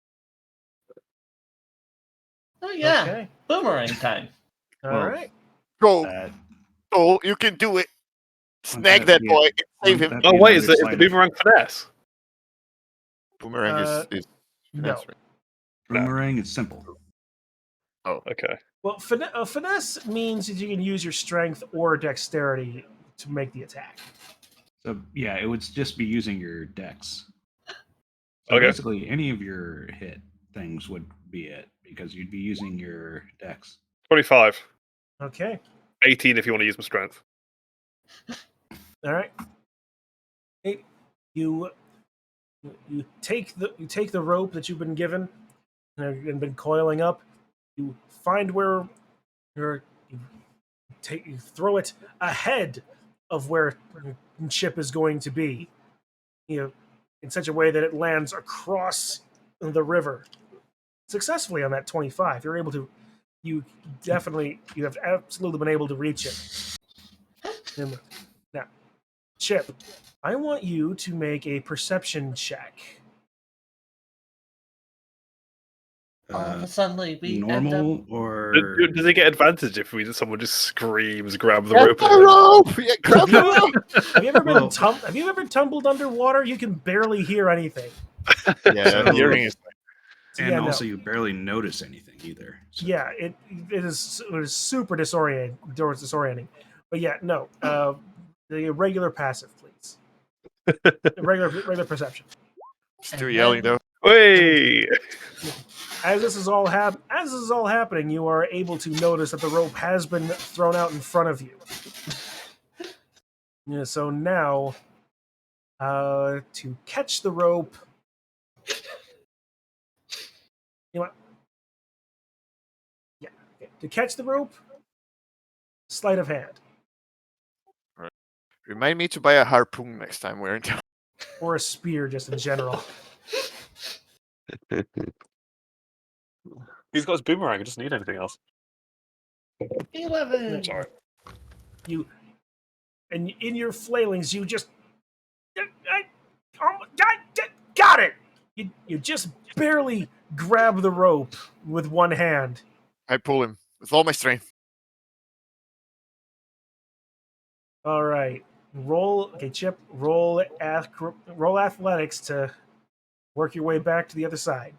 Oh yeah, Okay. boomerang time. All Well, right. Go, go, you can do it. Snag that boy and save him. Oh wait, is the boomerang finesse? Boomerang is No. finesse, right? Boomerang is simple. Okay. Well, finesse means that you can use your strength or dexterity to make the attack. So yeah, it would just be using your dex. So Okay. basically, any of your hit things would be it because you'd be using your dex. 25. Okay. 18 if you want to use my strength. All right. Hey, you take the rope that you've been given and been coiling up. You find where you throw it ahead of where Chip is going to be. In such a way that it lands across the river successfully on that 25. You have absolutely been able to reach it. Now, Chip, I want you to make a perception check. Suddenly we end up... Normal or Does he get advantage if someone just screams, grab the Grab rope? the rope! Yeah, grab the rope! Have you ever tumbled underwater? You can barely hear anything. Yeah, hearing is and Yeah, also no. you barely notice anything either. So. Yeah, it is super disorienting. But yeah, no. The regular passive, please. regular perception. still yelling though. Wait! As this is all happening, you are able to notice that the rope has been thrown out in front of you. Yeah, so now, to catch the rope, you know what? Yeah, okay. To catch the rope, sleight of hand Remind me to buy a harpoon next time we're in town. or a spear, just in general. He's got his boomerang, he doesn't need anything else. 11. Sorry. And in your flailings, you just got it. You just barely grab the rope with one hand. I pull him with all my strength. All right, Chip. Roll athletics to work your way back to the other side.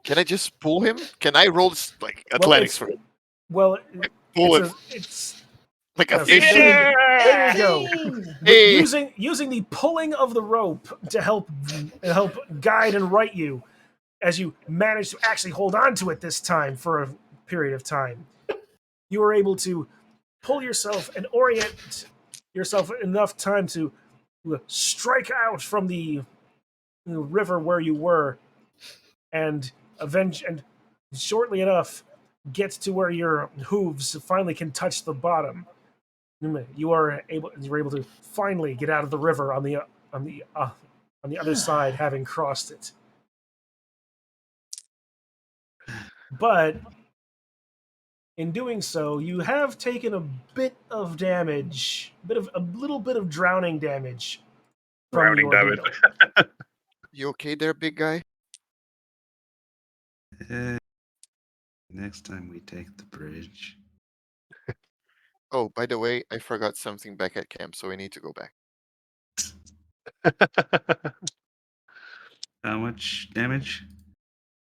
Can I just pull him? Can I roll like athletics for him? Well, Pull him it's like a yes, fish. there you go. Hey. Using the pulling of the rope to help guide and right you as you manage to actually hold on to it this time for a period of time. You were able to pull yourself and orient yourself enough time to strike out from the river where you were and shortly enough get to where your hooves finally can touch the bottom. You're able to finally get out of the river on the other side, having crossed it. But in doing so, you have taken a bit of damage, a little bit of drowning damage from Drowning the damage. ordeal. You okay there, big guy? Next time we take the bridge. Oh, by the way, I forgot something back at camp, so we need to go back. How much damage?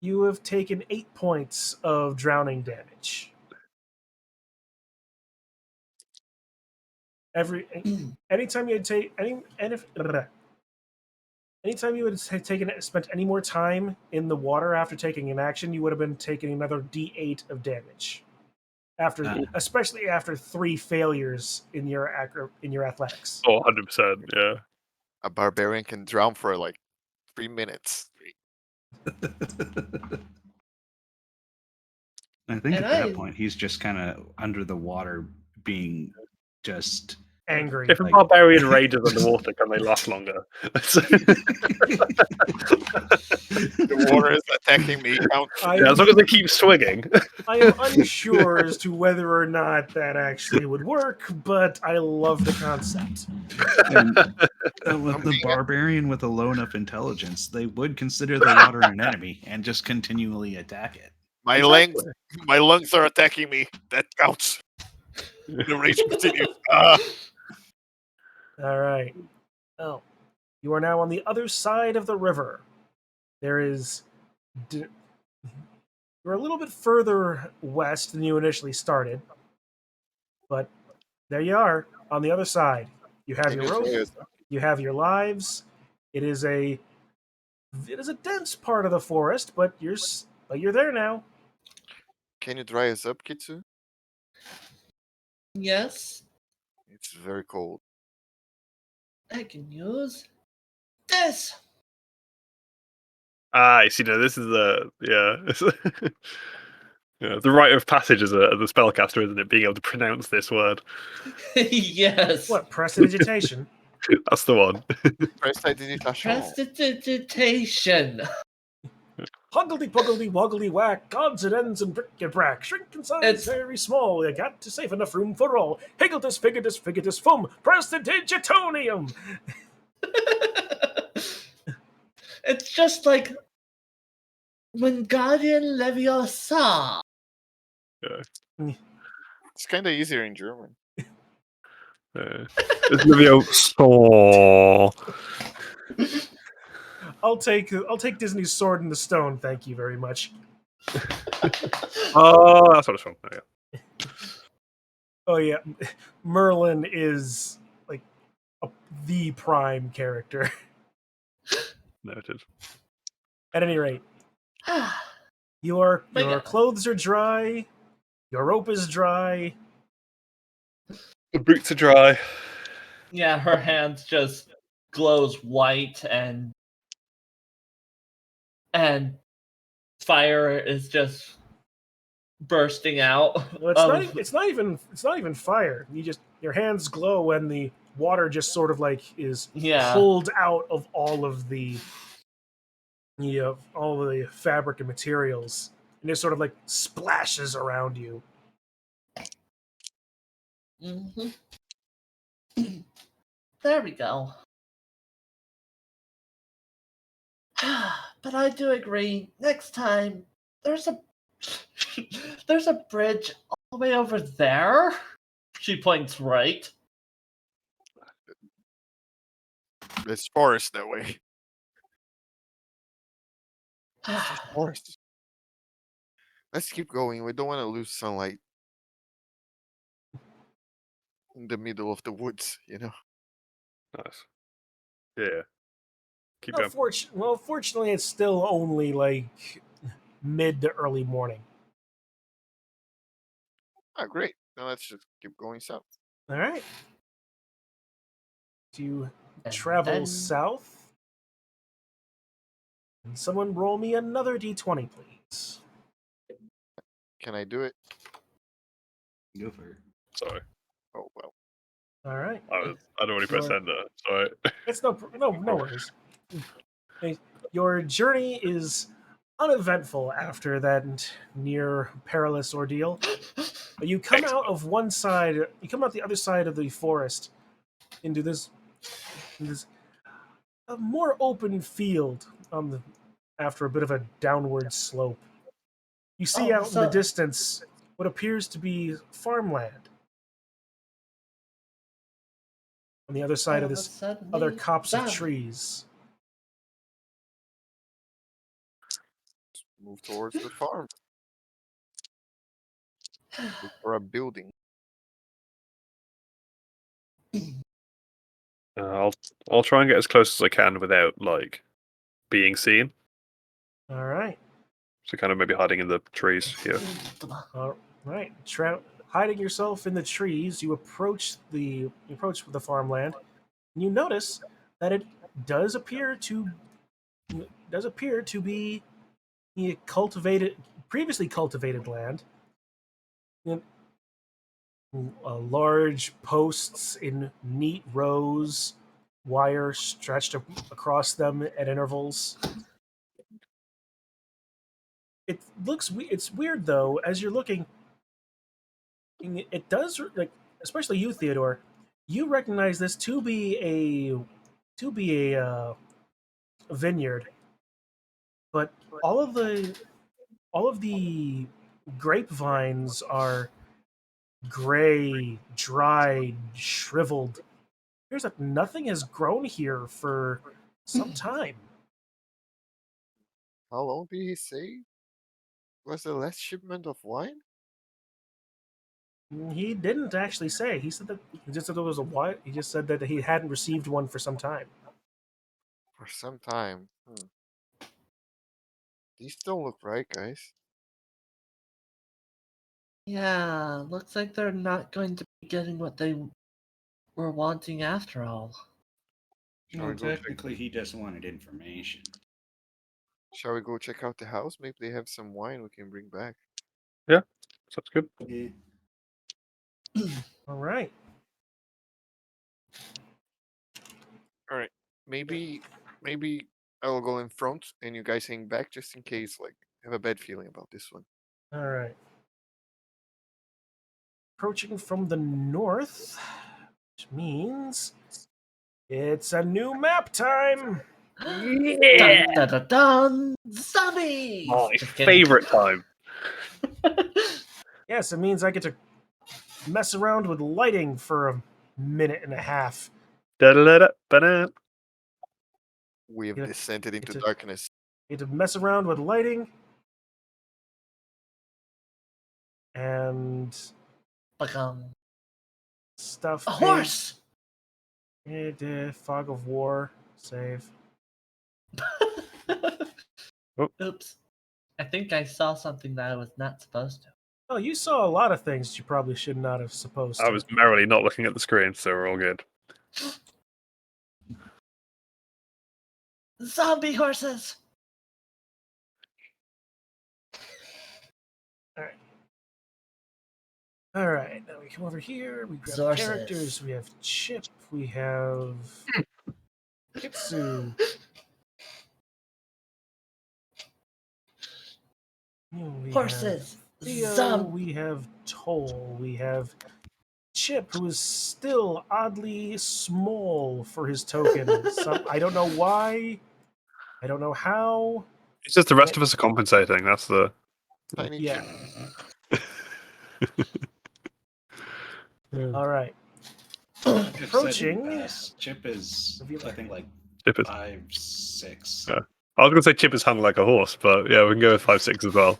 You have taken 8 points of drowning damage. Anytime you take anytime you had spent any more time in the water after taking an action, you would have been taking another D8 of damage. Especially after 3 failures in your athletics. Oh, 100%, yeah. A barbarian can drown for like 3 minutes. I think And at that I- point he's just kind of under the water, being just Angry. If a Like- barbarian rages underwater, can they last longer? The water is attacking me. Count. Yeah, as long as they keep swinging. I am unsure as to whether or not that actually would work, but I love the concept. And, with the barbarian with a low enough intelligence, they would consider the water an enemy and just continually attack it. My lungs are attacking me. That counts. The rage continues. All right. Oh, you are now on the other side of the river. There is. You're a little bit further west than you initially started, but there you are on the other side. You have your rope. You have your lives. It is a dense part of the forest, but you're there now. Can you dry us up, Kitsu? Yes, It's very cold. I can use this. You see, no, this is yeah, the rite of passage as a spellcaster, isn't it? Being able to pronounce this word. Yes. What prestidigitation? That's the one. Prestidigitation. Huggledy puggledy woggledy whack, odds and ends and brick-a-brack, shrink in size It's- very small, you got to save enough room for all. Higgletus, figuratus, figatus, fum, prestidigitonium! It's just like Wingardium Leviosa. It's kind of easier in German. It's Livio Saw. I'll take Disney's Sword in the Stone, thank you very much. Oh, that's what it's from. There you go. Oh yeah, Merlin is like the prime character. Noted. At any rate, your My God. clothes are dry, your rope is dry. The boots are dry. Yeah, her hand just glows white and fire is just bursting out. Well, of- it's not even fire. Your hands glow and the water just sort of like is Yeah. pulled out of all of the fabric and materials, and it sort of like splashes around you. Mhm. There we go. But I do agree. Next time, there's a bridge all the way over there. She points right. There's forest that way. Forest. Let's keep going. We don't want to lose sunlight in the middle of the woods, you know? Nice. Yeah. Keep going. Fortunately, it's still only like mid to early morning. Oh, great. Now let's just keep going south. All right. Do you And travel then- south? And someone roll me another d20, please. Can I do it? Go for it. Sorry. Oh, well. All right. I'd already pressed Sure. enter. Sorry. It's no worries. Okay, your journey is uneventful after that near perilous ordeal. But you come out of one side. You come out the other side of the forest into this a more open field after a bit of a downward slope. You see out in the distance what appears to be farmland. On the other side of this other copse of trees. Move towards the farm. Look for a building. I'll try and get as close as I can without like being seen. All right. So kind of maybe hiding in the trees here. All right. Hiding yourself in the trees, you approach the farmland, and you notice that it does appear to be previously cultivated land. Large posts in neat rows, wire stretched across them at intervals. It's weird though, as you're looking. It does, like, especially you, Theodore. You recognize this to be a vineyard, but all of the grapevines are gray, dried, shriveled. Here's like nothing has grown here for some time. How long did he say was the last shipment of wine? He didn't actually say. He just said there was a what? He just said that he hadn't received one for some time. For some time. These don't look right, guys. Yeah, looks like they're not going to be getting what they were wanting after all. Shall No, we go check? technically, he just wanted information. Shall we go check out the house? Maybe they have some wine we can bring back. Yeah, sounds good. Yeah. All right. All right. Maybe I will go in front and you guys hang back just in case. Like, I have a bad feeling about this one. All right. Approaching from the north, which means it's a new map time. Dun, dun, dun, dun! Zombies! My Just kidding. favorite time. Yes, it means I get to mess around with lighting for a minute and a half. Da-da-da-da-ba-da. We have Yeah, descended into it's a- darkness. Get to mess around with lighting and Ba-gum. stuff. A horse! Fog of War. Save. Oops. I think I saw something that I was not supposed to. Oh, you saw a lot of things you probably should not have supposed to. I was merrily not looking at the screen, so we're all good. Zombie horses! All right, now we come over here. We grab Sources. characters. We have Chip. We have Kitsu. We Horses! have Theo. Zom- We have Toll. We have Chip, who is still oddly small for his token. I don't know why. I don't know how. It's just the rest of us are compensating. That's the. Tiny Yeah. chip. All right. Like I've said in the Approaching. past, Chip is, I think, like Chip is. 5'6". Yeah. I was going to say Chip is hung like a horse, but yeah, we can go with 5'6" as well.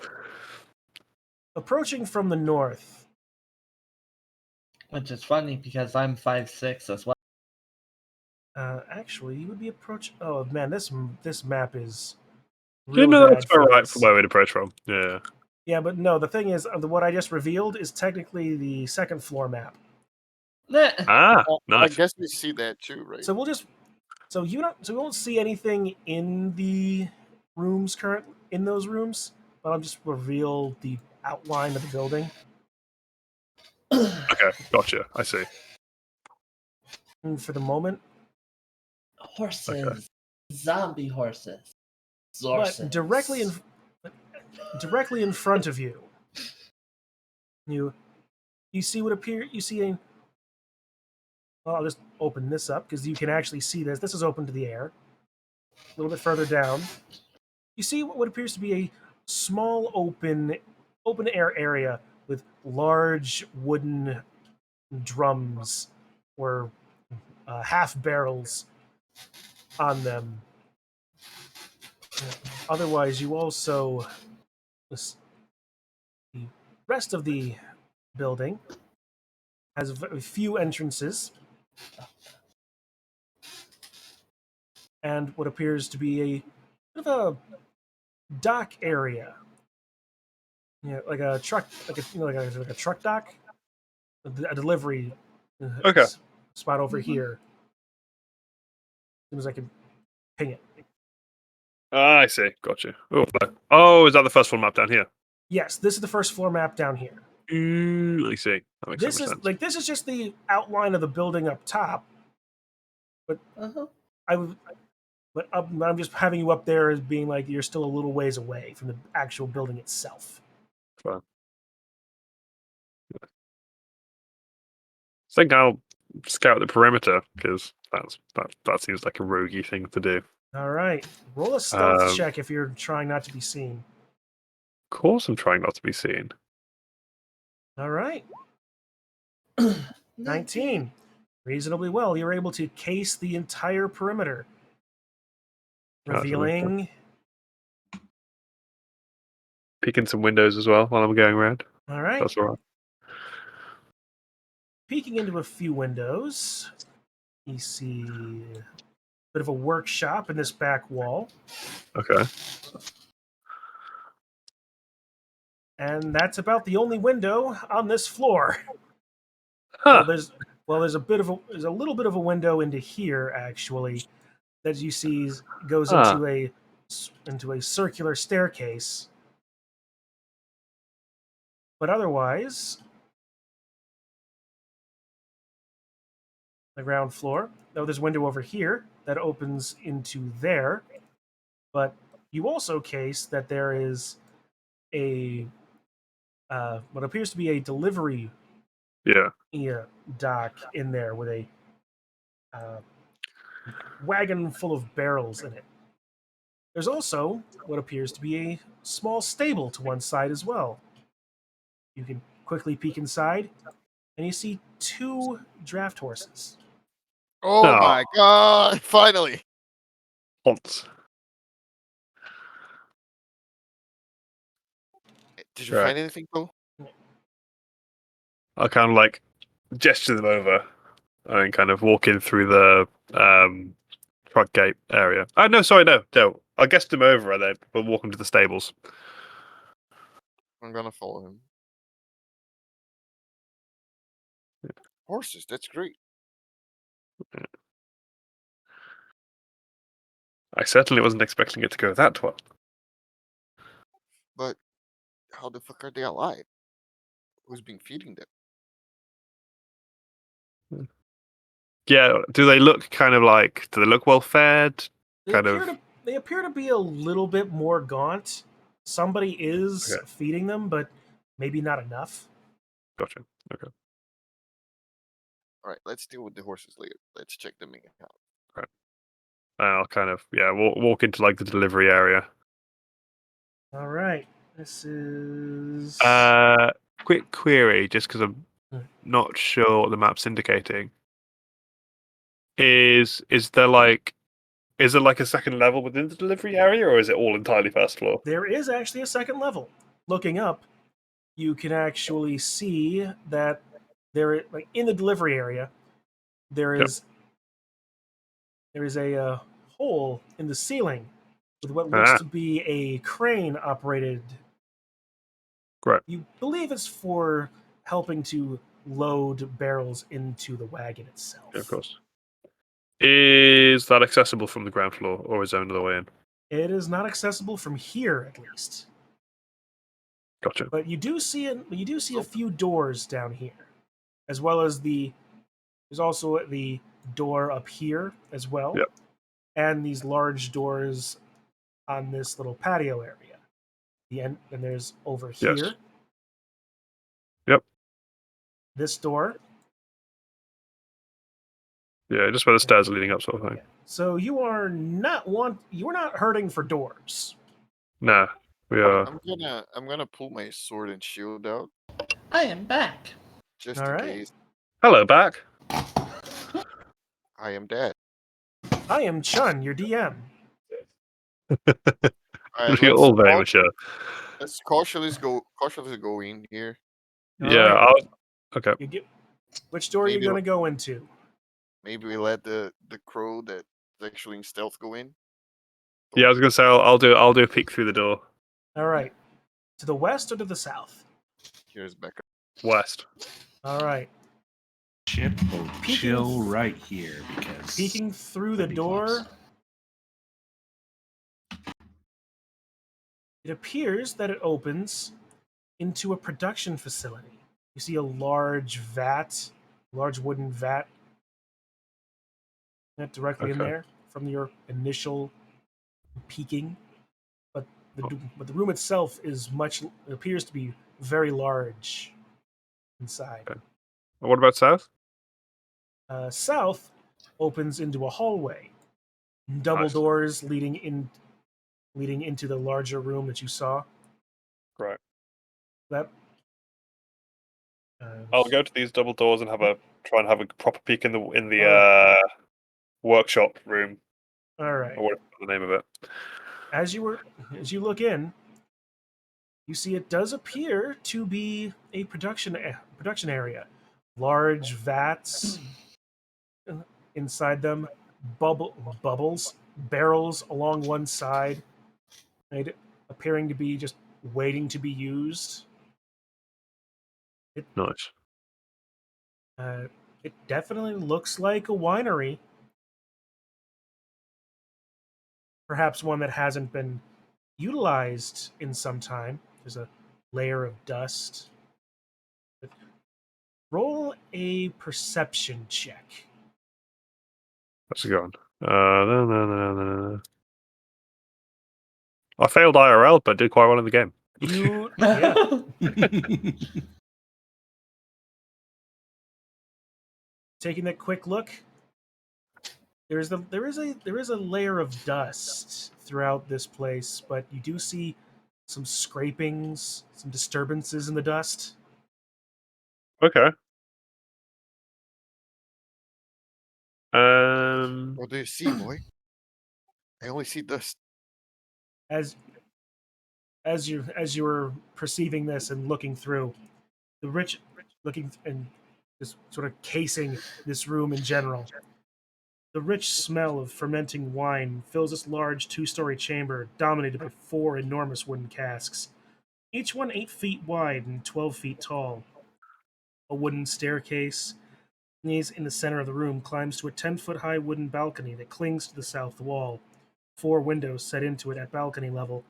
Approaching from the north. Which is funny because I'm 5'6" as well. Actually, you would be approaching. Oh man, this map is. You Real know bad that's about for right this. from where we'd approach from. Yeah. Yeah, but no. The thing is, what I just revealed is technically the second floor map. Meh. Ah, Well, I nice. guess we see that too, right? So we'll just. So we won't see anything in the rooms in those rooms, but I'll just reveal the outline of the building. Okay, gotcha. I see. for the moment. Horses. Zombie horses. Zorses. But directly in front of you, you see what appear. You see a. Well, I'll just open this up because you can actually see this. This is open to the air. A little bit further down, you see what appears to be a small open air area with large wooden drums or half barrels on them. Otherwise, you also the rest of the building has a few entrances and what appears to be a bit of a dock area. Like a truck, like a truck dock, a delivery Okay. spot over here. As soon as I can ping it. Ah, I see. Gotcha. Oh, is that the first one map down here? Yes, this is the first floor map down here. I see. That makes This so is much sense. this is just the outline of the building up top. But I'm just having you up there as being like you're still a little ways away from the actual building itself. Fine. I think I'll scout the perimeter because that seems like a roguey thing to do. All right, roll a stealth check if you're trying not to be seen. Of course, I'm trying not to be seen. All right, 19. Reasonably well. You're able to case the entire perimeter, revealing. Peeking some windows as well while I'm going around. All right. That's all right. Peeking into a few windows, you see a bit of a workshop in this back wall. Okay. And that's about the only window on this floor. Huh. There's a little bit of a window into here actually, that you see goes into a circular staircase. But otherwise, the ground floor. Though there's a window over here that opens into there, but you also case that there is a what appears to be a delivery dock in there with a wagon full of barrels in it. There's also what appears to be a small stable to one side as well. You can quickly peek inside, and you see 2 draft horses. Oh my god! Finally. Once. Did you find anything cool? I'll kind of like gesture them over and kind of walk in through the truck gate area. Oh, no, sorry, no. I'll gesture them over and then we'll walk them to the stables. I'm gonna follow him. Horses, that's great. I certainly wasn't expecting it to go that well. But how the fuck are they alive? Who's been feeding them? Yeah, do they look well fed? They appear to be a little bit more gaunt. Somebody is feeding them, but maybe not enough. Gotcha. Okay. All right, let's deal with the horses later. Let's check them out. Right. I'll kind of walk into like the delivery area. All right. This is quick query, just because I'm not sure what the map's indicating. Is there like a second level within the delivery area, or is it all entirely first floor? There is actually a second level. Looking up, you can actually see that there, like in the delivery area, there is a hole in the ceiling with what looks to be a crane operated. Right. You believe it's for helping to load barrels into the wagon itself. Yeah, of course. Is that accessible from the ground floor, or is there another way in? It is not accessible from here, at least. Gotcha. But you do see a few doors down here, as well as there's also the door up here as well, Yep. and these large doors on this little patio area. The end, and there's over Yes. here. Yep. This door. Yeah, just where the stairs are leading up, sort of thing. Yeah. So you are not hurting for doors. Nah, we are. I'm gonna pull my sword and shield out I am back. just All in right. case Hello, back. I am dead. I am Chun, your DM. Alright, You're all very mature. let's cautiously go in here. All Yeah. right. Okay. Which door are you Maybe- going to go into? Maybe we let the crow that's actually in stealth go in. Yeah, I was gonna say I'll do a peek through the door. All right. To the west or to the south? Here's Becca. West. All right. Chip will Peeking- chill right here because Peeking through the That'd be door, close. it appears that it opens into a production facility. You see a large wooden vat directly in Okay. there from your initial peeking. But the room itself appears to be very large inside. Okay. What about south? South opens into a hallway, double Nice. doors leading into the larger room that you saw. Right. That I'll go to these double doors and try and have a proper peek in the Alright. workshop room, All right. or whatever the name of it. As you look in, you see it does appear to be a production area. Large vats inside them, bubbles, barrels along one side, right, appearing to be just waiting to be used. Nice. It definitely looks like a winery. Perhaps one that hasn't been utilized in some time. There's a layer of dust. Roll a perception check. That's a good one. No. I failed IRL, but did quite well in the game. Taking that quick look, there is a layer of dust throughout this place, but you do see some scrapings, some disturbances in the dust. Okay. What do you see, boy? I only see dust. As you were perceiving this and looking through, the rich looking and just sort of casing this room in general. The rich smell of fermenting wine fills this large two-story chamber dominated by 4 enormous wooden casks, each one 8 feet wide and 12 feet tall. A wooden staircase in the center of the room climbs to a 10-foot-high wooden balcony that clings to the south wall. 4 windows set into it at balcony level.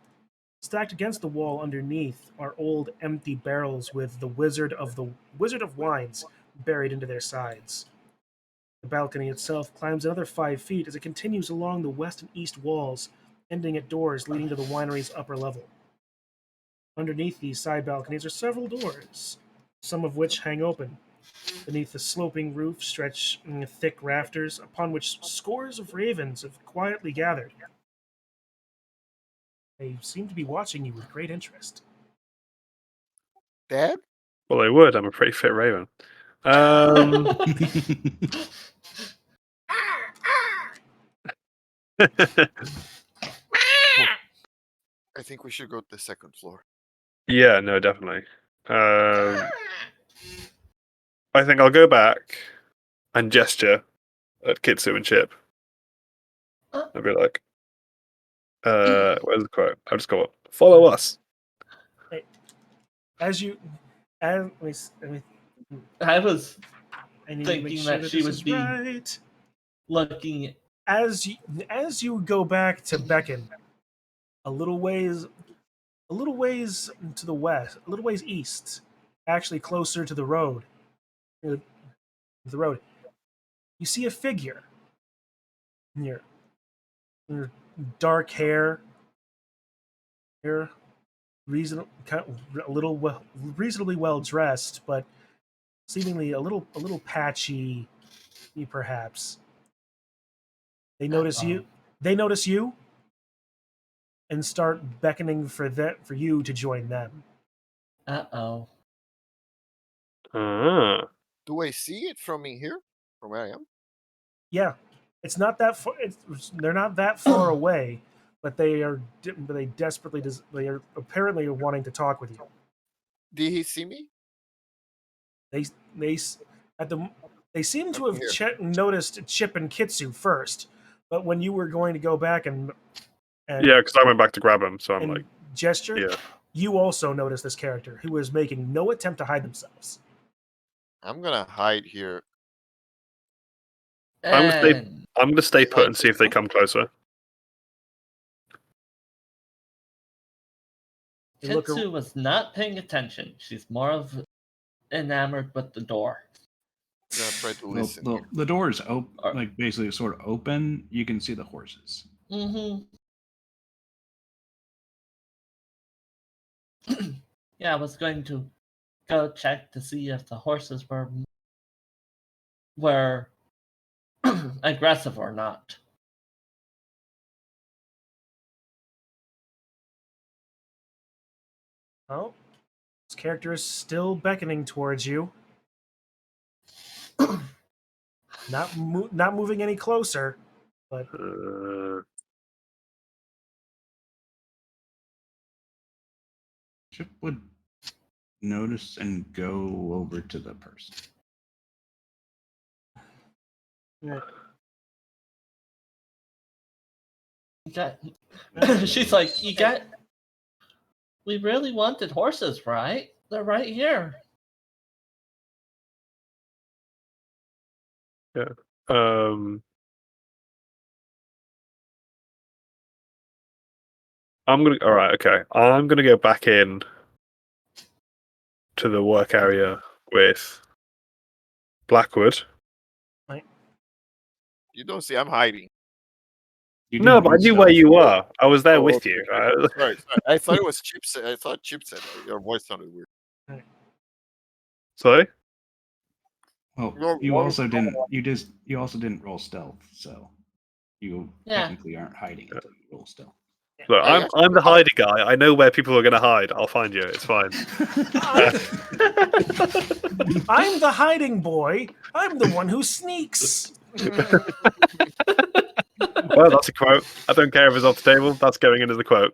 Stacked against the wall underneath are old empty barrels with the Wizard of Wines buried into their sides. The balcony itself climbs another 5 feet as it continues along the west and east walls, ending at doors leading to the winery's upper level. Underneath these side balconies are several doors, some of which hang open. Beneath the sloping roof stretch thick rafters upon which scores of ravens have quietly gathered. They seem to be watching you with great interest. Dad? Well, they would. I'm a pretty fit raven. I think we should go to the second floor. Yeah, no, definitely. I think I'll go back and gesture at Kitsu and Chip. I'll be like, where's the quote? I'll just go, follow us. I was need to thinking make sure that that she this would is be- right. looking. As you go back to beckon, a little ways to the west, a little ways east, actually closer to the road. The road. you see a figure. Your dark hair, reasonably well dressed, but seemingly a little patchy, perhaps. They notice you. They notice you, and start beckoning for you to join them. Uh-oh. Ah. Do I see it from me here? From where I am? Yeah, it's not that far. They're not that far away, but they are. They desperately. They are apparently wanting to talk with you. Did he see me? They at the they seem to have Here. noticed Chip and Kitsu first, but when you were going to go back and Yeah, because I went back to grab him, so I'm and like, gesture, yeah. you also noticed this character who was making no attempt to hide themselves. I'm gonna hide here. I'm And gonna stay put and see if they come closer. You look Kitsu was not paying attention. She's more of enamored with the door. I'm gonna try to Well, listen. the door is open, Or- like basically sort of open. You can see the horses. Mm-hmm. Yeah, I was going to go check to see if the horses were aggressive or not. Oh, this character is still beckoning towards you. Not moving any closer, but Chip would notice and go over to the person. She's like, we really wanted horses, right? They're right here. yeah. All right, okay. I'm gonna go back in to the work area with Blackwood. You don't see I'm hiding. You No, didn't but I use knew where stealth. you were. I was there Oh, with okay, you. okay. Sorry. I thought it was Chip said. I thought Chip said your voice sounded weird. Sorry? Well, Your you voice- also didn't. You also didn't roll stealth, so you Yeah. technically aren't hiding until you roll stealth. Look, I I'm the hiding guy. I know where people are going to hide. I'll find you. It's fine. I'm the hiding boy. I'm the one who sneaks. Well, that's a quote. I don't care if it's off the table. That's going in as a quote.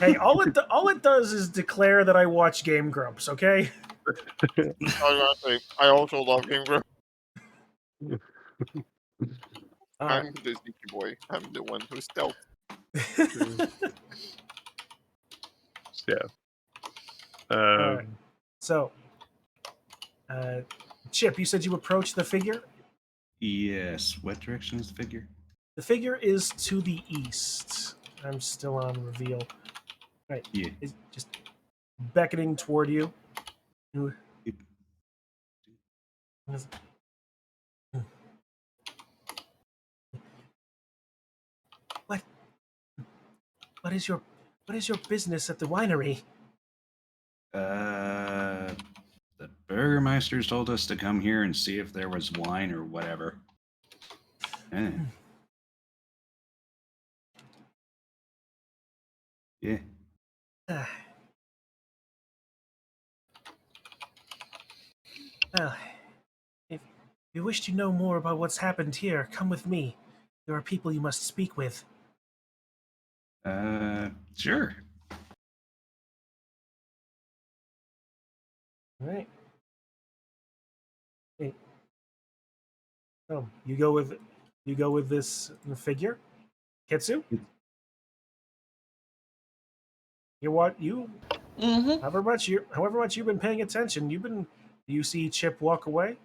Hey, all it does is declare that I watch Game Grumps. Okay. I also love Game Grumps. All I'm right. the sneaky boy. I'm the one who's stealth. Yeah. All right. So, Chip, you said you approached the figure. Yes. What direction is the figure? The figure is to the east. I'm still on reveal. Right. Yeah. It's just beckoning toward you. What? What is your business at the winery? The burgermeisters told us to come here and see if there was wine or whatever. Eh. Yeah. Well, if you wish to know more about what's happened here, come with me. There are people you must speak with. Sure. All right. Hey. Oh, you go with this figure, Kitsu. You what you? Mm-hmm. However much you've been paying attention, do you see Chip walk away?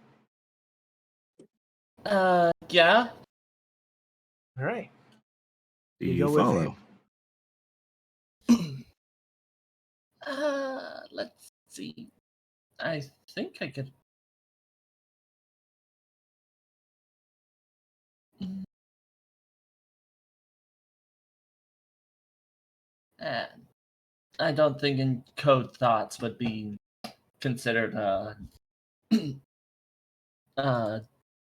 Yeah. All right. Do You you go with follow? Let's see. I think I could I don't think encode thoughts would be considered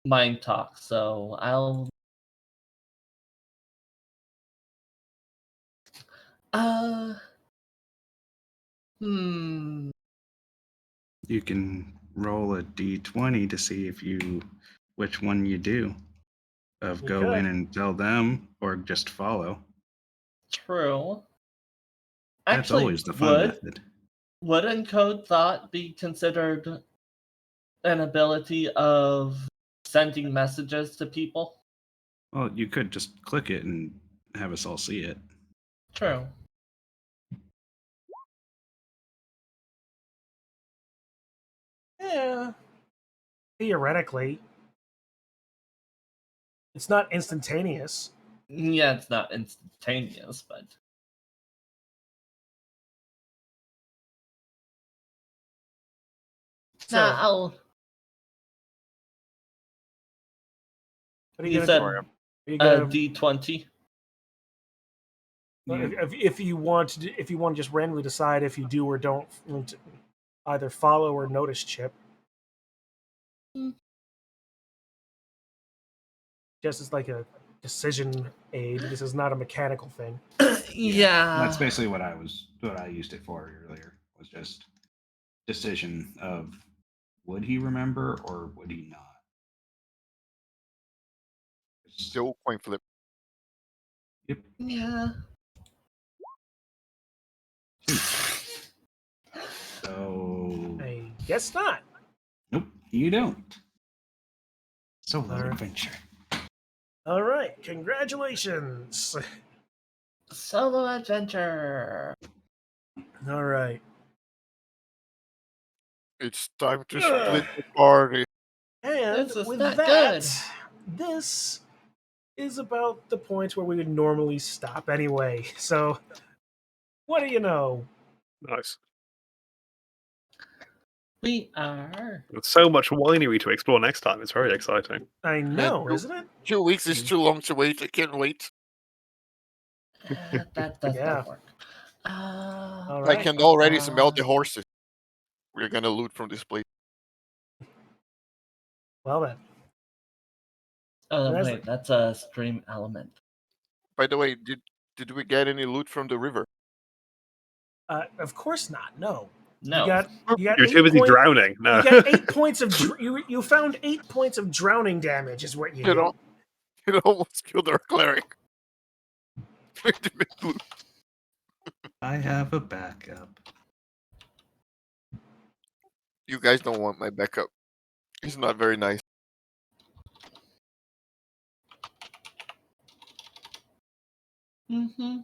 mind talk, so I'll hmm. You can roll a d20 to see which one you do. Of You go could. in and tell them, or just follow. True. That's Actually, always the fun method. would encode thought be considered an ability of sending messages to people? Well, you could just click it and have us all see it. True. Yeah. Theoretically. It's not instantaneous. Yeah, it's not instantaneous, but So, nah, I'll. what are you You gonna said do? Are you gonna D20. if you want to just randomly decide if you do or don't either follow or notice Chip? Just as like a decision aid. This is not a mechanical thing. Yeah. That's basically what I used it for earlier. Was just decision of would he remember or would he not? Still coin flip. Yep. Yeah. So I guess not. nope, you don't. Solo Alright. adventure. All right, congratulations. Solo adventure. All right. It's time to split the party. And This is with not that, good. this is about the point where we would normally stop anyway. So, what do you know? Nice. We are. There's so much winery to explore next time. It's very exciting. I know, isn't it? 2 weeks is too long to wait. I can't wait. That does Yeah. not work. All I right. can already smell the horses. We're gonna loot from this place. Well then. Oh That's wait, that's a stream element. By the way, did we get any loot from the river? Of course not. No. No. You got You're too busy drowning. No. You got 8 points of you found 8 points of drowning damage is what you You did. know, it almost killed our cleric. I have a backup. You guys don't want my backup. It's not very nice. Mm-hmm.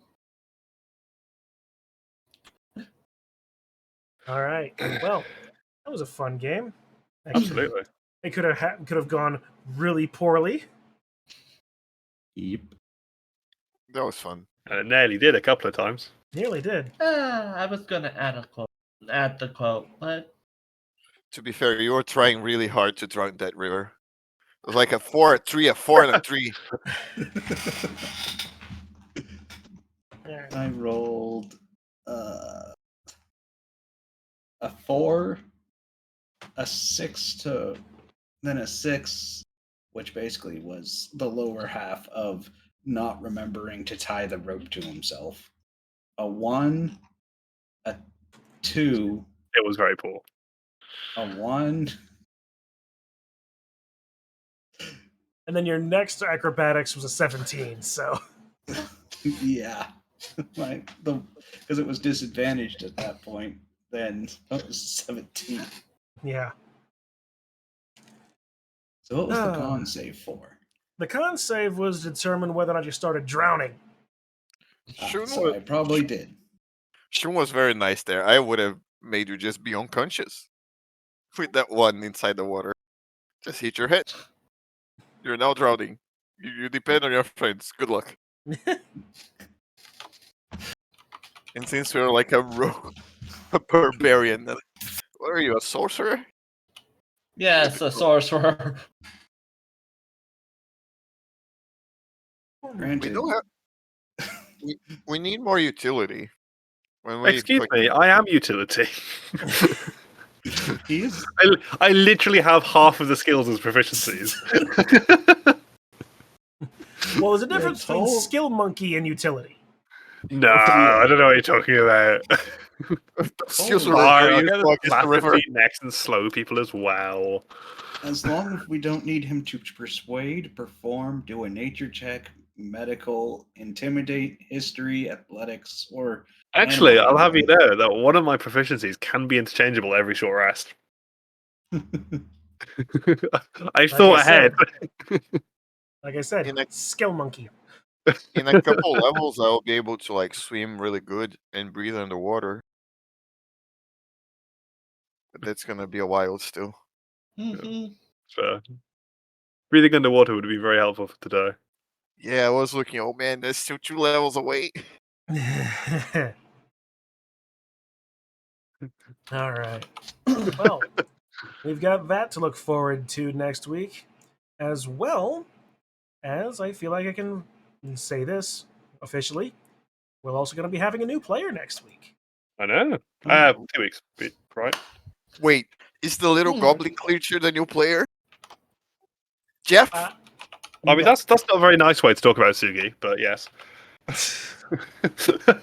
All right. Well, that was a fun game. Absolutely. It could have gone really poorly. Yep. That was fun. And it nearly did a couple of times. Nearly did. I was gonna add the quote, but To be fair, you were trying really hard to drown that river. It was like a 4, a 3, a 4, and a 3. I rolled a 4, a 6 to then a 6, which basically was the lower half of not remembering to tie the rope to himself. A 1, a 2, It was very poor. a 1. And then your next acrobatics was a 17. So Yeah. Because it was disadvantaged at that point. Then it was 17. yeah. So what was the Ah. con save for? The con save was to determine whether or not you started drowning. Shun So was, I probably did. Shun was very nice there. I would have made you just be unconscious. With that 1 inside the water. Just hit your head. You're now drowning. You depend on your friends. Good luck. And since we're like a barbarian, what are you, a sorcerer? yes, a sorcerer. We Granted, don't have. We need more utility. When we Excuse me, I am utility. He is. I literally have half of the skills as proficiencies. Well, there's a difference It's between all- skill monkey and utility. No, I don't know what you're talking about. skills Oh, are Sorry, very I useful gotta against the slap river. the necks and slow people as well. As long as we don't need him to persuade, perform, do a nature check, medical, intimidate, history, athletics, or Actually, animal I'll have you handling. know that one of my proficiencies can be interchangeable every short rest. I thought ahead. Like I said, In a- skill monkey. In a couple levels, I'll be able to like swim really good and breathe underwater. But that's gonna be a while still. Mhm. So, breathing underwater would be very helpful for today. Yeah, I was looking. Oh man, that's still 2 levels away. All right. Well, we've got that to look forward to next week, as well as I feel like I can say this officially. We're also going to be having a new player next week. I know. 2 weeks, right? Wait, is the little Hmm. goblin creature the new player? Jeff? Uh, I mean, no. that's not a very nice way to talk about Sugi, but yes. Talking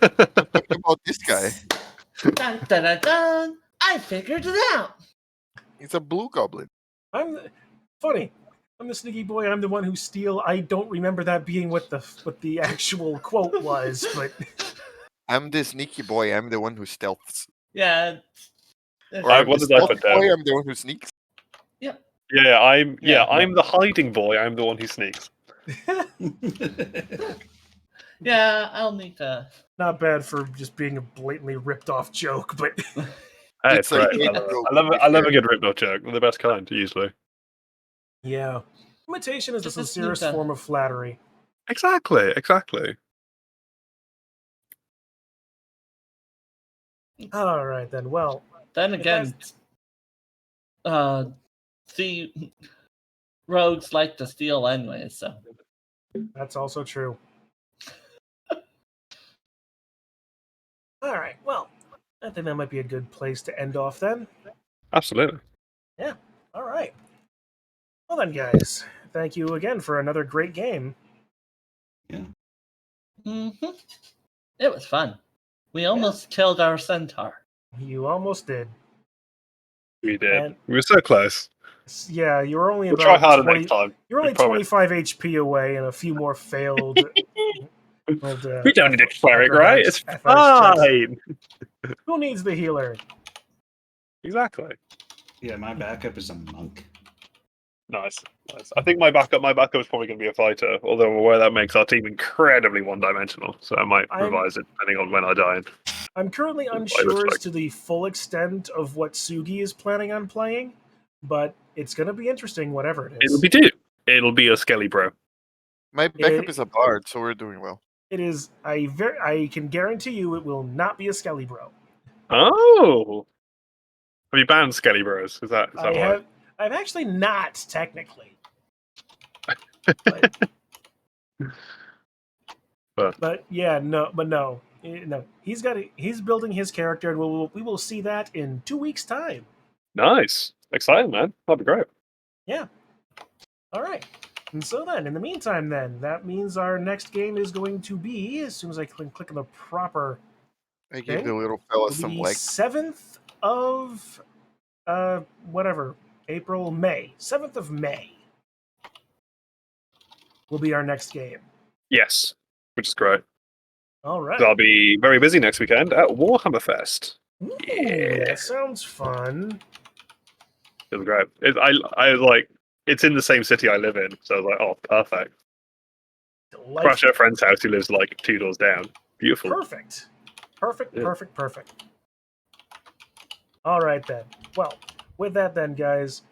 about this guy. Dun, dun, dun, dun. I figured it out. He's a blue goblin. Funny. I'm the sneaky boy. I'm the one who steal. I don't remember that being what the actual quote was, but I'm the sneaky boy. I'm the one who stealths. Yeah. Or I- I'm what the did I stealthy put down? boy. I'm the one who sneaks. I'm Yeah. the hiding boy. I'm the one who sneaks. Yeah, I'll need to. not bad for just being a blatantly ripped off joke. But Hey, It's it's great. like I love it. I love it. I love a good rip-off joke. They're the best kind, usually. yeah, imitation is the Just need sincerest to- form of flattery. Exactly. All right then. Well, Then again, see, rogues like to steal anyway, so. that's also true. All right. Well, I think that might be a good place to end off then. Absolutely. All right. Well then, guys, thank you again for another great game. Hmm. It was fun. We almost killed our centaur. You almost did. We did. And We were so close. yeah, you were only We'll try about harder 20. next time. You're only We promise. 25 HP away, and a few more failed. We don't need a cleric, athletics- right? It's athletics checks. fine. Who needs the healer? Exactly. Yeah, my backup is a monk. Nice. I think my backup is probably going to be a fighter, although I'm aware that makes our team incredibly one-dimensional, so I might revise it depending on when I die. I'm currently What it unsure looks as like. to the full extent of what Sugi is planning on playing, but it's going to be interesting, whatever it is. It'll be two. It'll be a Skelly Bro. My backup It- is a bard, so we're doing well. It is. I can guarantee you, it will not be a Skelly Bro. Oh! Have you banned Skelly Bros? Is that why? I've actually not technically. But yeah, no. He's building his character, and we will see that in 2 weeks' time. Nice. Exciting, man. That'd be great. Yeah. All right. And so then, in the meantime, that means our next game is going to be, as soon as I click on the proper, I gave Okay. the little fella will some be legs. 7th of May. 7th of May will be our next game. Yes. Which is great. All right. So I'll be very busy next weekend at Warhammer Fest. Ooh, Yeah. that sounds fun. It'll be great. It's in the same city I live in, so I was like, oh, perfect. Crash at a friend's house who lives like 2 doors down. Beautiful. Perfect. Perfect, Yeah. perfect, perfect. All right, then. Well, with that, then, guys,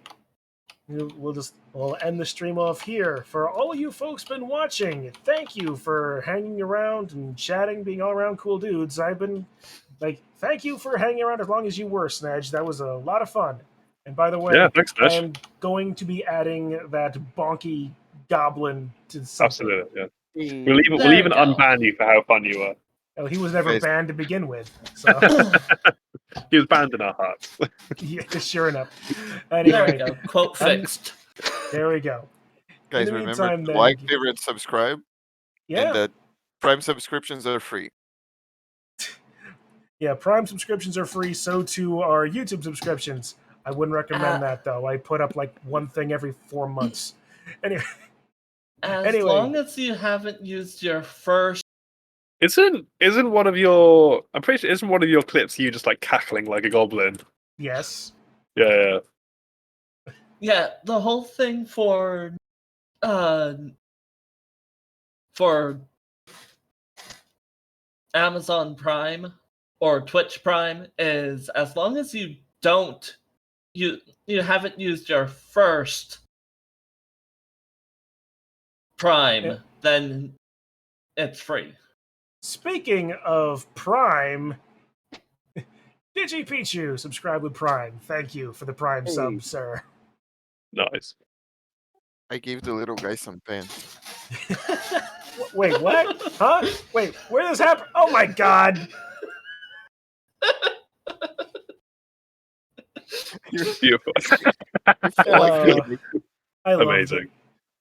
we'll end the stream off here. For all of you folks been watching, thank you for hanging around and chatting, being all around cool dudes. I've been thank you for hanging around as long as you were, Snedge. That was a lot of fun. And by the way, Yeah, thanks, I Nash. am going to be adding that bonky goblin to something. Absolutely, yeah. Mm. We'll There even you go. unban you for how fun you were. Oh, he was never Face- banned to begin with. So He was banned in our hearts. yeah, sure enough. There we Anyway, go. Quote fixed. there we go. Guys, the remember meantime, to then- like, favorite, subscribe, Yeah. and the Prime subscriptions are free. Yeah, Prime subscriptions are free, so too are YouTube subscriptions. I wouldn't recommend that though. I put up like one thing every 4 months. Anyway, As Anyway. long as you haven't used your first. Isn't one of your? I'm pretty sure isn't one of your clips you just like cackling like a goblin? yes. Yeah. Yeah, the whole thing for Amazon Prime or Twitch Prime is as long as you haven't used your first Prime, Yeah. then it's free. Speaking of Prime, Digi PIchu, subscribe with Prime. Thank you for the Prime Hey. sub, sir. Nice. I gave the little guy some pen. Wait, what? Huh? Wait, where did this happen? Oh my god! Beautiful. I love Amazing.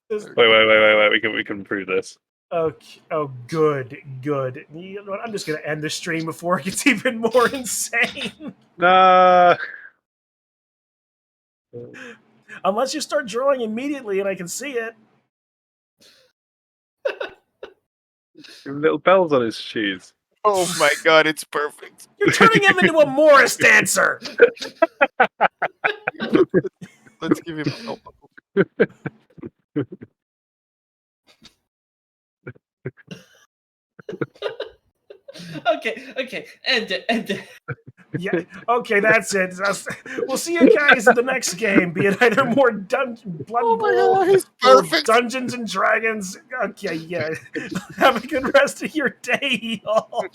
this. Wait. We can improve this. Okay. Oh, good. You know what? I'm just gonna end the stream before it gets even more insane. Nah. Unless you start drawing immediately and I can see it. Little bells on his shoes. Oh my god, it's perfect. You're turning him into a Morris dancer. Let's give him help. Okay, end it. Yeah. Okay, that's it. We'll see you guys at the next game. Be it either more Blood Bowl he's or perfect. Dungeons and Dragons. Okay, yeah. Have a good rest of your day, y'all.